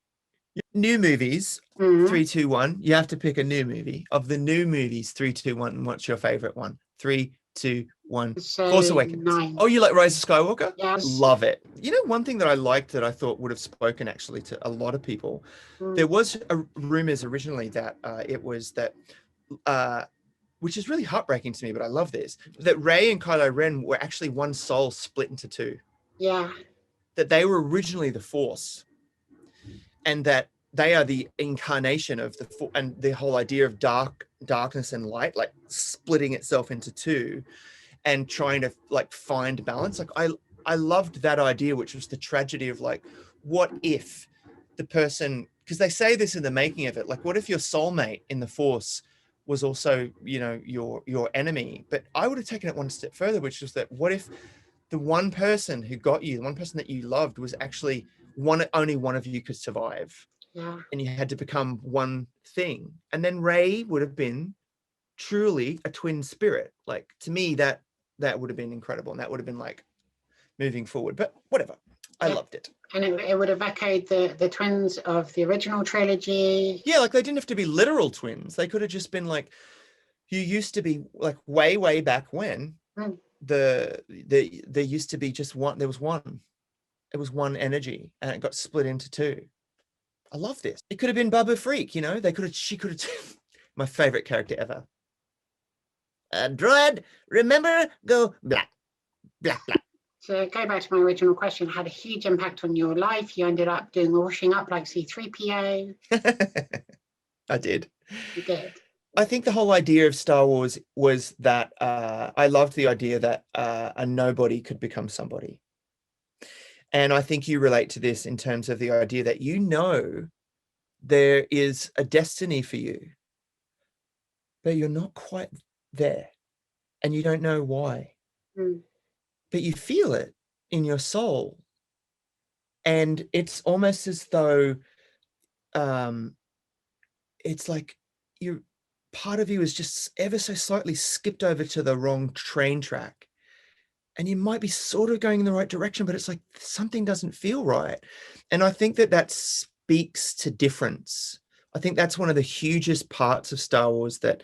Speaker 1: New movies, 3, 2, 1. You have to pick a new movie. Of the new movies, 3, 2, 1. What's your favorite one? 3, 2, 1.
Speaker 3: So
Speaker 1: Force Awakens.
Speaker 3: 9.
Speaker 1: Oh, you like Rise of Skywalker?
Speaker 3: Yes.
Speaker 1: Love it. One thing that I liked that I thought would have spoken actually to a lot of people. There was rumors originally that it was that, which is really heartbreaking to me, but I love this, that Rey and Kylo Ren were actually one soul split into 2.
Speaker 3: Yeah.
Speaker 1: That they were originally the Force, and that they are the incarnation of the and the whole idea of darkness and light, like splitting itself into 2 and trying to like find balance. Like I loved that idea, which was the tragedy of like, what if the person, because they say this in the making of it, like what if your soulmate in the Force was also, your enemy? But I would have taken it one step further, which was that what if the one person who got you, the one person that you loved, was actually only one of you could survive.
Speaker 3: Yeah.
Speaker 1: And you had to become one thing. And then Rey would have been truly a twin spirit. Like to me, that would have been incredible. And that would have been like moving forward. But whatever. I loved it.
Speaker 3: And it would have echoed the twins of the original trilogy.
Speaker 1: Yeah, like they didn't have to be literal twins. They could have just been like, you used to be like way back when there used to be just one. There was one. It was one energy, and it got split into 2. I love this. It could have been Babu Freak, she could have, my favorite character ever. Droid, remember, go blah, blah, blah.
Speaker 3: So go back to my original question, had a huge impact on your life. You ended up doing the washing up like C-3PO.
Speaker 1: I did.
Speaker 3: You did.
Speaker 1: I think the whole idea of Star Wars was that I loved the idea that a nobody could become somebody. And I think you relate to this in terms of the idea that there is a destiny for you, but you're not quite there and you don't know why. But you feel it in your soul. And it's almost as though it's like part of you is just ever so slightly skipped over to the wrong train track. and you might be sort of going in the right direction, but it's like something doesn't feel right. And I think that speaks to difference. I think that's one of the hugest parts of Star Wars that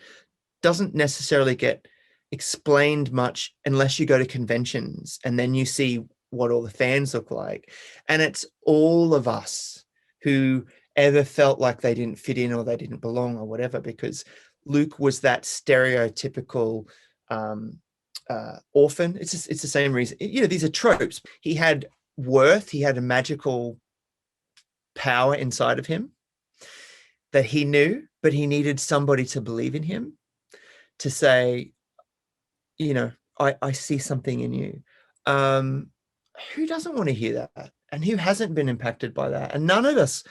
Speaker 1: doesn't necessarily get explained much unless you go to conventions and then you see what all the fans look like. And it's all of us who ever felt like they didn't fit in or they didn't belong or whatever, because Luke was that stereotypical orphan. It's the same reason, you know, these are tropes. He had worth, he had a magical power inside of him that he knew, but he needed somebody to believe in him, to say, you know, I see something in you. Who doesn't want to hear that? And who hasn't been impacted by that? And none of us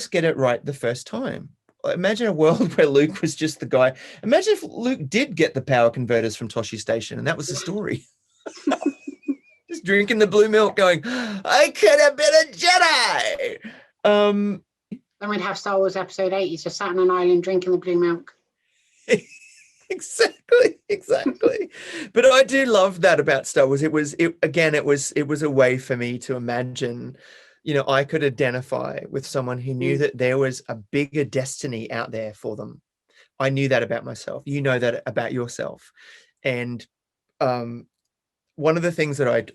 Speaker 1: get it right the first time. Imagine a world where Luke was just the guy. Imagine if Luke did get the power converters from Toshi Station and that was the story. Just drinking the blue milk going, I could have been a Jedi.
Speaker 3: Then we'd have Star Wars Episode 8. He's just sat on an island drinking the blue milk. Exactly. But I do love that about Star Wars. It was a way for me to imagine, you know, I could identify with someone who knew that there was a bigger destiny out there for them. I knew that about myself. You know that about yourself. And one of the things that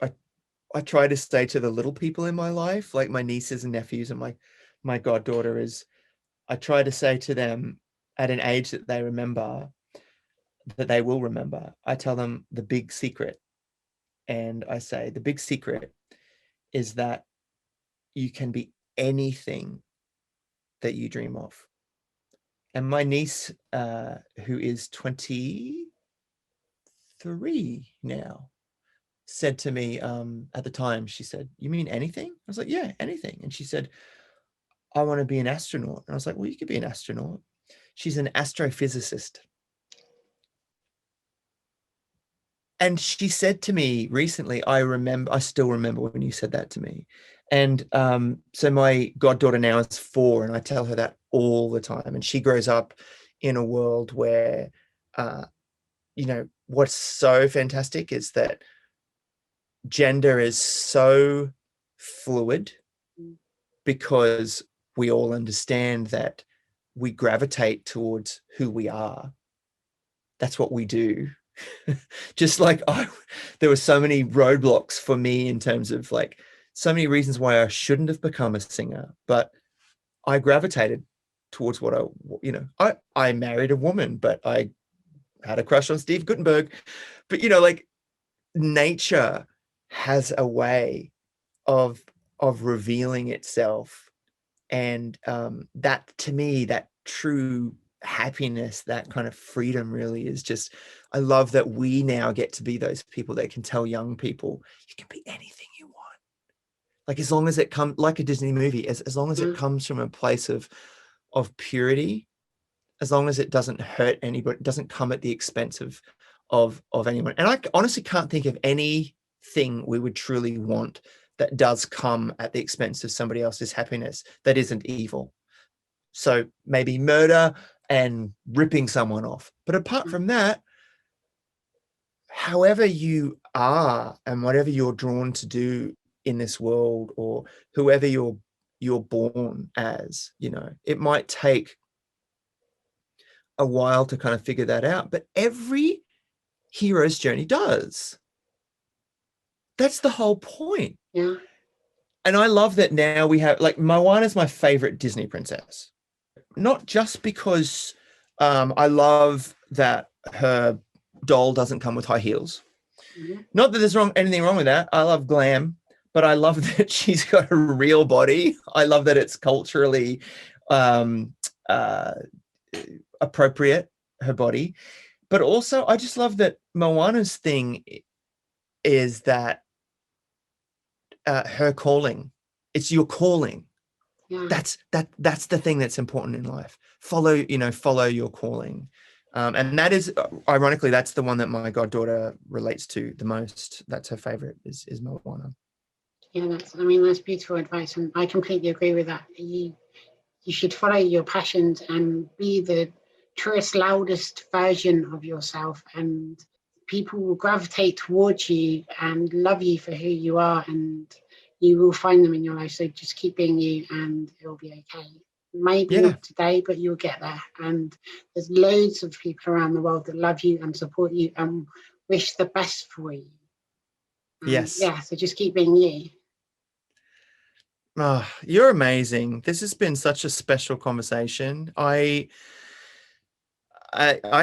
Speaker 3: I try to say to the little people in my life, like my nieces and nephews and my goddaughter, is I try to say to them at an age that they remember, that they will remember. I tell them the big secret. And I say, the big secret is that you can be anything that you dream of. And my niece, who is 23 now, said to me at the time, she said, you mean anything? I was like, yeah, anything. And she said, I want to be an astronaut. And I was like, well, you could be an astronaut. She's an astrophysicist. And she said to me recently, I still remember when you said that to me. And so my goddaughter now is 4, and I tell her that all the time. And she grows up in a world where, you know, what's so fantastic is that gender is so fluid, because we all understand that we gravitate towards who we are. That's what we do. Just like there were so many roadblocks for me in terms of like so many reasons why I shouldn't have become a singer, but I gravitated towards what I married a woman, but I had a crush on Steve Gutenberg. But, you know, like nature has a way of revealing itself. And that, to me, that true happiness, that kind of freedom really is just, I love that we now get to be those people that can tell young people, you can be anything you want. Like, as long as it comes, like a Disney movie, as long as it comes from a place of purity, as long as it doesn't hurt anybody, it doesn't come at the expense of anyone. And I honestly can't think of anything we would truly want that does come at the expense of somebody else's happiness that isn't evil. So maybe murder and ripping someone off. But apart from that, however you are and whatever you're drawn to do in this world, or whoever you're born as, you know, it might take a while to kind of figure that out, but every hero's journey does. That's the whole point. Yeah.
Speaker 1: And I love that now we have, like, Moana's my favorite Disney princess. Not just because I love that her doll doesn't come with high heels. Mm-hmm. Not that there's anything wrong with that. I love glam, but I love that she's got a real body. I love that it's culturally appropriate, her body. But also, I just love that Moana's thing is that her calling. It's your calling. Yeah. That's the thing that's important in life. Follow your calling. And that is, ironically, that's the one that my goddaughter relates to the most. That's her favorite is Moana.
Speaker 3: Yeah, that's beautiful advice, and I completely agree with that. You should follow your passions and be the truest, loudest version of yourself, and people will gravitate towards you and love you for who you are, and you will find them in your life. So just keep being you and it'll be okay. Maybe not today, but you'll get there. And there's loads of people around the world that love you and support you and wish the best for you.
Speaker 1: Yes.
Speaker 3: Yeah, so just keep being you.
Speaker 1: Oh, you're amazing. This has been such a special conversation. I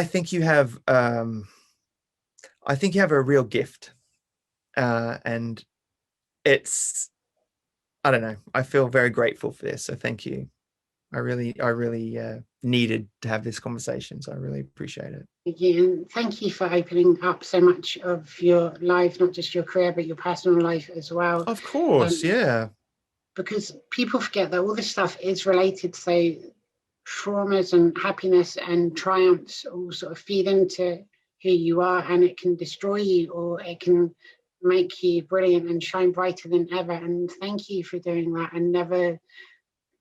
Speaker 1: think you have a real gift. And it's, I don't know, I feel very grateful for this. So thank you. I really needed to have this conversation. So I really appreciate it.
Speaker 3: Again, thank you for opening up so much of your life, not just your career, but your personal life as well.
Speaker 1: Of course, yeah.
Speaker 3: Because people forget that all this stuff is related. So traumas and happiness and triumphs all sort of feed into who you are, and it can destroy you or it can make you brilliant and shine brighter than ever. And thank you for doing that and never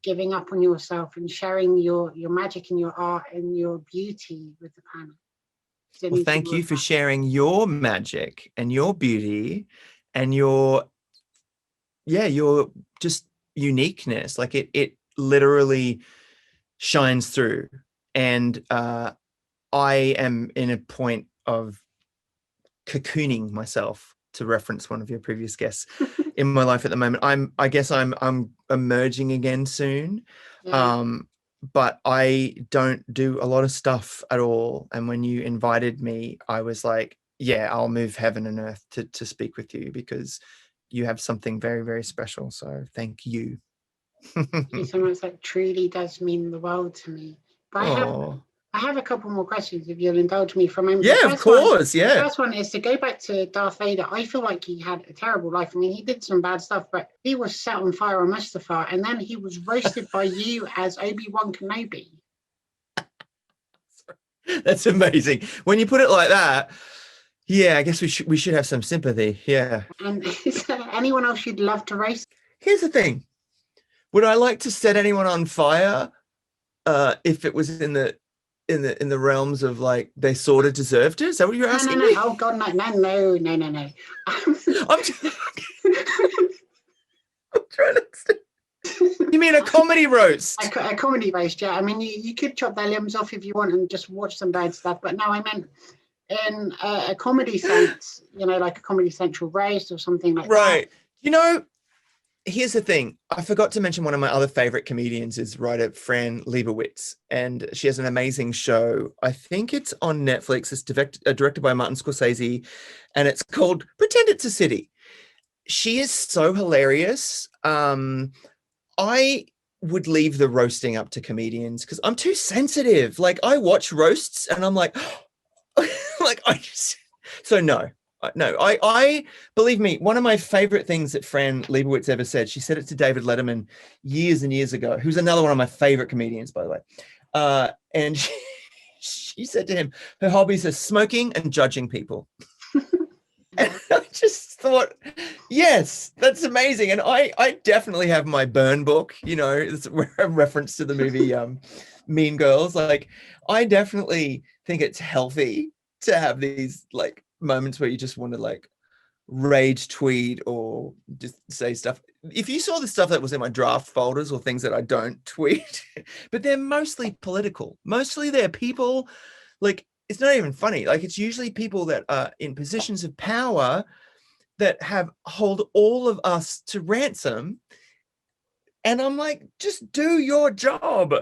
Speaker 3: giving up on yourself and sharing your magic and your art and your beauty with the planet.
Speaker 1: Well, thank you for sharing your magic and your beauty and your just uniqueness. Like it literally shines through. And I am in a point of cocooning myself, to reference one of your previous guests, in my life at the moment. I guess I'm emerging again soon. Yeah. But I don't do a lot of stuff at all. And when you invited me, I was like, yeah, I'll move heaven and earth to speak with you, because you have something very, very special. So thank you.
Speaker 3: Thank you so much. That truly does mean the world to me. But I have a couple more questions, if you'll indulge me for a moment.
Speaker 1: Yeah, of course.
Speaker 3: The first one is to go back to Darth Vader. I feel like he had a terrible life. I mean, he did some bad stuff, but he was set on fire on Mustafar, and then he was roasted by you as Obi Wan Kenobi.
Speaker 1: That's amazing. When you put it like that, yeah, I guess we should have some sympathy. Yeah.
Speaker 3: And is there anyone else you'd love to roast?
Speaker 1: Here's the thing. Would I like to set anyone on fire if it was in the realms of like they sort of deserved it? Is that what you're asking me?
Speaker 3: Oh God, no.
Speaker 1: I'm trying to. You mean a comedy roast?
Speaker 3: A comedy roast, yeah. I mean, you could chop their limbs off if you want and just watch some bad stuff. But no, I meant in a comedy sense, like a Comedy Central roast or something like that.
Speaker 1: Right. Here's the thing. I forgot to mention one of my other favorite comedians is writer Fran Lebowitz, and she has an amazing show. I think it's on Netflix. It's directed by Martin Scorsese, and it's called Pretend It's a City. She is so hilarious. I would leave the roasting up to comedians because I'm too sensitive. Like I watch roasts and I'm like, I believe me, one of my favorite things that Fran Lebowitz ever said, she said it to David Letterman years and years ago, who's another one of my favorite comedians, by the way. And she said to him, her hobbies are smoking and judging people. And I just thought, yes, that's amazing. And I definitely have my burn book, it's a reference to the movie Mean Girls. Like, I definitely think it's healthy to have these like moments where you just want to like rage tweet or just say stuff. If you saw the stuff that was in my draft folders or things that I don't tweet, but they're mostly political. Mostly they're people like, it's not even funny. Like it's usually people that are in positions of power that hold all of us to ransom. And I'm like, just do your job.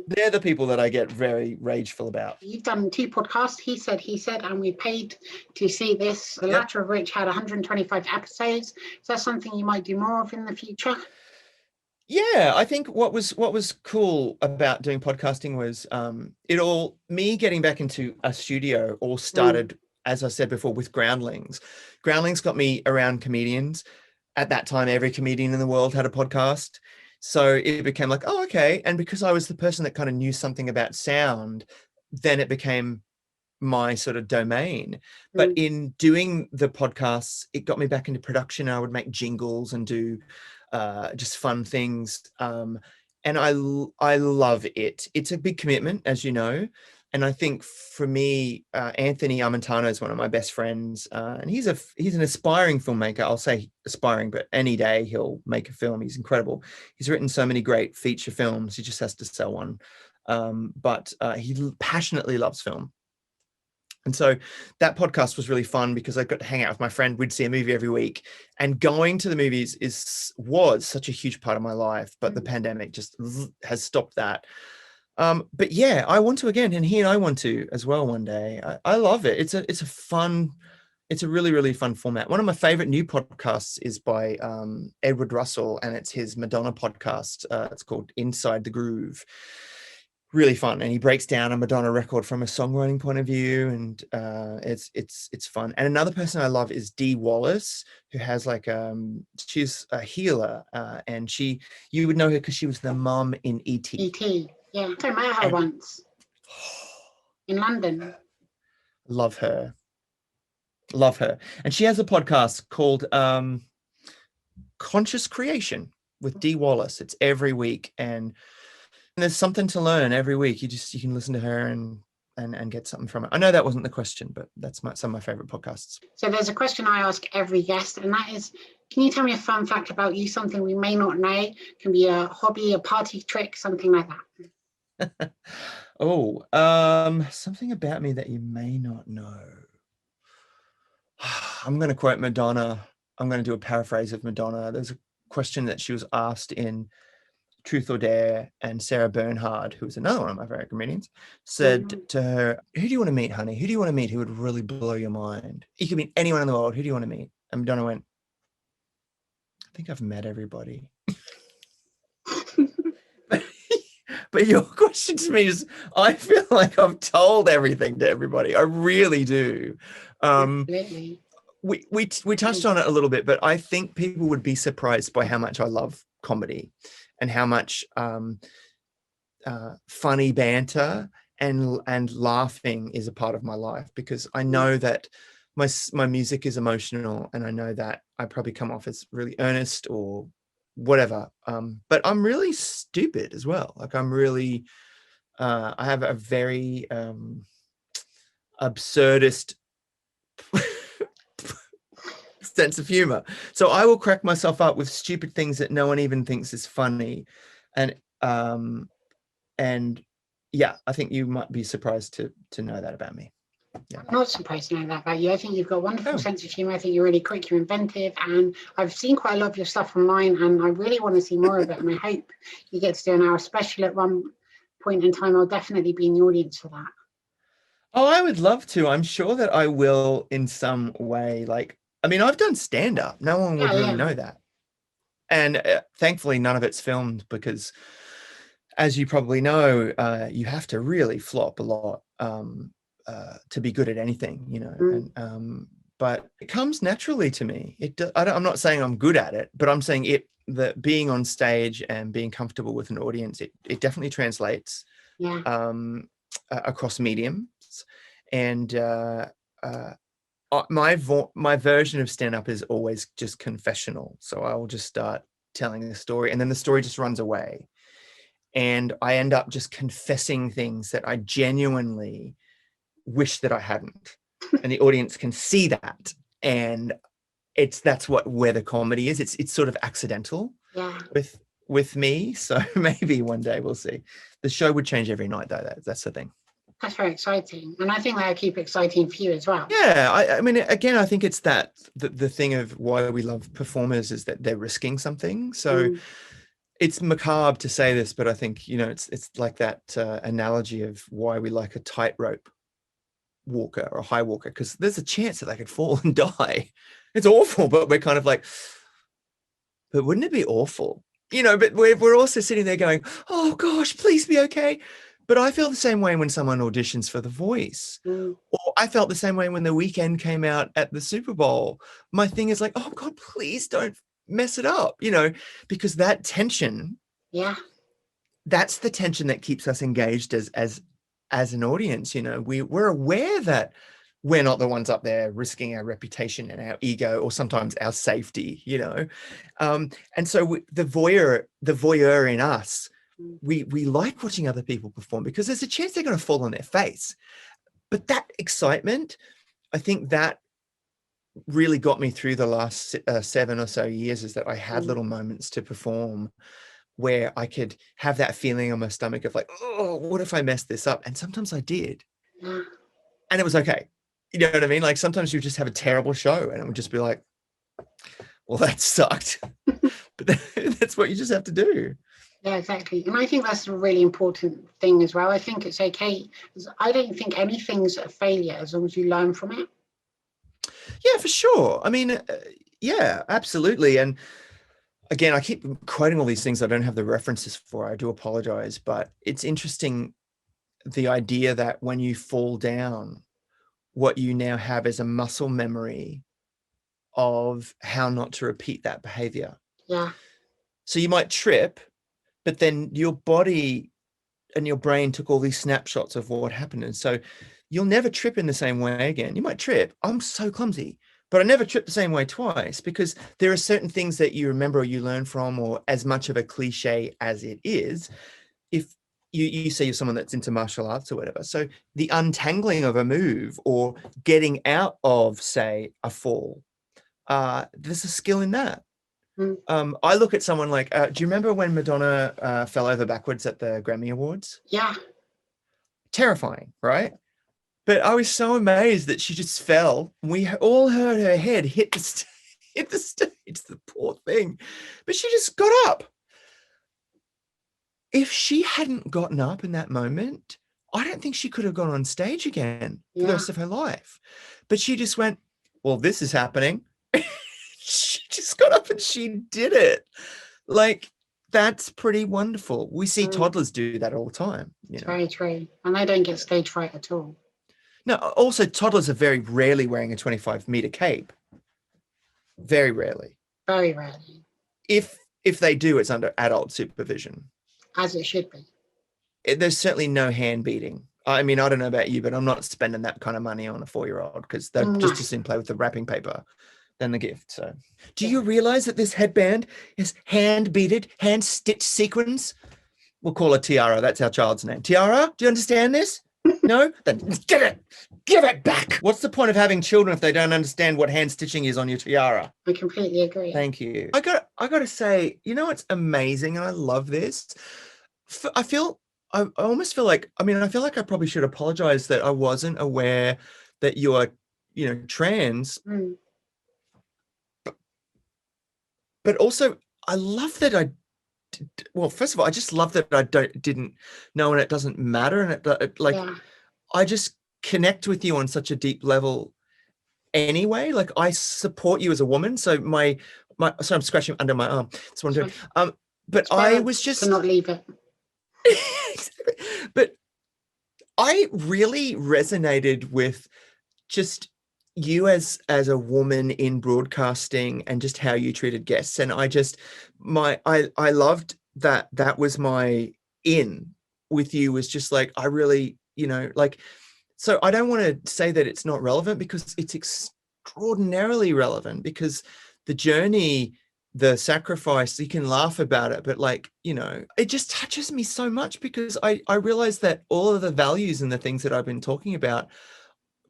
Speaker 1: They're the people that I get very rageful about.
Speaker 3: You've done 2 podcasts, He Said, and we paid to see this, the latter of which had 125 episodes. Is that something you might do more of in the future?
Speaker 1: Yeah, I think what was cool about doing podcasting was me getting back into a studio all started, as I said before, with Groundlings. Groundlings got me around comedians. At that time, every comedian in the world had a podcast. So it became like, oh, okay. And because I was the person that kind of knew something about sound, then it became my sort of domain. But in doing the podcasts, it got me back into production. I would make jingles and do just fun things. And I love it. It's a big commitment, as you know. And I think for me, Anthony Armentano is one of my best friends, and he's an aspiring filmmaker. I'll say aspiring, but any day he'll make a film. He's incredible. He's written so many great feature films. He just has to sell one. But he passionately loves film. And so that podcast was really fun because I got to hang out with my friend. We'd see a movie every week, and going to the movies was such a huge part of my life. But the pandemic just has stopped that. But yeah, I want to again, and he and I want to as well one day. I love it. It's a really, really fun format. One of my favorite new podcasts is by Edward Russell, and it's his Madonna podcast. It's called Inside the Groove. Really fun, and he breaks down a Madonna record from a songwriting point of view, and it's fun. And another person I love is Dee Wallace, who has she's a healer, and you would know her because she was the mum in E.T.
Speaker 3: E.T. Yeah, I met her once in London.
Speaker 1: Love her, and she has a podcast called Conscious Creation with Dee Wallace. It's every week, and there's something to learn every week. You can listen to her and get something from it. I know that wasn't the question, but that's some of my favorite podcasts.
Speaker 3: So there's a question I ask every guest, and that is, can you tell me a fun fact about you, something we may not know? It can be a hobby, a party trick, something like that.
Speaker 1: Something about me that you may not know. I'm going to quote Madonna. I'm going to do a paraphrase of Madonna. There's a question that she was asked in Truth or Dare, and Sarah Bernhard, who was another one of my favorite comedians, said to her, "Who do you want to meet, honey? Who do you want to meet who would really blow your mind? You could meet anyone in the world. Who do you want to meet?" And Madonna went, "I think I've met everybody." But your question to me is, I feel like I've told everything to everybody. I really do. We touched on it a little bit, but I think people would be surprised by how much I love comedy and how much funny banter and laughing is a part of my life, because I know that my music is emotional, and I know that I probably come off as really earnest or whatever. But I'm really stupid as well. Like I'm really, I have a very absurdist sense of humor. So I will crack myself up with stupid things that no one even thinks is funny. And yeah, I think you might be surprised to know that about me. Yeah.
Speaker 3: I'm not surprised to know that about you. I think you've got a wonderful sense of humor. I think you're really quick, you're inventive, and I've seen quite a lot of your stuff online, and I really want to see more of it. And I hope you get to do an hour special at one point in time. I'll definitely be in the audience for that.
Speaker 1: Oh, I would love to. I'm sure that I will in some way. I've done stand-up. No one would really know that. And thankfully, none of it's filmed because, as you probably know, you have to really flop a lot to be good at anything, you know. And but it comes naturally to me. I'm not saying I'm good at it, but I'm saying that being on stage and being comfortable with an audience, it definitely translates across mediums. And my version of stand-up is always just confessional. So I will just start telling the story, and then the story just runs away, and I end up just confessing things that I genuinely wish that I hadn't, and the audience can see that, and that's where the comedy is. It's sort of accidental with me. So maybe one day we'll see. The show would change every night, though. That's the thing.
Speaker 3: That's very exciting, and I think that'll keep exciting for you as well.
Speaker 1: Yeah, I mean, again, I think it's that the thing of why we love performers is that they're risking something. So it's macabre to say this, but I think, you know, it's like that analogy of why we like a tightrope walker or a high walker, because there's a chance that they could fall and die. It's awful, but we're kind of like, but wouldn't it be awful? You know, but we're also sitting there going, oh gosh, please be okay. But I feel the same way when someone auditions for The Voice, or I felt the same way when The Weeknd came out at the Super Bowl. My thing is like, oh God, please don't mess it up, you know, because that tension, that's the tension that keeps us engaged as an audience. You know, we're aware that we're not the ones up there risking our reputation and our ego, or sometimes our safety, you know. And so the voyeur in us we like watching other people perform because there's a chance they're going to fall on their face. But that excitement, I think that really got me through the last 7 or so years, is that I had little moments to perform where I could have that feeling on my stomach of like, oh, what if I messed this up? And sometimes I did. And it was okay. You know what I mean? Like sometimes you just have a terrible show and it would just be like, well, that sucked. But that's what you just have to do.
Speaker 3: Yeah, exactly. And I think that's a really important thing as well. I think it's okay. I don't think anything's a failure as long as you learn from it.
Speaker 1: Yeah, for sure. I mean, yeah, absolutely. And again, I keep quoting all these things I don't have the references for. I do apologize, but it's interesting, the idea that when you fall down, what you now have is a muscle memory of how not to repeat that behavior.
Speaker 3: Yeah.
Speaker 1: So you might trip, but then your body and your brain took all these snapshots of what happened. And so you'll never trip in the same way again. You might trip. I'm so clumsy, but I never tripped the same way twice, because there are certain things that you remember or you learn from, or as much of a cliche as it is, if you say you're someone that's into martial arts or whatever. So the untangling of a move or getting out of, say, a fall, there's a skill in that. I look at someone like, do you remember when Madonna fell over backwards at the Grammy Awards?
Speaker 3: Yeah.
Speaker 1: Terrifying, right? But I was so amazed that she just fell. We all heard her head hit the stage, the poor thing. But she just got up. If she hadn't gotten up in that moment, I don't think she could have gone on stage again for the rest of her life. But she just went, well, this is happening. She just got up and she did it. Like, that's pretty wonderful. We see toddlers do that all the time. You know?
Speaker 3: Very true. And they don't get stage fright at all.
Speaker 1: No, also toddlers are very rarely wearing a 25-meter cape. Very rarely.
Speaker 3: Very rarely.
Speaker 1: If they do, it's under adult supervision.
Speaker 3: As it should be.
Speaker 1: There's certainly no hand beating. I mean, I don't know about you, but I'm not spending that kind of money on a 4-year-old, because they're just as soon play with the wrapping paper than the gift. So, do you realize that this headband is hand-beaded, hand-stitched sequins? We'll call it Tiara. That's our child's name. Tiara, do you understand this? No? Then give it back. What's the point of having children if they don't understand what hand stitching is on your tiara?
Speaker 3: I completely agree.
Speaker 1: Thank you. I got to say, you know what's amazing, and I love this? I almost feel like, I feel like I probably should apologize that I wasn't aware that you're, trans. But also, I love that well, first of all, I just love that I didn't know, and it doesn't matter. And I just connect with you on such a deep level anyway. Like, I support you as a woman. So sorry, I'm scratching under my arm. That's what I'm doing. But I was just
Speaker 3: to not leave it.
Speaker 1: But I really resonated with just you as a woman in broadcasting, and just how you treated guests. And I loved that was my in with you, was just like, I really, so I don't want to say that it's not relevant, because it's extraordinarily relevant, because the journey, the sacrifice, you can laugh about it, but it just touches me so much, because I realize that all of the values and the things that I've been talking about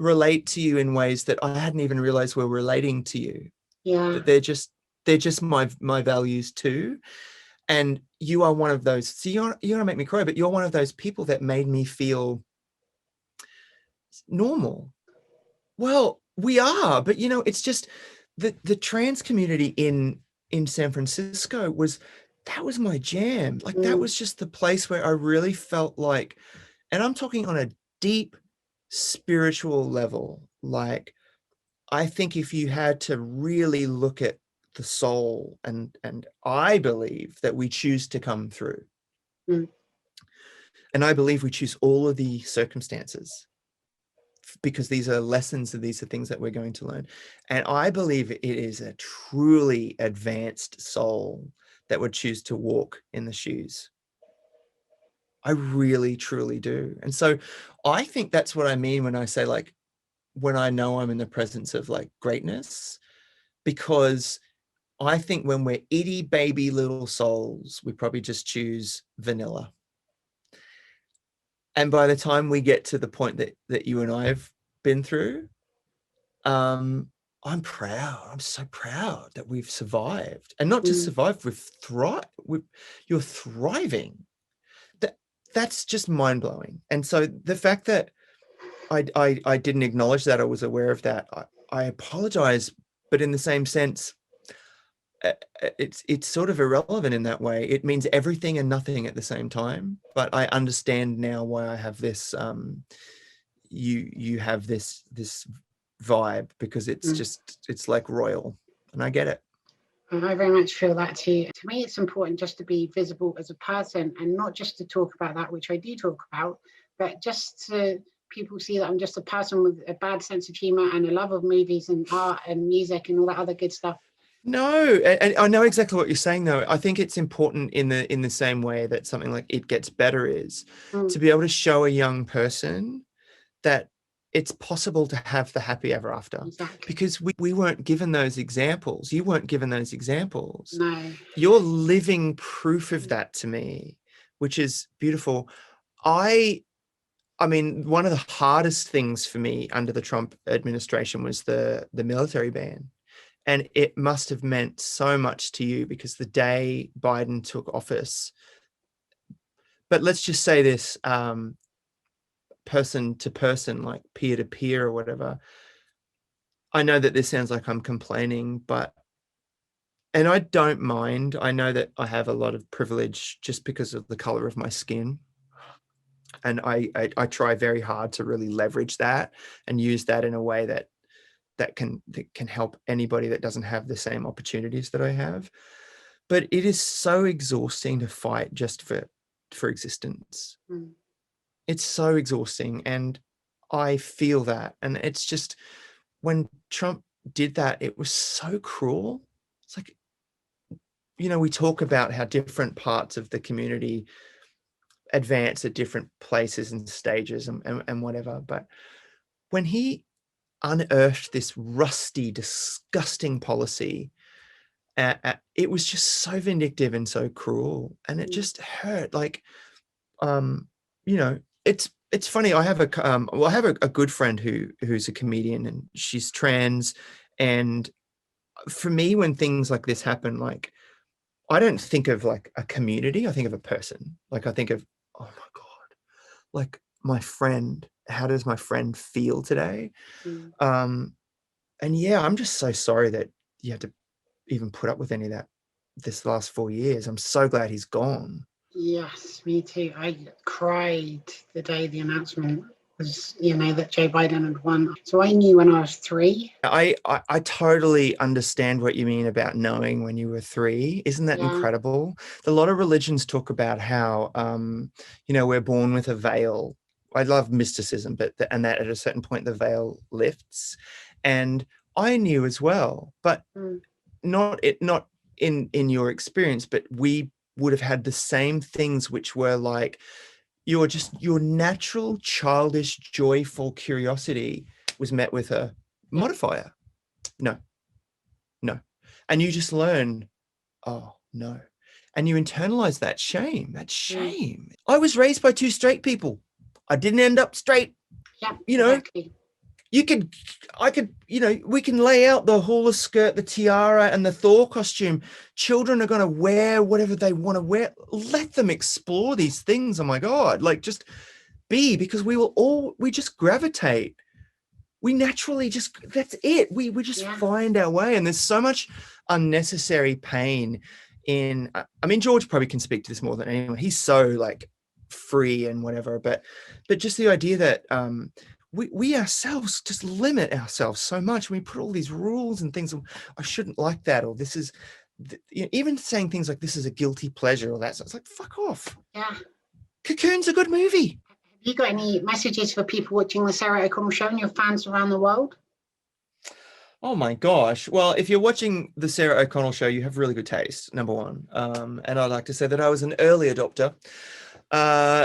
Speaker 1: relate to you in ways that I hadn't even realized were relating to you.
Speaker 3: Yeah.
Speaker 1: That they're just my values too. And you are one of those. So you're gonna make me cry, but you're one of those people that made me feel normal. Well, we are, but it's just the trans community in San Francisco was my jam. Like, that was just the place where I really felt like, and I'm talking on a deep spiritual level, like, I think if you had to really look at the soul, and I believe that we choose to come through, and I believe we choose all of the circumstances, because these are lessons and these are things that we're going to learn. And I believe it is a truly advanced soul that would choose to walk in the shoes. I really, truly do. And so I think that's what I mean when I say, like, when I know I'm in the presence of, like, greatness, because I think when we're itty baby little souls, we probably just choose vanilla. And by the time we get to the point that you and I have been through, I'm proud. I'm so proud that we've survived, and not just survived, we've thrived. You're thriving. That's just mind blowing. And so the fact that I didn't acknowledge that, I was aware of that, I apologize, but in the same sense, it's sort of irrelevant in that way. It means everything and nothing at the same time. But I understand now why I have this. You have this vibe, because it's just, it's like royal, and I get it.
Speaker 3: I very much feel that too. To me, it's important just to be visible as a person, and not just to talk about that, which I do talk about, but just to people see that I'm just a person with a bad sense of humor and a love of movies and art and music and all that other good stuff.
Speaker 1: No, and I know exactly what you're saying, though. I think it's important in the same way that something like It Gets Better is, to be able to show a young person that it's possible to have the happy ever after.
Speaker 3: Exactly.
Speaker 1: Because we weren't given those examples. You weren't given those examples.
Speaker 3: No.
Speaker 1: You're living proof of that to me, which is beautiful. I mean, one of the hardest things for me under the Trump administration was the military ban. And it must have meant so much to you, because the day Biden took office, but let's just say this, person to person, like peer to peer or whatever. I know that this sounds like I'm complaining, and I don't mind. I know that I have a lot of privilege just because of the color of my skin. And I try very hard to really leverage that and use that in a way that can help anybody that doesn't have the same opportunities that I have. But it is so exhausting to fight just for existence. It's so exhausting, and I feel that. And it's just, when Trump did that, it was so cruel. It's like, we talk about how different parts of the community advance at different places and stages and whatever. But when he unearthed this rusty, disgusting policy, it was just so vindictive and so cruel, and it just hurt. Like, it's funny. I have a good friend who's a comedian, and she's trans. And for me, when things like this happen, like, I don't think of like a community. I think of a person. Like, I think of, oh my God, like my friend. How does my friend feel today? And yeah, I'm just so sorry that you had to even put up with any of that this last 4 years. I'm so glad he's gone.
Speaker 3: Yes, me too. I cried the day the announcement was, that Joe Biden had won. So I knew when I was 3.
Speaker 1: I totally understand what you mean about knowing when you were 3. Isn't that incredible? A lot of religions talk about how, we're born with a veil. I love mysticism, and that at a certain point the veil lifts. And I knew as well, but not in your experience, but we would have had the same things, which were like your natural childish joyful curiosity was met with a modifier. No. And you just learn, oh no. And you internalize that shame. I was raised by 2 straight people. I didn't end up straight.
Speaker 3: Yeah,
Speaker 1: exactly. We can lay out the hula skirt, the tiara, and the Thor costume. Children are going to wear whatever they want to wear. Let them explore these things. Oh my God. Like, just be, because we just gravitate. We naturally that's it. We just find our way. And there's so much unnecessary pain in, George probably can speak to this more than anyone. He's so like free and whatever, but just the idea that, we ourselves just limit ourselves so much. We put all these rules and things. I shouldn't like that, or this is, even saying things like this is a guilty pleasure, or that. So it's like, fuck off.
Speaker 3: Yeah.
Speaker 1: Cocoon's a good movie.
Speaker 3: Have you got any messages for people watching the Sarah O'Connell show and your fans around the world?
Speaker 1: Oh my gosh. Well, if you're watching the Sarah O'Connell show, you have really good taste, number one. And I'd like to say that I was an early adopter.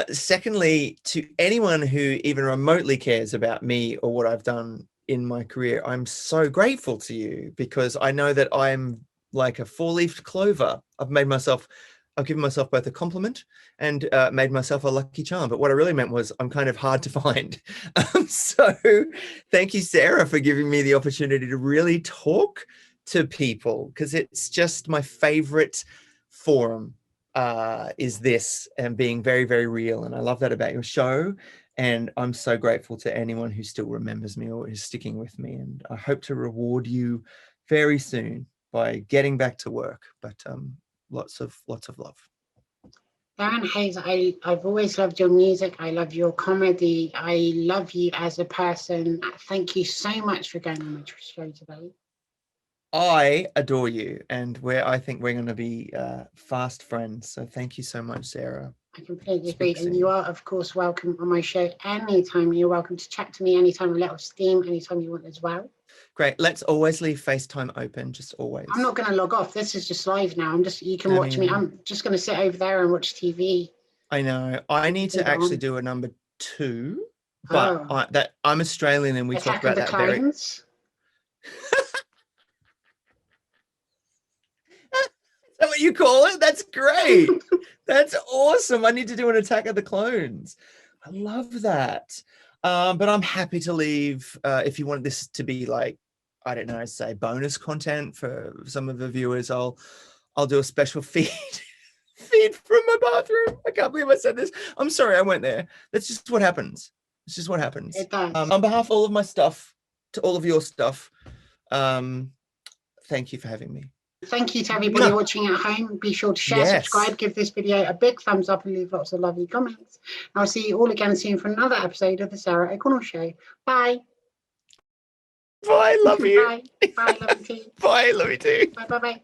Speaker 1: Secondly, to anyone who even remotely cares about me or what I've done in my career, I'm so grateful to you, because I know that I'm like a four-leafed clover. I've given myself both a compliment and made myself a lucky charm. But what I really meant was I'm kind of hard to find. So thank you, Sarah, for giving me the opportunity to really talk to people, because it's just my favorite forum is this, and being very, very real. And I love that about your show. And I'm so grateful to anyone who still remembers me or is sticking with me. And I hope to reward you very soon by getting back to work. But lots of love.
Speaker 3: Darren Hayes, I've always loved your music. I love your comedy. I love you as a person. Thank you so much for going on my show today.
Speaker 1: I adore you, and I think we're going to be fast friends. So thank you so much, Sarah.
Speaker 3: I completely agree. And you are, of course, welcome on my show anytime. You're welcome to chat to me anytime, let off steam anytime you want as well.
Speaker 1: Great. Let's always leave FaceTime open, just always.
Speaker 3: I'm not going to log off. This is just live now. You can watch me. I'm just going to sit over there and watch TV.
Speaker 1: I know. I need to actually do a number 2, but I'm Australian and we talk about that
Speaker 3: clones.
Speaker 1: Is that what you call it? That's great. That's awesome. I need to do an Attack of the Clones. I love that. But I'm happy to leave if you want this to be like, I don't know, say bonus content for some of the viewers. I'll do a special feed from my bathroom. I can't believe I said this. I'm sorry I went there. That's just what happens. It's just what happens.
Speaker 3: It does.
Speaker 1: On behalf of all of my stuff, to all of your stuff, thank you for having me.
Speaker 3: Thank you to everybody watching at home. Be sure to share, subscribe, give this video a big thumbs up and leave lots of lovely comments. I'll see you all again soon for another episode of the Sarah O'Connell Show. Bye.
Speaker 1: Bye, love you.
Speaker 3: Bye. Bye, love you too.
Speaker 1: Bye, love you too.
Speaker 3: Bye, bye, bye.